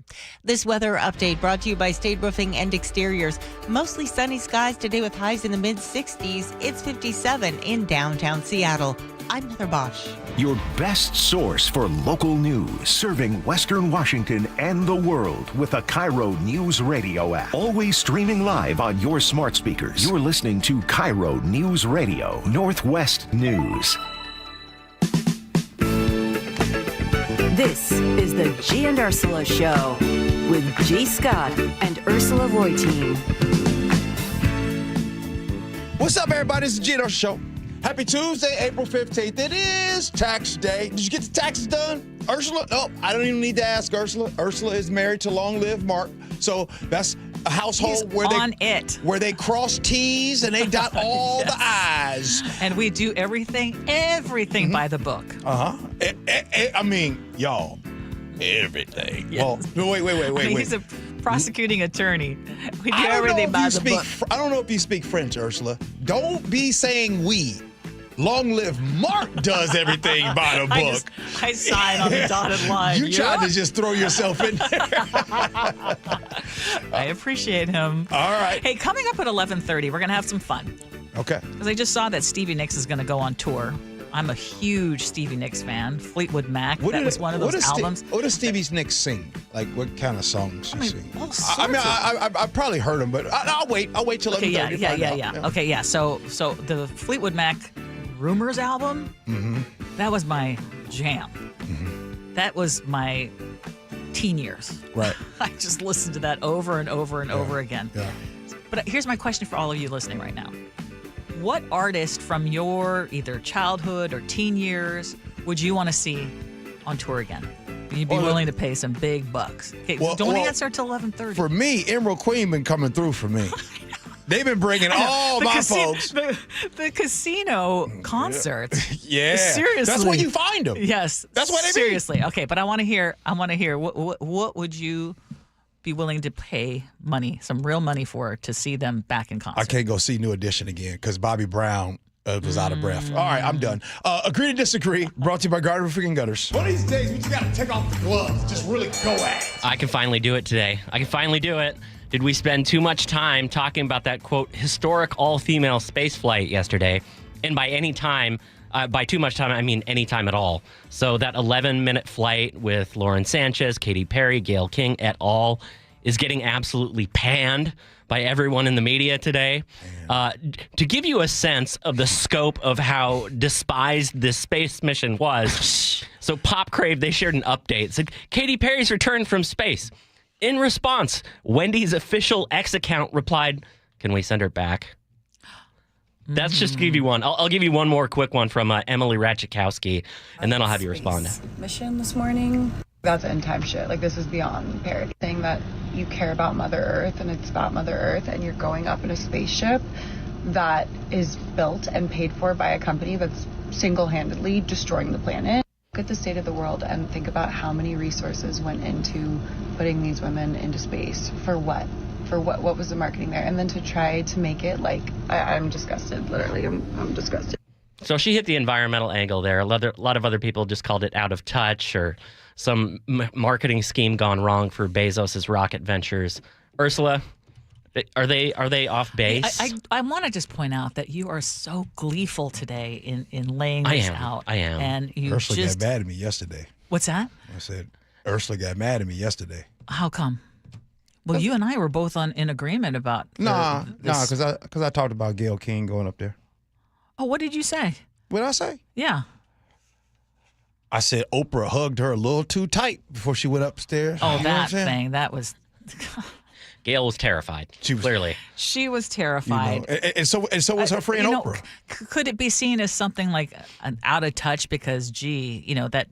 S14: This weather update brought to you by State Roofing and Exteriors. Mostly sunny skies today with highs in the mid-60s. It's 57 in downtown Seattle. I'm Heather Bosch.
S15: Your best source for local news, serving Western Washington and the world with the KIRO Newsradio App. Always streaming live on your smart speakers. You're listening to KIRO Newsradio, Northwest News.
S2: This is the Gee and Ursula Show with G. Scott and Ursula Reutin.
S4: What's up, everybody? It's the Gee and Ursula Show. Happy Tuesday, April 15th. It is tax day. Did you get the taxes done, Ursula? No, I don't even need to ask Ursula. Ursula is married to Long Live Mark. So that's a household where they cross T's and they dot all the I's.
S5: And we do everything by the book.
S4: I mean, y'all, everything.
S5: Yes.
S4: Well, wait.
S5: He's a prosecuting attorney. We do everything by the book.
S4: I don't know if you speak French, Ursula. Don't be saying we. Long Live Mark does everything by the book.
S5: I sign on the dotted line.
S4: You tried to just throw yourself in there.
S5: I appreciate him.
S4: All right.
S5: Hey, coming up at 11:30, we're going to have some fun.
S4: Okay.
S5: Because I just saw that Stevie Nicks is going to go on tour. I'm a huge Stevie Nicks fan. Fleetwood Mac. That was one of those albums.
S4: What does Stevie Nicks sing? Like, what kind of songs she sing?
S5: All sorts
S4: I've probably heard them, but I'll wait. I'll wait till 11:30.
S5: Yeah. Okay, yeah. So the Fleetwood Mac Rumors album, that was my jam. That was my teen years.
S4: Right.
S5: I just listened to that over and over and over again.
S4: Yeah.
S5: But here's my question for all of you listening right now. What artist from your either childhood or teen years would you want to see on tour again? You'd be willing to pay some big bucks. Okay, don't answer till 11:30.
S4: For me, Emerald Queen been coming through for me. They've been bringing all my folks.
S5: The casino concerts.
S4: Yeah.
S5: Seriously.
S4: That's where you find them.
S5: Yes.
S4: That's what they
S5: seriously. Okay, but I want to hear what would you be willing to pay some real money for to see them back in concert?
S4: I can't go see New Edition again because Bobby Brown was out of breath. All right, I'm done. Agree to disagree. Brought to you by Garden Freaking Gutters. One of these days, we just got to take off the gloves. Just really go at it.
S6: I can finally do it today. I can finally do it. Did we spend too much time talking about that, quote, historic all-female space flight yesterday? And by any time, by too much time, I mean any time at all. So that 11-minute flight with Lauren Sanchez, Katy Perry, Gayle King et al. Is getting absolutely panned by everyone in the media today. To give you a sense of the scope of how despised this space mission was, so Pop Crave, they shared an update. So Katy Perry's return from space. In response, Wendy's official X account replied, "Can we send her back?" That's just to give you one. I'll give you one more quick one from Emily Ratajkowski, and then I'll have you respond.
S8: Mission this morning. That's end time shit. Like, this is beyond parody. Saying that you care about Mother Earth and it's about Mother Earth and you're going up in a spaceship that is built and paid for by a company that's single-handedly destroying the planet. Look at the state of the world and think about how many resources went into putting these women into space. For what? For what was the marketing there? And then to try to make it like, I'm disgusted. Literally, I'm disgusted.
S6: So she hit the environmental angle there. A lot of other people just called it out of touch or some marketing scheme gone wrong for Bezos' rocket ventures. Ursula, are they off base?
S5: I want to just point out that you are so gleeful today in laying this out.
S6: I am.
S5: And you
S4: Ursula got mad at me yesterday.
S5: What's that?
S4: I said, Ursula got mad at me yesterday.
S5: How come? Well, you and I were both in agreement about
S4: because I talked about Gayle King going up there.
S5: Oh, what did you say?
S4: What did I say?
S5: Yeah.
S4: I said Oprah hugged her a little too tight before she went upstairs.
S5: Oh, that thing. That was...
S6: Gayle was terrified, clearly.
S5: She was terrified.
S4: You know, and so was her friend Oprah.
S5: Could it be seen as something like an out of touch because, that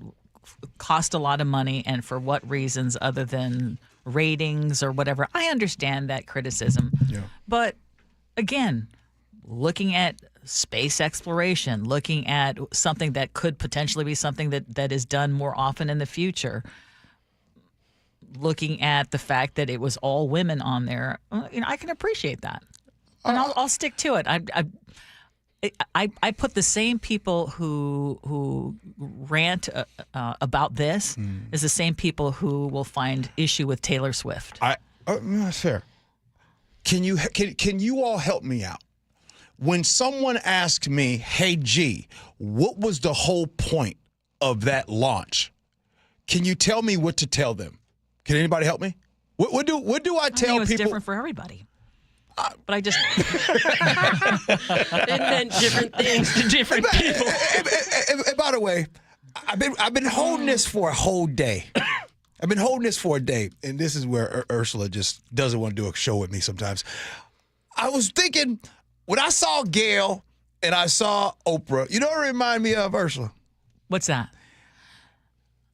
S5: cost a lot of money and for what reasons other than ratings or whatever? I understand that criticism.
S4: Yeah.
S5: But, again, looking at space exploration, looking at something that could potentially be something that is done more often in the future, looking at the fact that it was all women on there, I can appreciate that, and I'll stick to it. I put the same people who rant about this as the same people who will find issue with Taylor Swift.
S4: That's fair. Can you all help me out? when someone asked me, hey, G, what was the whole point of that launch? Can you tell me what to tell them? Can anybody help me? What do I tell
S5: it's
S4: people?
S5: Different for everybody. But I just
S6: It meant different things to different people.
S4: And by the way, I've been holding this for a whole day. I've been holding this for a day, and this is where Ursula just doesn't want to do a show with me sometimes. I was thinking, when I saw Gail and I saw Oprah, you know what it reminded me of, Ursula?
S5: What's that?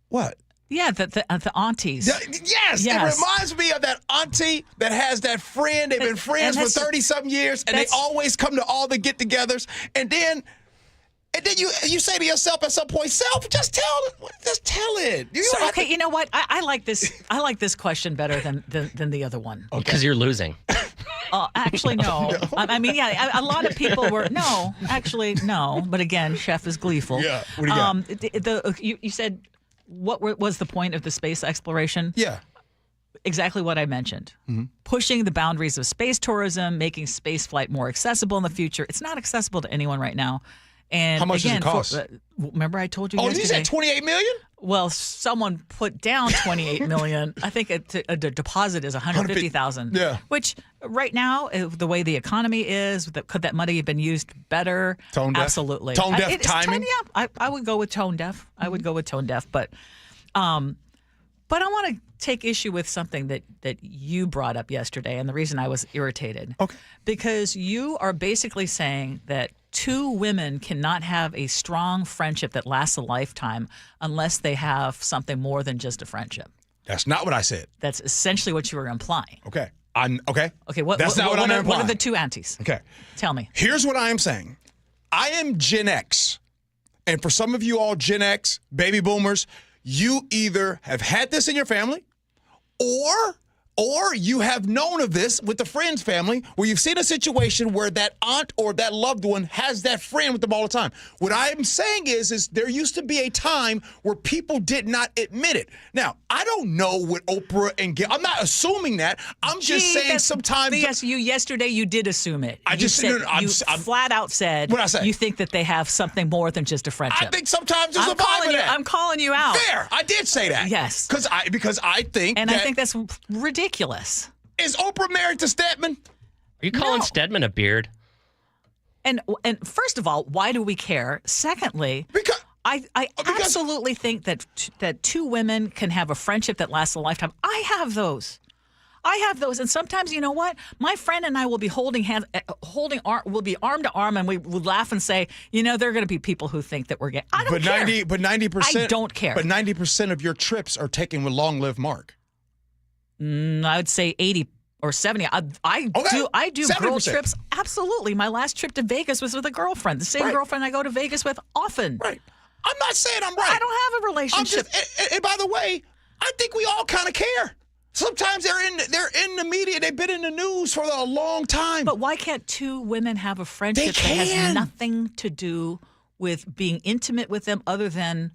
S4: What?
S5: Yeah, the aunties.
S4: Yes, it reminds me of that auntie that has that friend. They've been friends for 30-something years, and they always come to all the get-togethers. And then you say to yourself at some point, "Self, just tell it."
S5: Okay, you know what? I like this. I like this question better than the other one.
S6: Because you're losing.
S5: Actually, no. I mean, yeah, a lot of people were no. But again, Chef is gleeful.
S4: Yeah. What do you got?
S5: You said. What was the point of the space exploration?
S4: Yeah.
S5: Exactly what I mentioned. Mm-hmm. Pushing the boundaries of space tourism, making space flight more accessible in the future. It's not accessible to anyone right now. And
S4: how much does it cost?
S5: Remember I told you yesterday?
S4: You said $28 million?
S5: Well, someone put down $28 million. I think a deposit is $150,000.
S4: Yeah.
S5: Which right now, the way the economy is, could that money have been used better?
S4: Tone deaf?
S5: Absolutely.
S4: Tone deaf timing?
S5: I would go with tone deaf. I would go with tone deaf. But I want to take issue with something that you brought up yesterday, and the reason I was irritated.
S4: Okay.
S5: Because you are basically saying that two women cannot have a strong friendship that lasts a lifetime unless they have something more than just a friendship.
S4: That's not what I said.
S5: That's essentially what you were implying.
S4: Okay.
S5: Okay.
S4: That's not what I'm implying.
S5: What are the two aunties?
S4: Okay.
S5: Tell me.
S4: Here's what I am saying. I am Gen X. And for some of you all Gen X, baby boomers, you either have had this in your family or you have known of this with the friend's family where you've seen a situation where that aunt or that loved one has that friend with them all the time. What I am saying is there used to be a time where people did not admit it. Now, I don't know what Oprah and Gail, I'm not assuming that. I'm just saying sometimes.
S5: Yes, yesterday you did assume it.
S4: I just said,
S5: I'm flat out said
S4: what I say?
S5: You think that they have something more than just a friendship.
S4: I think sometimes there's a vibe of that.
S5: I'm calling you out.
S4: Fair. I did say that.
S5: Yes.
S4: Because I think
S5: I think that's ridiculous.
S4: Is Oprah married to Stedman?
S6: Are you calling Stedman a beard?
S5: And first of all, why do we care? Secondly,
S4: because
S5: I absolutely think that two women can have a friendship that lasts a lifetime. I have those. And sometimes, you know what? My friend and I will be we'll be arm to arm, and we would laugh and say, you know, there are going to be people who think that we're gay. I don't care.
S4: 90%.
S5: I don't care.
S4: But 90% of your trips are taken with Long Live Mark.
S5: I would say 80 or 70. I do
S4: 70%.
S5: girl trips. Absolutely. My last trip to Vegas was with a girlfriend. The same girlfriend I go to Vegas with often.
S4: Right. I'm not saying I'm right.
S5: I don't have a relationship.
S4: And by the way, I think we all kind of care. Sometimes they're in the media. They've been in the news for a long time.
S5: But why can't two women have a friendship that has nothing to do with being intimate with them other than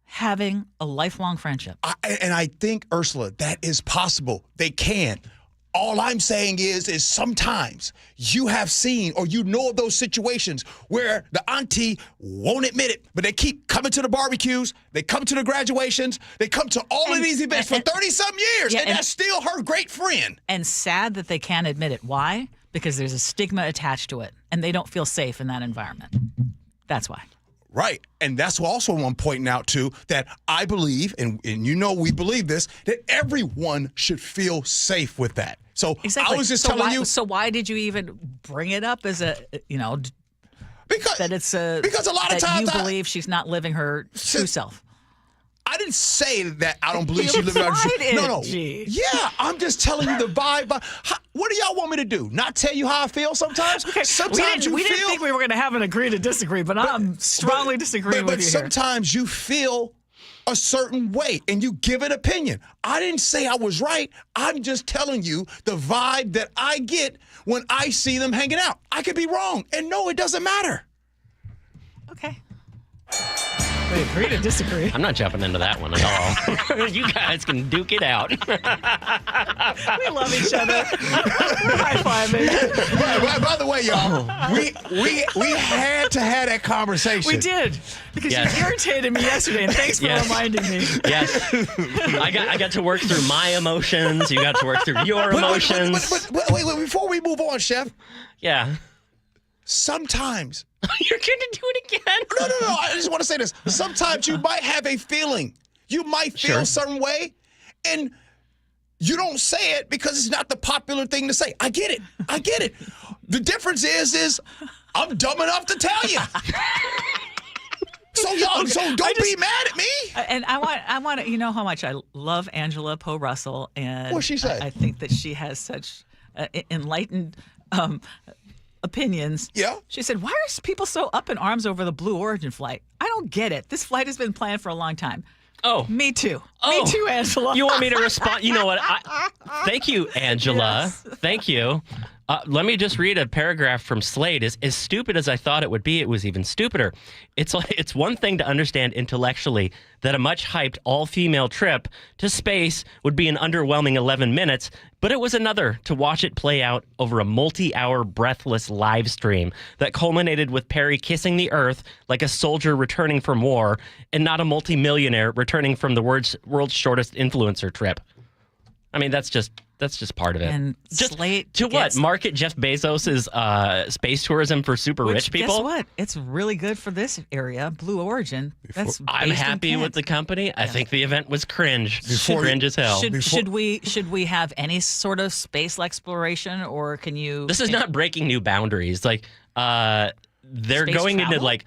S5: having a lifelong friendship?
S4: And I think, Ursula, that is possible. They can. All I'm saying is sometimes you have seen or you know of those situations where the auntie won't admit it, but they keep coming to the barbecues, they come to the graduations, they come to all of these events for 30-something years, and that's still her great friend.
S5: And sad that they can't admit it. Why? Because there's a stigma attached to it, and they don't feel safe in that environment. That's why.
S4: Right. And that's also one pointing out, too, that I believe, and you know we believe this, that everyone should feel safe with that. So
S5: exactly.
S4: I was just telling you.
S5: So why did you even bring it up as because a lot of times you believe she's not living her true self?
S4: I didn't say that I don't believe she's living her true self. No. Yeah, I'm just telling you the vibe. What do y'all want me to do? Not tell you how I feel sometimes?
S5: Okay.
S4: Sometimes
S5: we didn't think we were going to have an agree to disagree, but I'm strongly disagreeing with you here.
S4: But sometimes you feel a certain way and you give an opinion. I didn't say I was right. I'm just telling you the vibe that I get when I see them hanging out. I could be wrong. And no, it doesn't matter.
S5: Okay. We agree to disagree.
S6: I'm not jumping into that one at all. You guys can duke it out.
S5: We love each other. High-fiving.
S4: By the way, y'all, we had to have that conversation.
S5: We did. Because you irritated me yesterday, and thanks for reminding me.
S6: Yes. I got to work through my emotions. You got to work through your emotions.
S4: But wait, before we move on, Chef.
S6: Yeah.
S4: Sometimes.
S6: You're going to do it again?
S4: No. I just want to say this. Sometimes you might have a feeling. You might feel a certain way, and you don't say it because it's not the popular thing to say. I get it. The difference is I'm dumb enough to tell you. So don't be mad at me.
S5: And I want to, you know how much I love Angela Poe Russell, and
S4: What'd she say?
S5: I think that she has such enlightened opinions.
S4: Yeah.
S5: She said, "Why are people so up in arms over the Blue Origin flight? I don't get it. This flight has been planned for a long time."
S6: Oh,
S5: me too. Me too, Angela.
S6: You want me to respond? You know what? Thank you, Angela.
S5: Yes.
S6: Thank you. Let me just read a paragraph from Slate. As stupid as I thought it would be, it was even stupider. It's one thing to understand intellectually that a much hyped all-female trip to space would be an underwhelming 11 minutes, but it was another to watch it play out over a multi-hour breathless live stream that culminated with Perry kissing the Earth like a soldier returning from war and not a multimillionaire returning from the world's shortest influencer trip. I mean, that's just part of it.
S5: And
S6: just
S5: Slate
S6: to what? Market Jeff Bezos' space tourism for super rich people?
S5: Guess what? It's really good for this area, Blue Origin.
S6: I'm happy with the company. I think the event was cringe. Cringe as hell.
S5: Should we have any sort of space exploration, or can you?
S6: This is not breaking new boundaries. Like they're
S5: Space
S6: going
S5: travel?
S6: into like.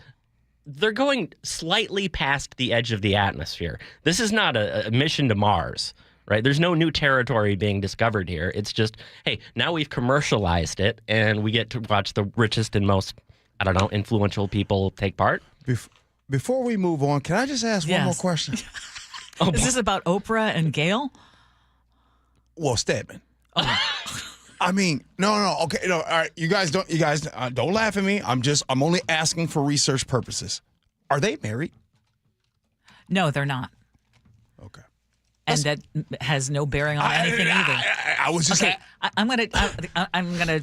S6: They're going slightly past the edge of the atmosphere. This is not a mission to Mars, right? There's no new territory being discovered here. It's just, hey, now we've commercialized it, and we get to watch the richest and most, influential people take part.
S4: Before we move on, can I just ask one more question?
S5: Is this about Oprah and Gail?
S4: Well, Stedman. I mean, no. Okay, no. All right, you guys don't laugh at me. I'm only asking for research purposes. Are they married?
S5: No, they're not.
S4: Okay.
S5: And that has no bearing on anything either.
S4: I was just
S5: okay. I'm gonna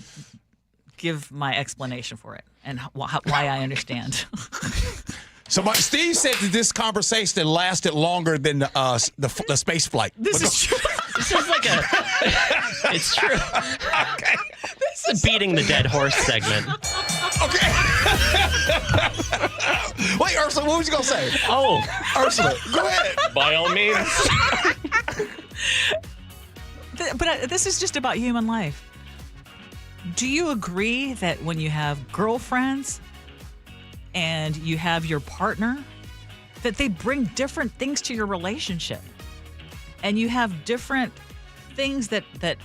S5: give my explanation for it and why I understand.
S4: Steve said that this conversation lasted longer than the space flight.
S5: This is true.
S6: This is like it's true.
S4: Okay.
S6: This is a beating the dead horse segment.
S4: Okay. Wait, Ursula, what was you going to say?
S6: Oh.
S4: Ursula, go ahead.
S6: By all means.
S5: But this is just about human life. Do you agree that when you have girlfriends and you have your partner, that they bring different things to your relationship? And you have different things that I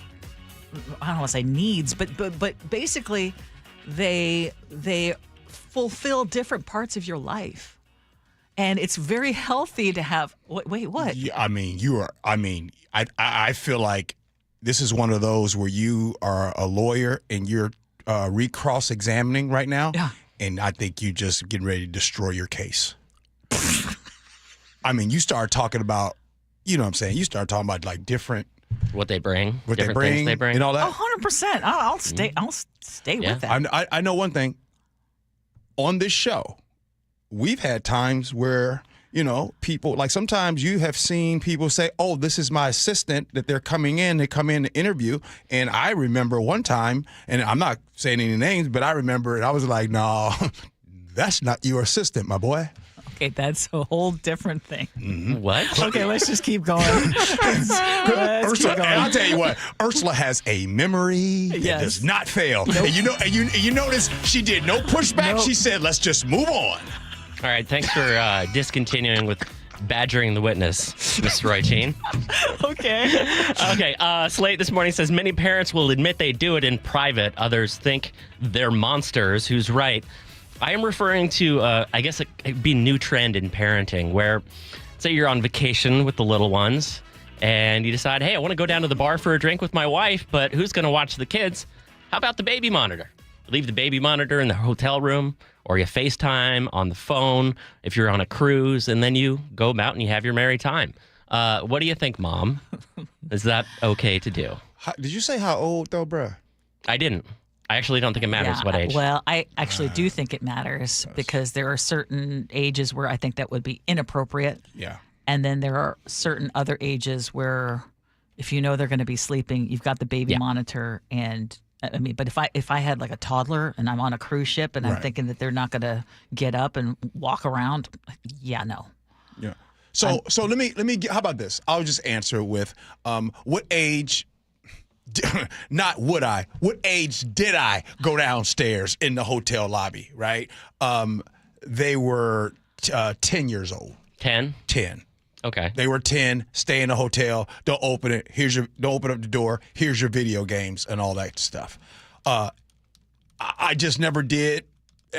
S5: don't want to say needs, but basically they fulfill different parts of your life. And it's very healthy to have wait, what?
S4: Yeah, I feel like this is one of those where you are a lawyer and you're cross-examining right now.
S5: Yeah.
S4: And I think you just getting ready to destroy your case. I mean, you start talking about, you know what I'm saying? You start talking about like different.
S6: What they bring.
S4: Different things they bring. And all that.
S5: 100%. I'll stay with that.
S4: I know one thing. On this show, we've had times where, people, like sometimes you have seen people say, oh, this is my assistant, that they come in to interview. And I remember one time, and I'm not saying any names, but I remember it. I was like, no, that's not your assistant, my boy.
S5: Okay, that's a whole different thing.
S4: Mm-hmm.
S6: What?
S5: Okay, let's just keep going.
S4: Ursula, and I'll tell you what, Ursula has a memory that does not fail. Nope. And you notice she did no pushback. Nope. She said, let's just move on.
S6: All right, thanks for discontinuing with badgering the witness, Ms. Reutin.
S5: Okay.
S6: Okay, Slate this morning says many parents will admit they do it in private. Others think they're monsters. Who's right? I am referring to, I guess it'd be a new trend in parenting where, say you're on vacation with the little ones and you decide, hey, I want to go down to the bar for a drink with my wife, but who's going to watch the kids? How about the baby monitor? leave the baby monitor in the hotel room, or you FaceTime on the phone if you're on a cruise, and then you go out and you have your merry time. What do you think, Mom? Is that okay to do?
S4: Did you say how old, though, bruh?
S6: I didn't. I actually don't think it matters what age.
S5: Well, I actually do think it matters because there are certain ages where I think that would be inappropriate.
S4: Yeah.
S5: And then there are certain other ages where if you know they're going to be sleeping, you've got the baby monitor. And I mean, but if I had like a toddler and I'm on a cruise ship and I'm thinking that they're not going to get up and walk around, no.
S4: Yeah. So let me how about this? I'll just answer with what age not would I. What age did I go downstairs in the hotel lobby, right? They were 10 years old.
S6: 10?
S4: 10.
S6: Okay.
S4: They were 10, stay in the hotel, don't open it. Don't open up the door. Here's your video games and all that stuff. I just never did.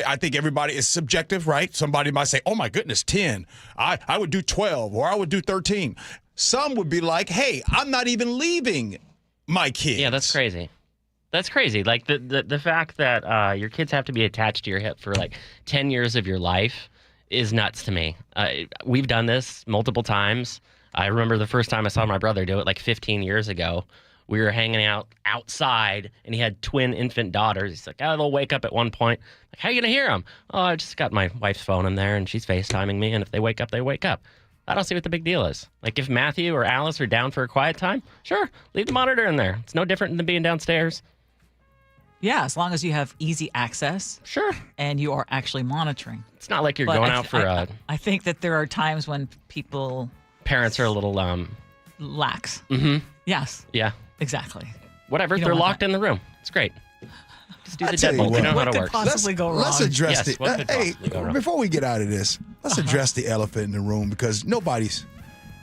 S4: I think everybody is subjective, right? Somebody might say, oh my goodness, 10. I would do 12 or I would do 13. Some would be like, hey, I'm not even leaving my kids.
S6: Yeah, that's crazy. That's crazy. Like the fact that your kids have to be attached to your hip for like 10 years of your life is nuts to me. We've done this multiple times. I remember the first time I saw my brother do it like 15 years ago. We were hanging out outside, and he had twin infant daughters. He's like, they'll wake up at one point. Like, how are you going to hear them? Oh, I just got my wife's phone in there, and she's FaceTiming me, and if they wake up, they wake up. I don't see what the big deal is. Like, if Matthew or Alice are down for a quiet time, sure, leave the monitor in there. It's no different than being downstairs.
S5: Yeah, as long as you have easy access.
S6: Sure.
S5: And you are actually monitoring.
S6: It's not like you're going out for
S5: I think that there are times when
S6: parents are a little
S5: lax.
S6: Mm-hmm.
S5: Yes.
S6: Yeah.
S5: Exactly.
S6: Whatever. They're locked in the room. It's great. Just do the deadbolt. We know how it works.
S5: Possibly go wrong.
S4: Let's address
S6: Yes, what could possibly go wrong?
S4: Before we get out of this, let's address the elephant in the room because everybody's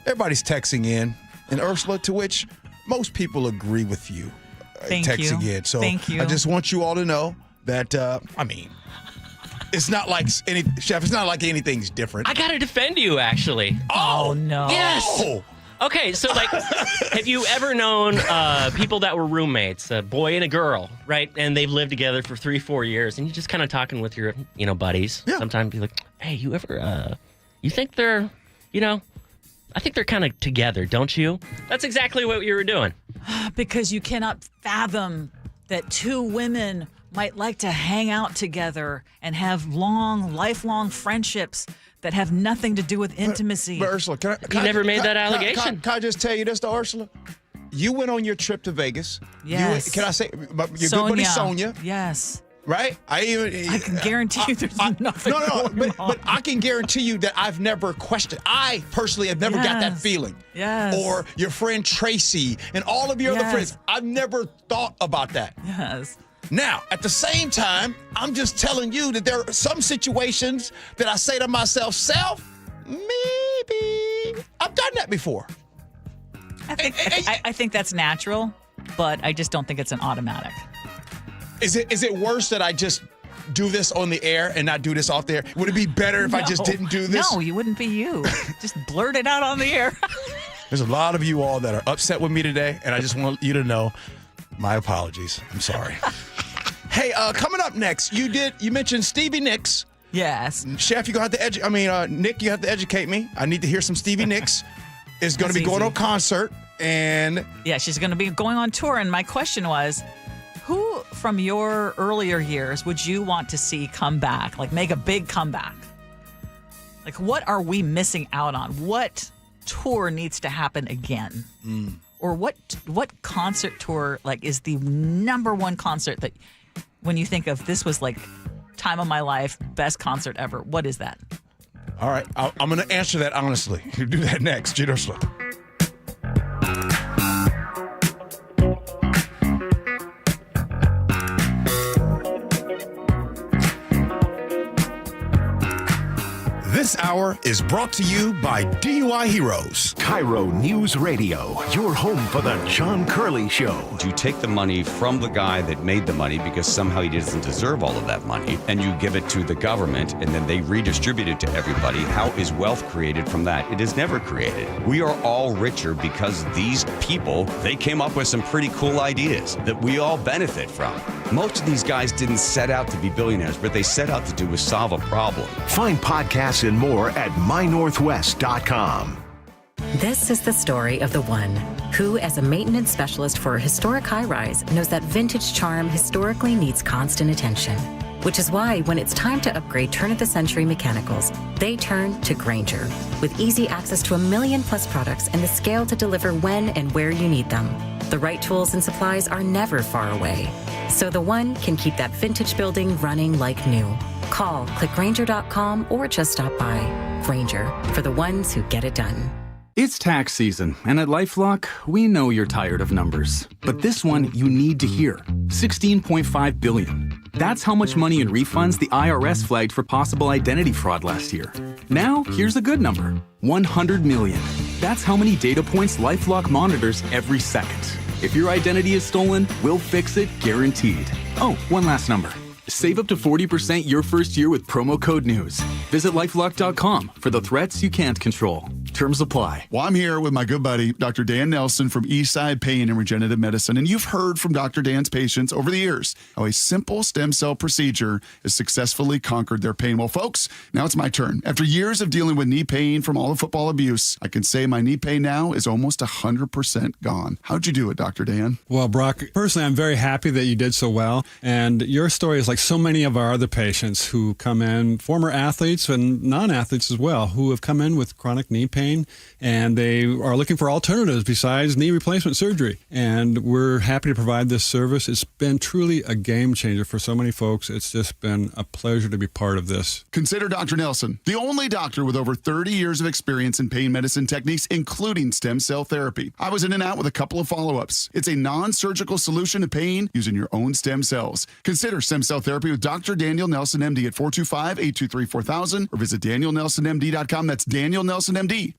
S4: texting in, and Ursula, to which most people agree with you. Texting in. So
S5: Thank you.
S4: I just want you all to know that it's not like Chef. It's not like anything's different.
S6: I gotta defend you, actually.
S5: Oh no.
S6: Yes. Oh. Okay, so like, have you ever known people that were roommates, a boy and a girl, right? And they've lived together for 3-4 years, and you're just kind of talking with your, buddies. Yeah. Sometimes you're like, hey, you ever, you think they're, I think they're kind of together, don't you? That's exactly what you were doing.
S5: Because you cannot fathom that two women might like to hang out together and have lifelong friendships that have nothing to do with intimacy.
S4: But Ursula, can
S6: you never made that allegation.
S4: Can I just tell you this, though, Ursula? You went on your trip to Vegas.
S5: Yes.
S4: Can I say, your good buddy Sonia.
S5: Yes.
S4: Right? I
S5: can guarantee you there's nothing going on.
S4: But I can guarantee you that I've never questioned. I personally have never got that feeling.
S5: Yes.
S4: Or your friend Tracy and all of your other friends. I've never thought about that.
S5: Yes.
S4: Now, at the same time, I'm just telling you that there are some situations that I say to myself, maybe I've done that before.
S5: I think that's natural, but I just don't think it's an automatic.
S4: Is it worse that I just do this on the air and not do this off the air? Would it be better if I just didn't do this?
S5: No, you wouldn't be you. Just blurt it out on the air.
S4: There's a lot of you all that are upset with me today, and I just want you to know my apologies. I'm sorry. Hey, coming up next, you mentioned Stevie Nicks.
S5: Yes.
S4: Chef, Nick, you have to educate me. I need to hear some Stevie Nicks. Is going to be going on concert, and
S5: yeah, she's going to be going on tour. And my question was, who from your earlier years would you want to see come back, like make a big comeback? Like, what are we missing out on? What tour needs to happen again? Or what concert tour is the number one concert that when you think of this was like time of my life, best concert ever? What is that?
S4: All right, I'm going to answer that honestly. You do that next, Gee Ursula.
S15: This
S7: This hour is brought to you by DUI Heroes.
S15: KIRO News Radio, your home for the John Curley Show.
S9: You take the money from the guy that made the money because somehow he doesn't deserve all of that money, and you give it to the government, and then they redistribute it to everybody. How is wealth created from that? It is never created. We are all richer because these people, they came up with some pretty cool ideas that we all benefit from. Most of these guys didn't set out to be billionaires, but they set out to do was solve a problem.
S15: Find podcasts and more at mynorthwest.com.
S10: This is the story of the one who, as a maintenance specialist for a historic high-rise, knows that vintage charm historically needs constant attention. Which is why when it's time to upgrade turn-of-the-century mechanicals, they turn to Grainger. With easy access to 1 million-plus products and the scale to deliver when and where you need them. The right tools and supplies are never far away. So the one can keep that vintage building running like new. Call, click Grainger.com, or just stop by. Grainger, for the ones who get it done.
S11: It's tax season, and at LifeLock, we know you're tired of numbers. But this one you need to hear. $16.5 billion. That's how much money in refunds the IRS flagged for possible identity fraud last year. Now, here's a good number. $100 million. That's how many data points LifeLock monitors every second. If your identity is stolen, we'll fix it guaranteed. Oh, one last number. Save up to 40% your first year with promo code NEWS. Visit LifeLock.com for the threats you can't control. Terms apply.
S12: Well, I'm here with my good buddy, Dr. Dan Nelson from Eastside Pain and Regenerative Medicine. And you've heard from Dr. Dan's patients over the years how a simple stem cell procedure has successfully conquered their pain. Well, folks, now it's my turn. After years of dealing with knee pain from all the football abuse, I can say my knee pain now is almost 100% gone. How'd you do it, Dr. Dan?
S13: Well, Brock, personally, I'm very happy that you did so well. And your story is like so many of our other patients who come in, former athletes and non-athletes as well, who have come in with chronic knee pain, and they are looking for alternatives besides knee replacement surgery. And we're happy to provide this service. It's been truly a game changer for so many folks. It's just been a pleasure to be part of this.
S12: Consider Dr. Nelson, the only doctor with over 30 years of experience in pain medicine techniques, including stem cell therapy. I was in and out with a couple of follow-ups. It's a non-surgical solution to pain using your own stem cells. Consider stem cell therapy with Dr. Daniel Nelson, MD at 425-823-4000 or visit DanielNelsonMD.com. That's DanielNelsonMD.com.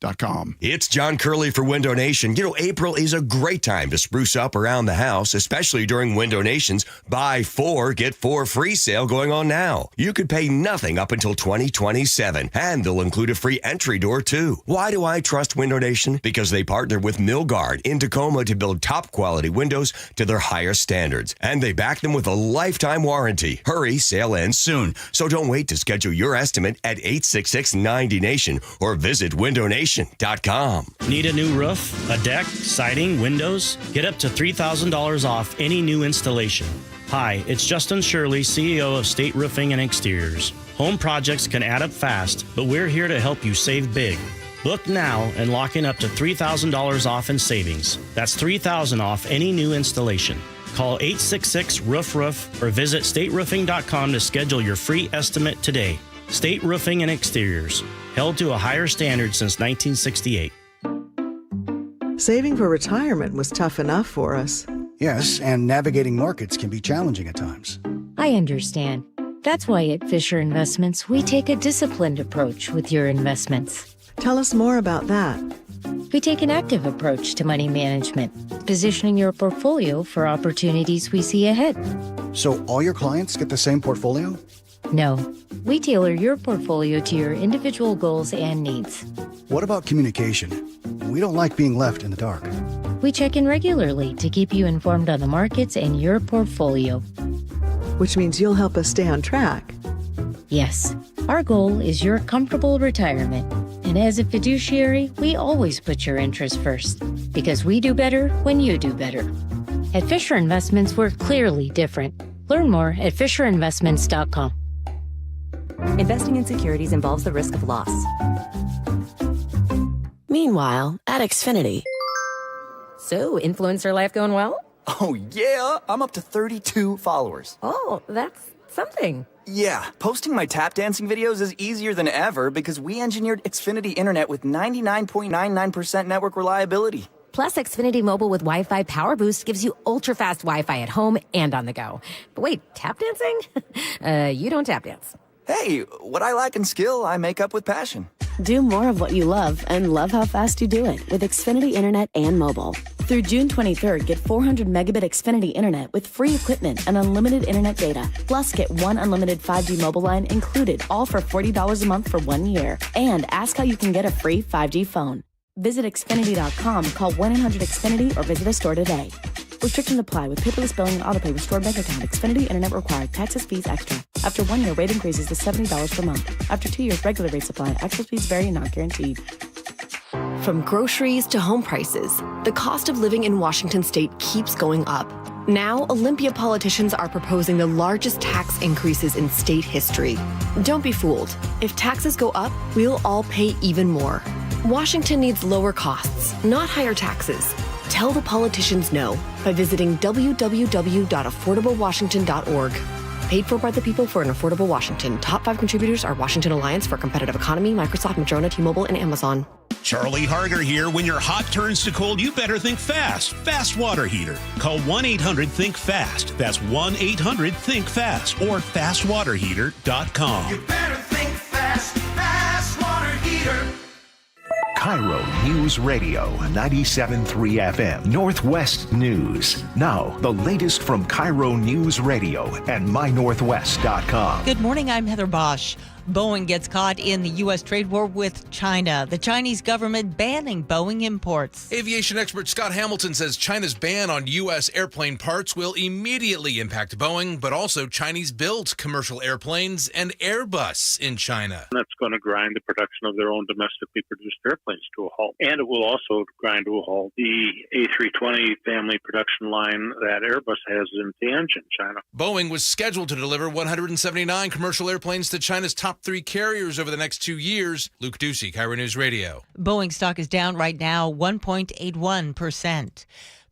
S16: It's John Curley for Window Nation. You know, April is a great time to spruce up around the house, especially during Window Nation's Buy 4, Get 4 free sale going on now. You could pay nothing up until 2027, and they'll include a free entry door, too. Why do I trust Window Nation? Because they partner with Milgard in Tacoma to build top-quality windows to their highest standards, and they back them with a lifetime warranty. Hurry, sale ends soon, so don't wait to schedule your estimate at 866-90-NATION or visit windownation.com.
S23: Need a new roof, a deck, siding, windows? Get up to $3,000 off any new installation. Hi, it's Justin Shirley, CEO of State Roofing and Exteriors. Home projects can add up fast, but we're here to help you save big. Book now and lock in up to $3,000 off in savings. That's $3,000 off any new installation. Call 866-ROOF-ROOF or visit stateroofing.com to schedule your free estimate today. State Roofing and Exteriors, held to a higher standard since 1968.
S27: Saving for retirement was tough enough for us.
S28: Yes, and navigating markets can be challenging at times.
S29: I understand. That's why at Fisher Investments, we take a disciplined approach with your investments.
S27: Tell us more about that.
S29: We take an active approach to money management, positioning your portfolio for opportunities we see ahead.
S28: So all your clients get the same portfolio?
S29: No, we tailor your portfolio to your individual goals and needs.
S28: What about communication? We don't like being left in the dark.
S29: We check in regularly to keep you informed on the markets and your portfolio.
S27: Which means you'll help us stay on track.
S29: Yes, our goal is your comfortable retirement. And as a fiduciary, we always put your interests first, because we do better when you do better. At Fisher Investments, we're clearly different. Learn more at FisherInvestments.com.
S30: Investing in securities involves the risk of loss.
S33: Meanwhile, at Xfinity.
S30: So, influencer life going well?
S34: Oh, yeah. I'm up to 32 followers.
S30: Oh, that's something.
S34: Yeah, posting my tap dancing videos is easier than ever because we engineered Xfinity Internet with 99.99% network reliability.
S30: Plus, Xfinity Mobile with Wi-Fi Power Boost gives you ultra-fast Wi-Fi at home and on the go. But wait, tap dancing? You don't tap dance.
S34: Hey, what I lack in skill, I make up with passion.
S33: Do more of what you love and love how fast you do it with Xfinity Internet and mobile. Through June 23rd, get 400 megabit Xfinity Internet with free equipment and unlimited internet data. Plus, get one unlimited 5G mobile line included, all for $40 a month for 1 year. And ask how you can get a free 5G phone. Visit Xfinity.com, call 1-800-XFINITY, or visit a store today. Restrictions apply with paperless billing and autopay with stored bank account. Xfinity Internet required. Taxes, fees extra. After 1 year, rate increases to $70 per month. After 2 years, regular rates apply. Actual fees vary and not guaranteed.
S1: From groceries to home prices, the cost of living in Washington state keeps going up. Now, Olympia politicians are proposing the largest tax increases in state history. Don't be fooled. If taxes go up, we'll all pay even more. Washington needs lower costs, not higher taxes. Tell the politicians no by visiting www.affordablewashington.org. Paid for by the people for an affordable Washington. Top 5 contributors are Washington Alliance for a Competitive Economy, Microsoft, Madrona, T-Mobile, and Amazon.
S7: Charlie Harder here. When your hot turns to cold, you better think fast. Fast water heater. Call 1-800-THINK-FAST. That's 1-800-THINK-FAST or fastwaterheater.com.
S3: You better think fast. Fast water heater.
S15: KIRO News Radio 97.3 FM Northwest News. Now, the latest from KIRO News Radio and mynorthwest.com.
S14: Good morning, I'm Heather Bosch. Boeing gets caught in the U.S. trade war with China. The Chinese government banning Boeing imports.
S17: Aviation expert Scott Hamilton says China's ban on U.S. airplane parts will immediately impact Boeing, but also Chinese-built commercial airplanes and Airbus in China.
S18: That's going to grind the production of their own domestically produced airplanes to a halt. And it will also grind to a halt the A320 family production line that Airbus has in Tianjin, China.
S17: Boeing was scheduled to deliver 179 commercial airplanes to China's top 3 carriers over the next 2 years. Luke Ducey, KIRO News Radio.
S14: Boeing stock is down right now 1.81%.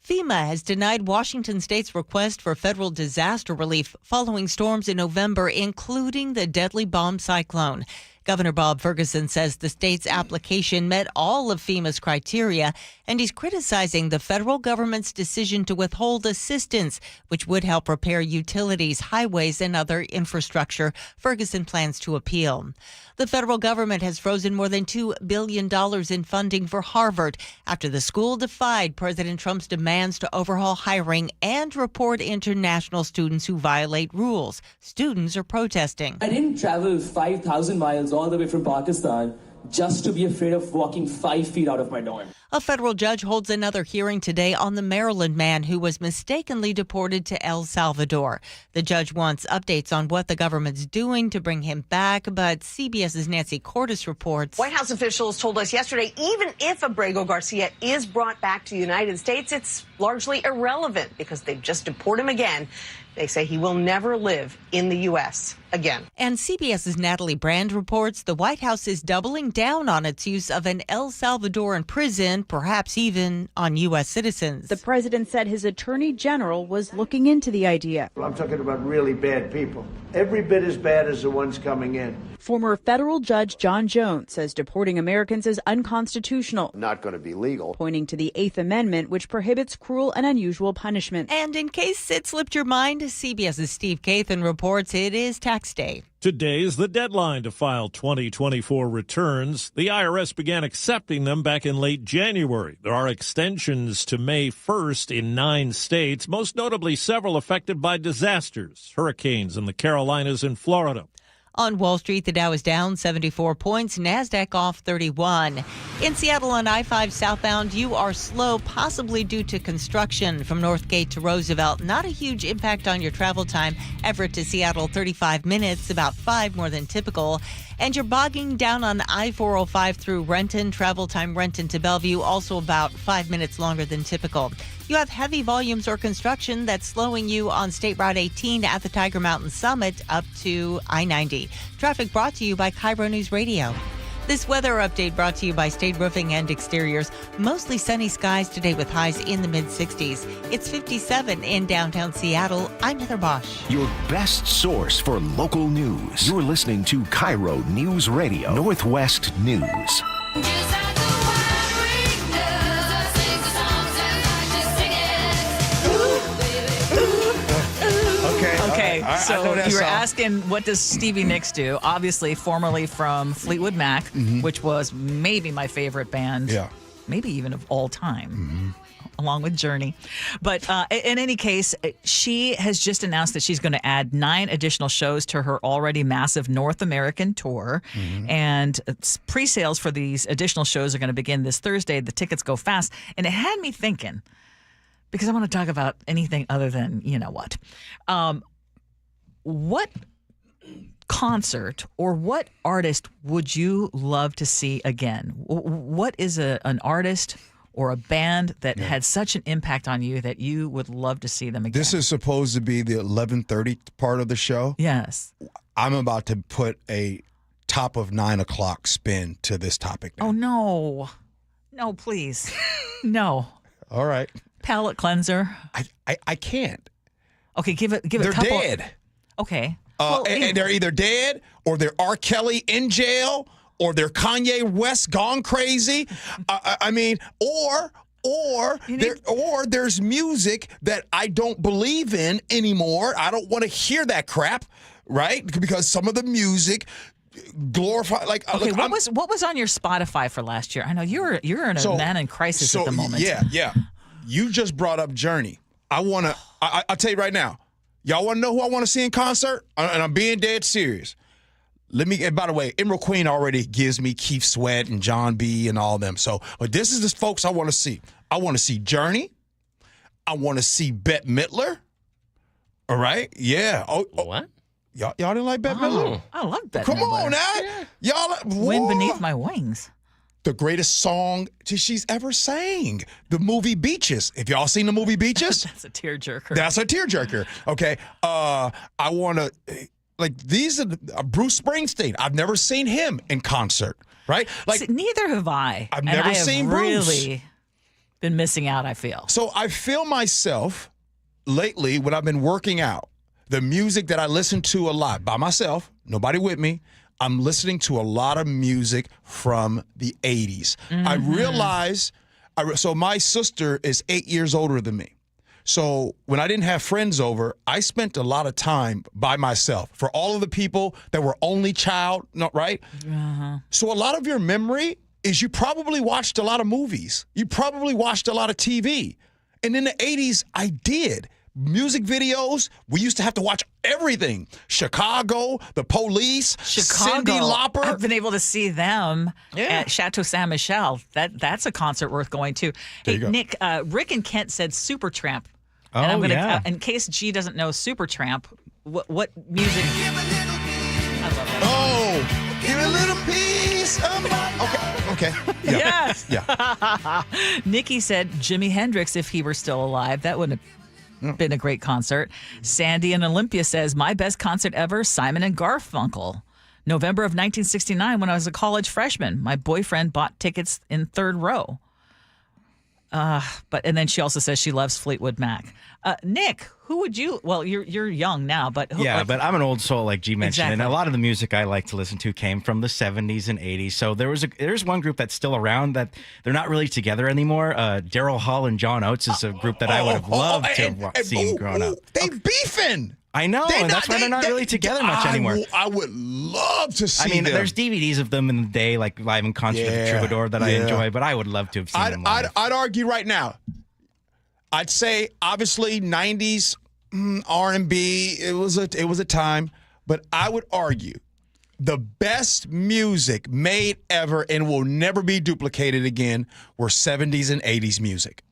S14: FEMA has denied Washington state's request for federal disaster relief following storms in November, including the deadly bomb cyclone. Governor Bob Ferguson says the state's application met all of FEMA's criteria, and he's criticizing the federal government's decision to withhold assistance, which would help repair utilities, highways, and other infrastructure. Ferguson plans to appeal. The federal government has frozen more than $2 billion in funding for Harvard after the school defied President Trump's demands to overhaul hiring and report international students who violate rules. Students are protesting.
S19: I didn't travel 5,000 miles all the way from Pakistan just to be afraid of walking 5 feet out of my dorm.
S14: A federal judge holds another hearing today on the Maryland man who was mistakenly deported to El Salvador. The judge wants updates on what the government's doing to bring him back, but CBS's Nancy Cordes reports.
S20: White House officials told us yesterday, even if Abrego Garcia is brought back to the United States, it's largely irrelevant because they've just deported him again. They say he will never live in the U.S. again.
S14: And CBS's Natalie Brand reports the White House is doubling down on its use of an El Salvadoran prison, perhaps even on U.S. citizens.
S21: The president said his attorney general was looking into the idea.
S22: I'm talking about really bad people. Every bit as bad as the ones coming in.
S21: Former federal judge John Jones says deporting Americans is unconstitutional.
S22: Not going to be legal.
S21: Pointing to the 8th Amendment, which prohibits cruel and unusual punishment.
S14: And in case it slipped your mind, CBS's Steve Kathan reports it is tax day.
S24: Today is the deadline to file 2024 returns. The IRS began accepting them back in late January. There are extensions to May 1st in 9 states, most notably several affected by disasters, hurricanes in the Carolinas and Florida.
S14: On Wall Street, the Dow is down 74 points, NASDAQ off 31. In Seattle on I-5 southbound, you are slow, possibly due to construction from Northgate to Roosevelt. Not a huge impact on your travel time. Everett to Seattle, 35 minutes, about 5 more than typical. And you're bogging down on I-405 through Renton. Travel time Renton to Bellevue, also about 5 minutes longer than typical. You have heavy volumes or construction that's slowing you on State Route 18 at the Tiger Mountain Summit up to I-90. Traffic brought to you by KIRO News Radio. This weather update brought to you by State Roofing and Exteriors. Mostly sunny skies today with highs in the mid-60s. It's 57 in downtown Seattle. I'm Heather Bosch.
S15: Your best source for local news. You're listening to KIRO News Radio, Northwest News.
S2: Okay,
S4: All right. I know
S2: so
S4: that
S2: you were
S4: song.
S2: asking, what does Stevie Nicks do? Obviously, formerly from Fleetwood Mac, which was maybe my favorite band, maybe even of all time, along with Journey. But in any case, she has just announced that she's going to add 9 additional shows to her already massive North American tour. And pre-sales for these additional shows are going to begin this Thursday. The tickets go fast. And it had me thinking, because I want to talk about anything other than, you know what. What concert or what artist would you love to see again? What is an artist or a band that had such an impact on you that you would love to see them again?
S4: This is supposed to be the 11:30 part of the show.
S2: Yes.
S4: I'm about to put a top of 9 o'clock spin to this topic now.
S2: Oh, no. No, please. No.
S4: All right.
S2: Palate cleanser.
S4: I can't.
S2: Okay, give it
S4: They're
S2: a couple.
S4: dead.
S2: Okay.
S4: And they're either dead or they're R. Kelly in jail or they're Kanye West gone crazy. I mean, or there's music that I don't believe in anymore. I don't want to hear that crap, right? Because some of the music glorify like.
S2: Okay,
S4: look,
S2: what was on your Spotify for last year? I know you're in a man in crisis at the moment.
S4: Yeah. You just brought up Journey. I'll tell you right now. Y'all want to know who I want to see in concert? And I'm being dead serious. And by the way, Emerald Queen already gives me Keith Sweat and John B. and all them. So, but this is the folks I want to see. I want to see Journey. I want to see Bette Midler. All right? Yeah.
S5: What?
S4: Y'all didn't like Bette Midler?
S2: I love Bette
S4: Come
S2: Midler.
S4: on now. Y'all.
S2: Wind Beneath My Wings.
S4: The greatest song she's ever sang. The movie Beaches. If y'all seen the movie Beaches?
S2: That's a tearjerker.
S4: That's a tearjerker. Okay. I want to, like, these are Bruce Springsteen. I've never seen him in concert, right? Like,
S2: See, neither have I.
S4: I've never seen Bruce.
S2: Really been missing out, I feel.
S4: So I feel myself lately when I've been working out, the music that I listen to a lot by myself, nobody with me, I'm listening to a lot of music from the 80s. I realize, so my sister is 8 years older than me. So when I didn't have friends over, I spent a lot of time by myself. For all of the people that were only child, right? So a lot of your memory is you probably watched a lot of movies. You probably watched a lot of TV. And in the 80s, I did. Music videos, we used to have to watch everything. Chicago, The Police, Cyndi Lauper.
S2: I've been able to see them at Chateau Saint Michel. That's a concert worth going to. Hey, Nick, Rick and Kent said Supertramp. And I'm gonna, in case G doesn't know Supertramp, what music? I love that.
S4: Oh, give a little piece of my... Okay. Yeah.
S2: Yes.
S4: Yeah.
S2: Nikki said Jimi Hendrix if he were still alive. That wouldn't have been a great concert. Sandy in Olympia says, my best concert ever, Simon and Garfunkel. November of 1969 when I was a college freshman. My boyfriend bought tickets in third row. And then she also says she loves Fleetwood Mac. Nick, who would you? Well, you're young now, but
S5: but I'm an old soul, like G mentioned, and a
S2: Exactly.
S5: lot of the music I like to listen to came from the 70s and 80s. So there's one group that's still around that they're not really together anymore. Daryl Hall and John Oates is a group that I would have loved to see growing up.
S4: They beefing.
S5: I know, and that's why they're not really together much anymore.
S4: I would love to see
S5: I mean,
S4: them.
S5: there's DVDs of them in the day, like live in concert with the Troubadour that I enjoy, but I would love to have seen them live.
S4: I'd argue right now. I'd say obviously 90s R&B. It was a time, but I would argue the best music made ever and will never be duplicated again were 70s and 80s music.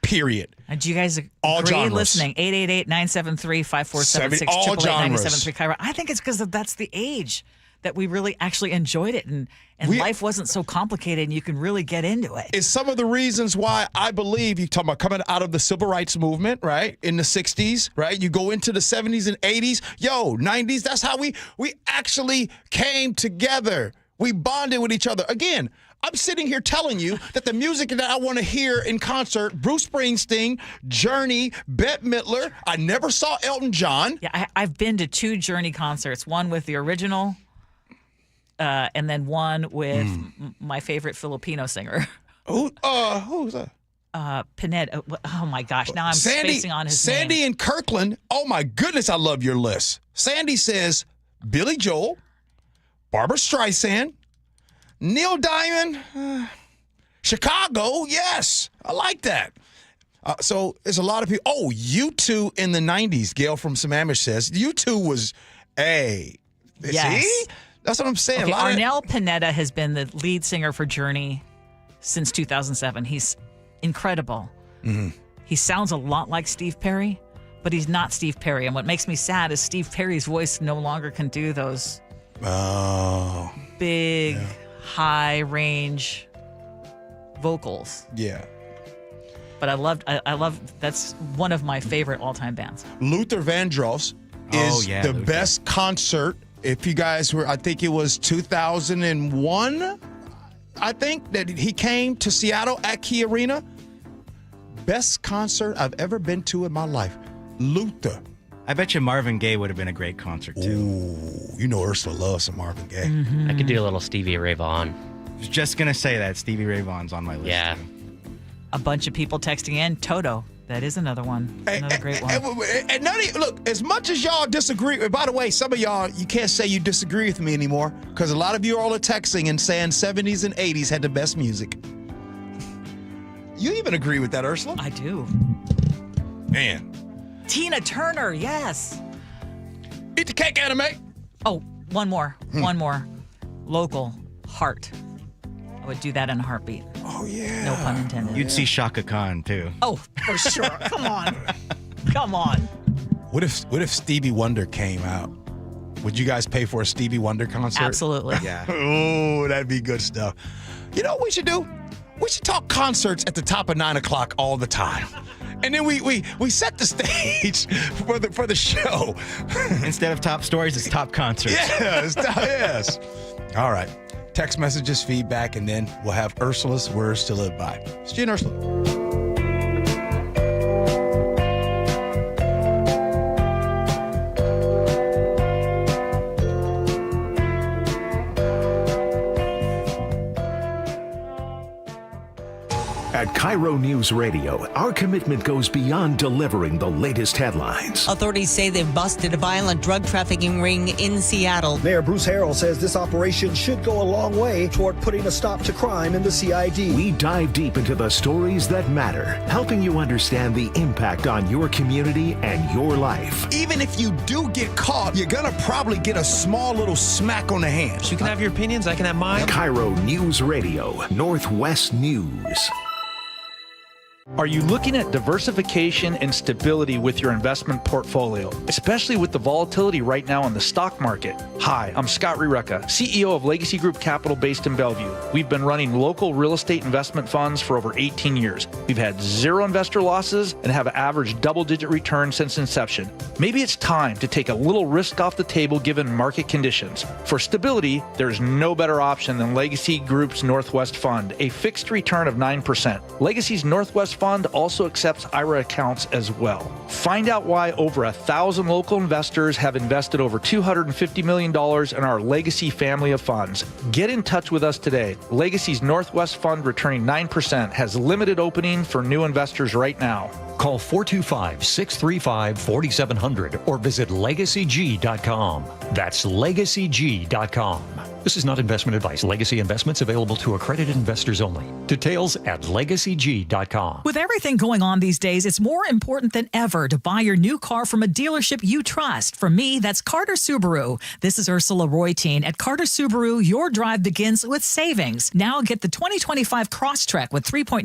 S4: Period.
S2: And you guys agree?
S4: All genres.
S2: Listening 888-973-5476
S4: all genres.
S2: 888-973 KIRO. I think it's because that's the age that we really actually enjoyed it, and life wasn't so complicated, and you can really get into it.
S4: It's some of the reasons why I believe you talk about coming out of the civil rights movement, right? In the 60s, right? You go into the 70s and 80s, 90s. That's how we actually came together. We bonded with each other. Again, I'm sitting here telling you that the music that I want to hear in concert, Bruce Springsteen, Journey, Bette Midler. I never saw Elton John.
S2: Yeah, I've been to 2 Journey concerts, one with the original and then one with my favorite Filipino singer.
S4: Who's that?
S2: Pineda. Oh my gosh! Now I'm spacing on his
S4: Sandy
S2: name.
S4: and Kirkland. Oh my goodness, I love your list. Sandy says Billy Joel, Barbara Streisand, Neil Diamond, Chicago. Yes, I like that. So there's a lot of people. Oh, U2 in the 90s. Gail from Sammamish says U2 was a.
S2: Yes.
S4: See? That's what I'm saying.
S2: Okay, Arnel Pineda has been the lead singer for Journey since 2007. He's incredible.
S4: Mm-hmm.
S2: He sounds a lot like Steve Perry, but he's not Steve Perry. And what makes me sad is Steve Perry's voice no longer can do those big, high range vocals.
S4: Yeah.
S2: But I love that's one of my favorite all-time bands.
S4: Luther Vandross is the best concert. If you guys were, I think it was 2001, I think, that he came to Seattle at Key Arena. Best concert I've ever been to in my life. Luther.
S5: I bet you Marvin Gaye would have been a great concert, too.
S4: Ooh, you know Ursula loves some Marvin Gaye.
S2: Mm-hmm.
S6: I could do a little Stevie Ray Vaughan.
S5: I was just going to say that. Stevie Ray Vaughan's on my list.
S6: Yeah.
S2: A bunch of people texting in. Toto. That is another one. Another great one.
S4: And none of you, look, as much as y'all disagree, by the way, some of y'all, you can't say you disagree with me anymore because a lot of you all are texting and saying 70s and 80s had the best music. You even agree with that, Ursula?
S2: I do.
S4: Man.
S2: Tina Turner, yes.
S4: Eat the cake, anime.
S2: Oh, one more. One more. Local. Heart. I would do that in a heartbeat.
S4: Oh, yeah.
S2: No pun intended.
S5: You'd see Shaka Khan, too.
S2: Oh, for sure. Come on. Come on.
S4: What if Stevie Wonder came out? Would you guys pay for a Stevie Wonder concert?
S2: Absolutely.
S5: Yeah.
S4: Oh, that'd be good stuff. You know what we should do? We should talk concerts at the top of 9 o'clock all the time. And then we set the stage for the show.
S5: Instead of top stories, it's top concerts.
S4: Yes. Yes. All right. Text messages, feedback, and then we'll have Ursula's words to live by. It's Gee and Ursula.
S15: At KIRO News Radio, our commitment goes beyond delivering the latest headlines.
S14: Authorities say they've busted a violent drug trafficking ring in Seattle.
S8: Mayor Bruce Harrell says this operation should go a long way toward putting a stop to crime in the CID.
S15: We dive deep into the stories that matter, helping you understand the impact on your community and your life.
S4: Even if you do get caught, you're going to probably get a small little smack on the hand.
S8: You can have your opinions, I can have mine.
S15: KIRO News Radio, Northwest News.
S8: Are you looking at diversification and stability with your investment portfolio, especially with the volatility right now in the stock market? Hi, I'm Scott Reutin, CEO of Legacy Group Capital based in Bellevue. We've been running local real estate investment funds for over 18 years. We've had 0 investor losses and have averaged double-digit returns since inception. Maybe it's time to take a little risk off the table given market conditions. For stability, there's no better option than Legacy Group's Northwest Fund, a fixed return of 9%. Legacy's Northwest Fund also accepts IRA accounts as well. Find out why over 1,000 local investors have invested over $250 million in our Legacy family of funds. Get in touch with us today. Legacy's Northwest Fund returning 9% has limited opening for new investors right now.
S9: Call 425-635-4700 or visit LegacyG.com. That's LegacyG.com. This is not investment advice. Legacy investments available to accredited investors only. Details at LegacyG.com.
S10: With everything going on these days, it's more important than ever to buy your new car from a dealership you trust. For me, that's Carter Subaru. This is Ursula Reutin. At Carter Subaru, your drive begins with savings. Now get the 2025 Crosstrek with 3.9%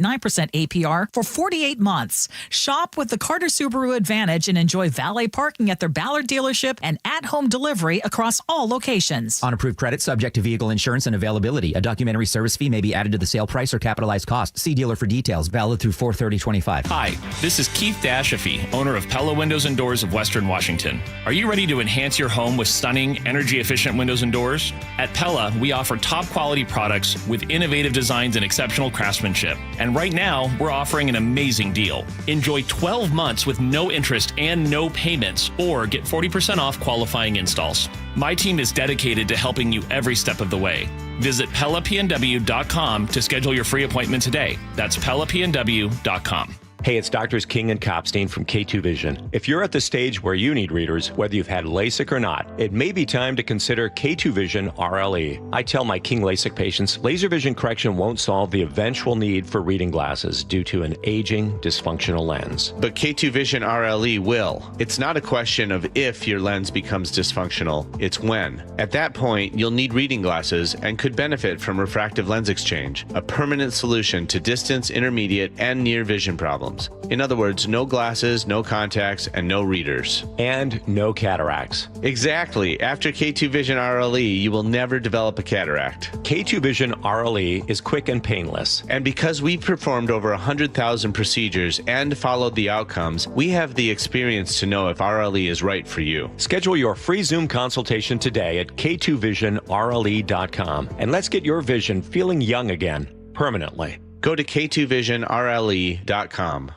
S10: APR for 48 months. Shop with the Carter Subaru Advantage and enjoy valet parking at their Ballard dealership and at-home delivery across all locations.
S11: On approved credit, subject to vehicle insurance and availability. A documentary service fee may be added to the sale price or capitalized cost. See dealer for details. Valid through 4/30/25.
S12: Hi, this is Keith Dashafi, owner of Pella Windows and Doors of Western Washington. Are you ready to enhance your home with stunning, energy-efficient windows and doors? At Pella, we offer top-quality products with innovative designs and exceptional craftsmanship. And right now, we're offering an amazing deal. Enjoy Enjoy 12 months with no interest and no payments, or get 40% off qualifying installs. My team is dedicated to helping you every step of the way. Visit PellaPNW.com to schedule your free appointment today. That's PellaPNW.com.
S9: Hey, it's Doctors King and Kopstein from K2 Vision. If you're at the stage where you need readers, whether you've had LASIK or not, it may be time to consider K2 Vision RLE. I tell my King LASIK patients, laser vision correction won't solve the eventual need for reading glasses due to an aging, dysfunctional lens.
S6: But K2 Vision RLE will. It's not a question of if your lens becomes dysfunctional, it's when. At that point, you'll need reading glasses and could benefit from refractive lens exchange, a permanent solution to distance, intermediate, and near vision problems. In other words, no glasses, no contacts, and no readers.
S9: And no cataracts.
S6: Exactly. After K2 Vision RLE, you will never develop a cataract.
S9: K2 Vision RLE is quick and painless.
S6: And because we've performed over 100,000 procedures and followed the outcomes, we have the experience to know if RLE is right for you.
S9: Schedule your free Zoom consultation today at K2VisionRLE.com and let's get your vision feeling young again, permanently.
S6: Go to K2VisionRLE.com.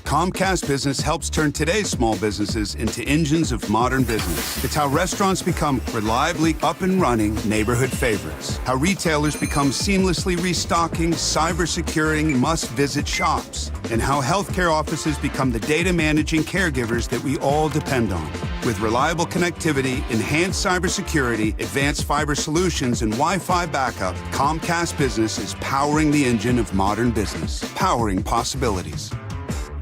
S13: Comcast Business helps turn today's small businesses into engines of modern business. It's how restaurants become reliably up and running neighborhood favorites. How retailers become seamlessly restocking, cyber-securing, must-visit shops. And how healthcare offices become the data managing caregivers that we all depend on. With reliable connectivity, enhanced cybersecurity, advanced fiber solutions, and Wi-Fi backup, Comcast Business is powering the engine of modern business. Powering possibilities.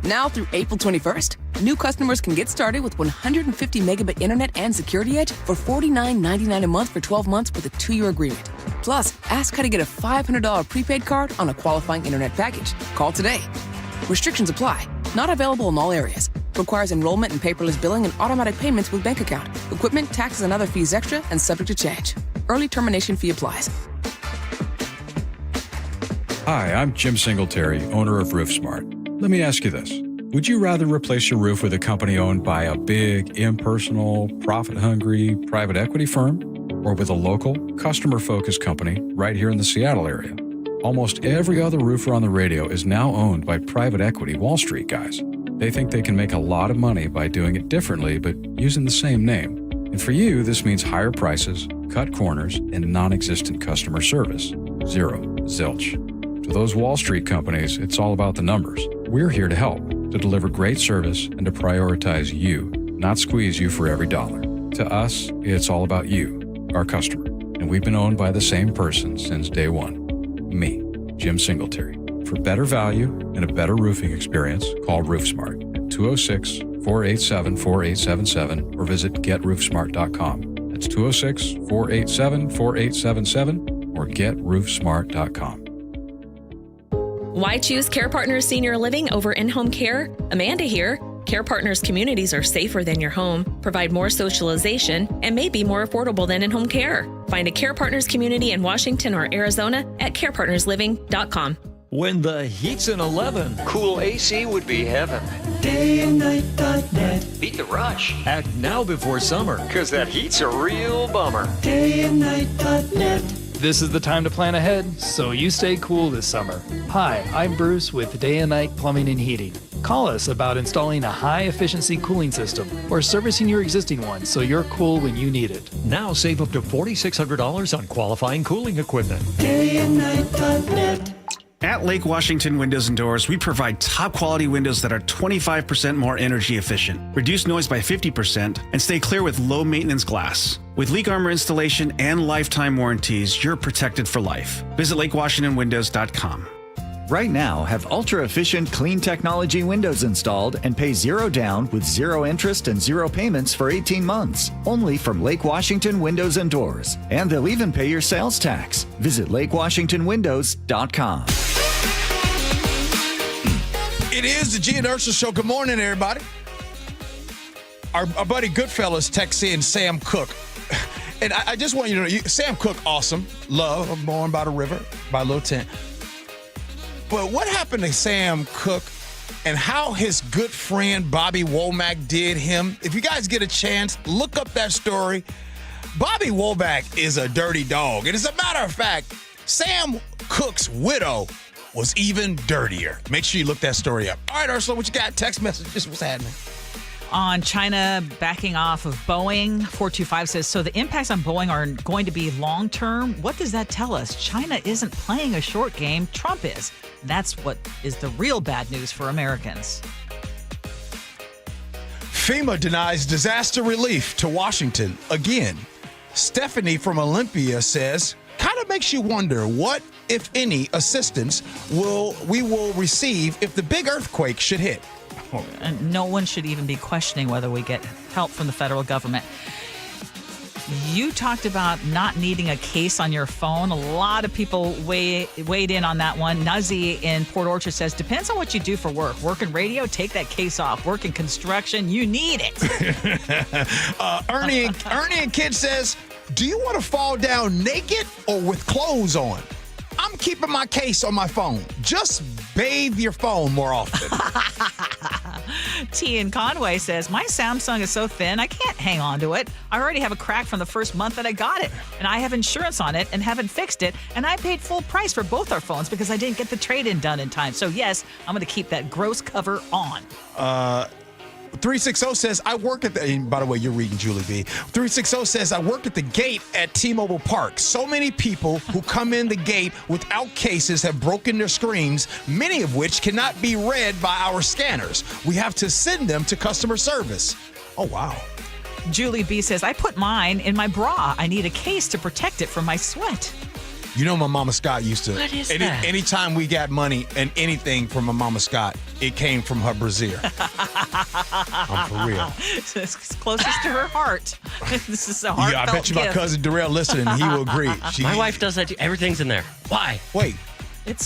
S16: Now through April 21st, new customers can get started with 150 megabit internet and security edge for $49.99 a month for 12 months with a 2-year agreement. Plus, ask how to get a $500 prepaid card on a qualifying internet package. Call today. Restrictions apply. Not available in all areas. Requires enrollment in paperless billing and automatic payments with bank account. Equipment, taxes, and other fees extra and subject to change. Early termination fee applies.
S23: Hi, I'm Jim Singletary, owner of RoofSmart. Let me ask you this. Would you rather replace your roof with a company owned by a big, impersonal, profit-hungry private equity firm, or with a local, customer-focused company right here in the Seattle area? Almost every other roofer on the radio is now owned by private equity Wall Street guys. They think they can make a lot of money by doing it differently, but using the same name. And for you, this means higher prices, cut corners, and non-existent customer service. Zero. Zilch. To those Wall Street companies, it's all about the numbers. We're here to help, to deliver great service, and to prioritize you, not squeeze you for every dollar. To us, it's all about you, our customer. And we've been owned by the same person since day one. Me, Jim Singletary. For better value and a better roofing experience, call RoofSmart at 206-487-4877 or visit GetRoofSmart.com. That's 206-487-4877 or GetRoofSmart.com.
S25: Why choose Care Partners Senior Living over in-home care? Amanda here. Care Partners communities are safer than your home, provide more socialization, and may be more affordable than in-home care. Find a Care Partners community in Washington or Arizona at carepartnersliving.com.
S26: When the heat's in 11, cool AC would be heaven.
S27: Dayandnight.net.
S26: Beat the rush. Act now before summer, because that heat's a real bummer.
S27: Dayandnight.net.
S8: This is the time to plan ahead, so you stay cool this summer. Hi, I'm Bruce with Day and Night Plumbing and Heating. Call us about installing a high-efficiency cooling system or servicing your existing one so you're cool when you need it.
S9: Now save up to $4,600 on qualifying cooling equipment.
S27: Dayandnight.net.
S28: At Lake Washington Windows and Doors, we provide top quality windows that are 25% more energy efficient, reduce noise by 50%, and stay clear with low maintenance glass. With leak armor installation and lifetime warranties, you're protected for life. Visit LakeWashingtonWindows.com.
S29: Right now, have ultra-efficient clean technology windows installed and pay zero down with zero interest and zero payments for 18 months. Only from Lake Washington Windows and Doors. And they'll even pay your sales tax. Visit LakeWashingtonWindows.com.
S4: It is the Gee and Ursula Show. Good morning, everybody. Our buddy Goodfellas texts in Sam Cooke. And I just want you to know, Sam Cooke, awesome. Love, Born by the River, by Lil Tent. But what happened to Sam Cooke and how his good friend Bobby Womack did him? If you guys get a chance, look up that story. Bobby Womack is a dirty dog. And as a matter of fact, Sam Cooke's widow was even dirtier. Make sure you look that story up. All right, Ursula, what you got? Text messages. What's happening?
S2: On China backing off of Boeing, 425 says, so the impacts on Boeing are going to be long-term. What does that tell us? China isn't playing a short game. Trump is. That's what is the real bad news for Americans.
S4: FEMA denies disaster relief to Washington again. Stephanie from Olympia says, kind of makes you wonder what, if any, assistance we will receive if the big earthquake should hit.
S2: And no one should even be questioning whether we get help from the federal government. You talked about not needing a case on your phone. A lot of people weighed in on that one. Nuzzy in Port Orchard says, depends on what you do for work. Work in radio, take that case off. Work in construction, you need it.
S4: Ernie and Kid says, do you want to fall down naked or with clothes on? I'm keeping my case on my phone. Just bathe your phone more often.
S2: T in Conway says, my Samsung is so thin, I can't hang on to it. I already have a crack from the first month that I got it. And I have insurance on it and haven't fixed it. And I paid full price for both our phones because I didn't get the trade-in done in time. So yes, I'm going to keep that gross cover on.
S4: 360 says, I work at the, and by the way, you're reading Julie B. 360 says, I work at the gate at T-Mobile Park. So many people who come in the gate without cases have broken their screens, many of which cannot be read by our scanners. We have to send them to customer service. Oh, wow.
S2: Julie B says, I put mine in my bra. I need a case to protect it from my sweat.
S4: You know, my Mama Scott used to.
S2: What is that?
S4: Anytime we got money and anything from my Mama Scott, it came from her brassiere. I'm for real.
S2: It's closest to her heart. This is a heartfelt
S4: I bet you
S2: gift.
S4: my cousin Darrell listening, he will agree.
S1: My wife does that too. Everything's in there. Why?
S4: Wait.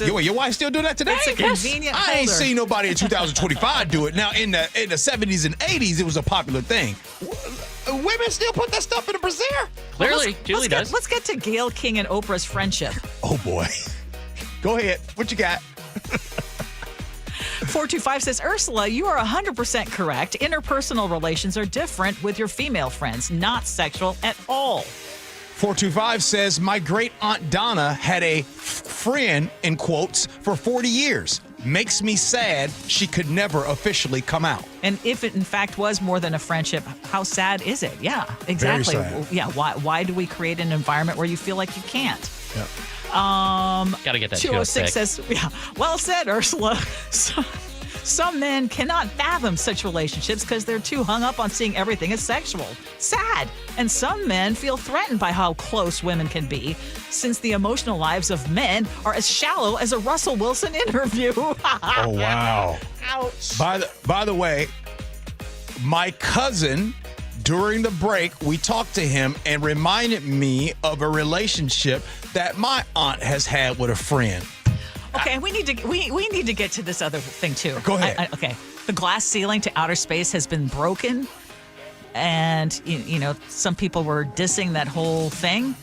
S4: Your wife still do that today?
S2: It's a convenient
S4: I ain't
S2: holder.
S4: seen nobody in 2025 do it. Now, in the 70s and 80s, it was a popular thing. Women still put that stuff in a brassiere?
S1: Clearly, Julie does.
S2: Let's get to Gayle King and Oprah's friendship.
S4: Oh, boy. Go ahead. What you got?
S2: 425 says, Ursula, you are 100% correct. Interpersonal relations are different with your female friends, not sexual at all.
S4: 425 says, my great aunt Donna had a friend, in quotes, for 40 years. Makes me sad she could never officially come out.
S2: And if it in fact was more than a friendship, how sad is it? Yeah, exactly.
S4: Very sad.
S2: Yeah, why do we create an environment where you feel like you can't?
S4: Yeah.
S1: Gotta get that
S2: 206 says, yeah, well said, Ursula. Some men cannot fathom such relationships because they're too hung up on seeing everything as sexual. Sad. And some men feel threatened by how close women can be, since the emotional lives of men are as shallow as a Russell Wilson interview.
S4: Oh, wow.
S2: Ouch.
S4: By the way, my cousin, during the break, we talked to him and reminded me of a relationship that my aunt has had with a friend.
S2: Okay, we need to get to this other thing too.
S4: Go ahead.
S2: Okay, the glass ceiling to outer space has been broken, and you know some people were dissing that whole thing.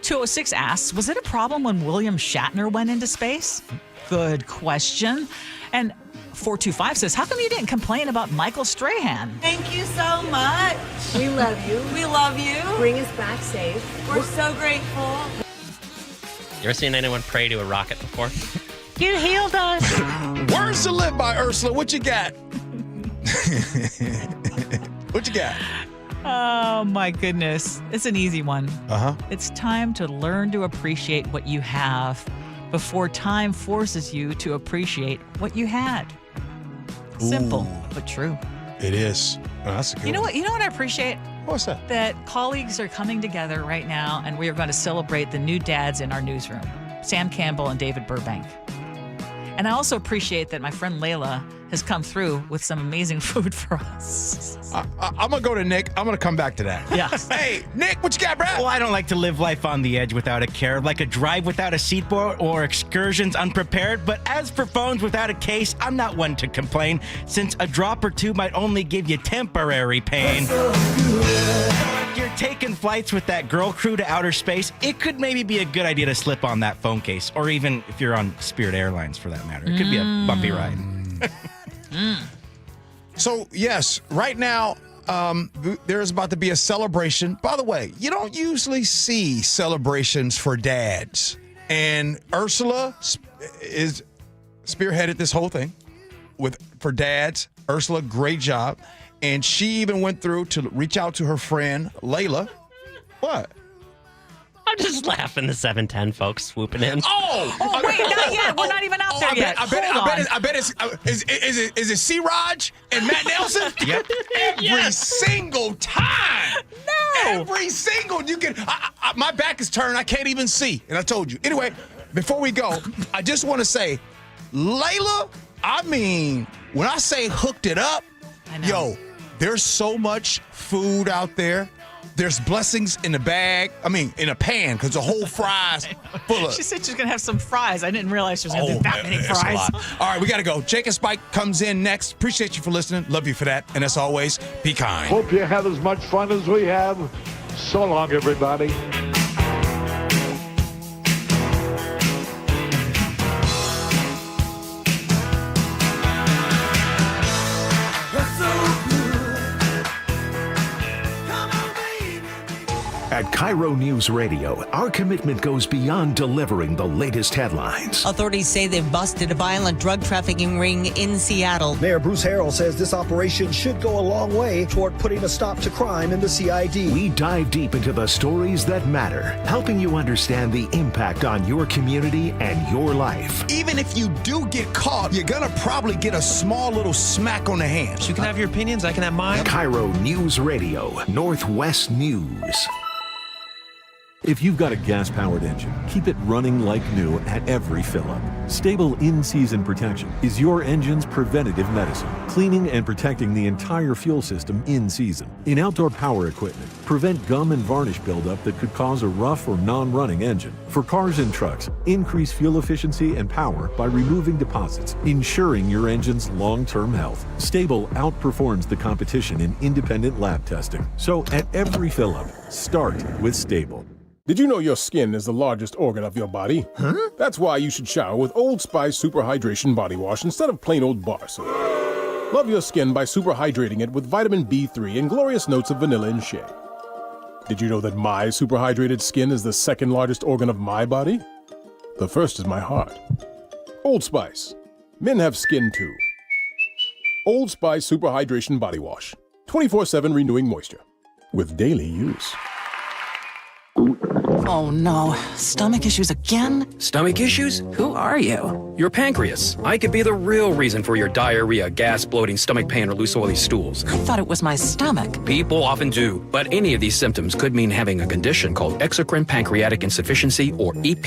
S2: 206 asks, was it a problem when William Shatner went into space? Good question. And 425 says, how come you didn't complain about Michael Strahan?
S3: Thank you so much.
S7: We love you.
S3: We love you.
S7: Bring us back safe.
S3: We're so grateful.
S1: You ever seen anyone pray to a rocket before?
S3: You healed us.
S4: Words to live by, Ursula. What you got? What you got?
S2: Oh my goodness. It's an easy one.
S4: Uh-huh.
S2: It's time to learn to appreciate what you have before time forces you to appreciate what you had. Simple, but true.
S4: It is. Oh, that's a good
S2: You know
S4: one.
S2: what? You know what I appreciate?
S4: What's that?
S2: That colleagues are coming together right now, and we are going to celebrate the new dads in our newsroom, Sam Campbell and David Burbank. And I also appreciate that my friend Layla has come through with some amazing food for us.
S4: I'm going to go to Nick. I'm going to come back to that.
S2: Yeah.
S4: Hey, Nick, what you got, bro?
S5: Well, I don't like to live life on the edge without a care, like a drive without a seatbelt or excursions unprepared. But as for phones without a case, I'm not one to complain, since a drop or two might only give you temporary pain. If you're taking flights with that girl crew to outer space, it could maybe be a good idea to slip on that phone case, or even if you're on Spirit Airlines for that matter. It could be a bumpy ride.
S4: So, yes, right now, there's about to be a celebration. By the way, you don't usually see celebrations for dads And Ursula is spearheaded this whole thing for dads. Ursula, great job. And she even went through to reach out to her friend, Layla. What?
S1: I'm just laughing. The 710 folks swooping in.
S2: Oh, wait, not yet. We're not even out there yet.
S4: I bet it's is it C-Raj and Matt Nelson?
S5: Yep.
S4: Every single time.
S2: No.
S4: Every single my back is turned. I can't even see. And I told you. Anyway, before we go, I just want to say, Layla, I mean, when I say hooked it up, yo, there's so much food out there. There's blessings in the bag. I mean, in a pan, because the whole fries full of.
S2: She said she's going to have some fries. I didn't realize she was going to do that many fries.
S4: All right, we got to go. Jake and Spike comes in next. Appreciate you for listening. Love you for that. And as always, be kind.
S14: Hope you have as much fun as we have. So long, everybody.
S15: At KIRO Newsradio, our commitment goes beyond delivering the latest headlines.
S17: Authorities say they've busted a violent drug trafficking ring in Seattle.
S18: Mayor Bruce Harrell says this operation should go a long way toward putting a stop to crime in the CID.
S15: We dive deep into the stories that matter, helping you understand the impact on your community and your life.
S4: Even if you do get caught, you're going to probably get a small little smack on the hand.
S1: You can have your opinions. I can have mine.
S15: KIRO Newsradio, Northwest News.
S19: If you've got a gas-powered engine, keep it running like new at every fill-up. Stable in-season protection is your engine's preventative medicine, cleaning and protecting the entire fuel system in season. In outdoor power equipment, prevent gum and varnish buildup that could cause a rough or non-running engine. For cars and trucks, increase fuel efficiency and power by removing deposits, ensuring your engine's long-term health. Stable outperforms the competition in independent lab testing. So at every fill-up, start with Stable.
S20: Did you know your skin is the largest organ of your body? Huh? That's why you should shower with Old Spice Super Hydration Body Wash instead of plain old bar soap. Love your skin by super hydrating it with vitamin B3 and glorious notes of vanilla and shea. Did you know that my super hydrated skin is the second largest organ of my body? The first is my heart. Old Spice. Men have skin too. Old Spice Super Hydration Body Wash. 24/7 renewing moisture. With daily use.
S21: Oh no, stomach issues again?
S22: Stomach issues?
S21: Who are you?
S22: Your pancreas. I could be the real reason for your diarrhea, gas, bloating, stomach pain, or loose oily stools.
S21: I thought it was my stomach.
S22: People often do, but any of these symptoms could mean having a condition called exocrine pancreatic insufficiency or EP.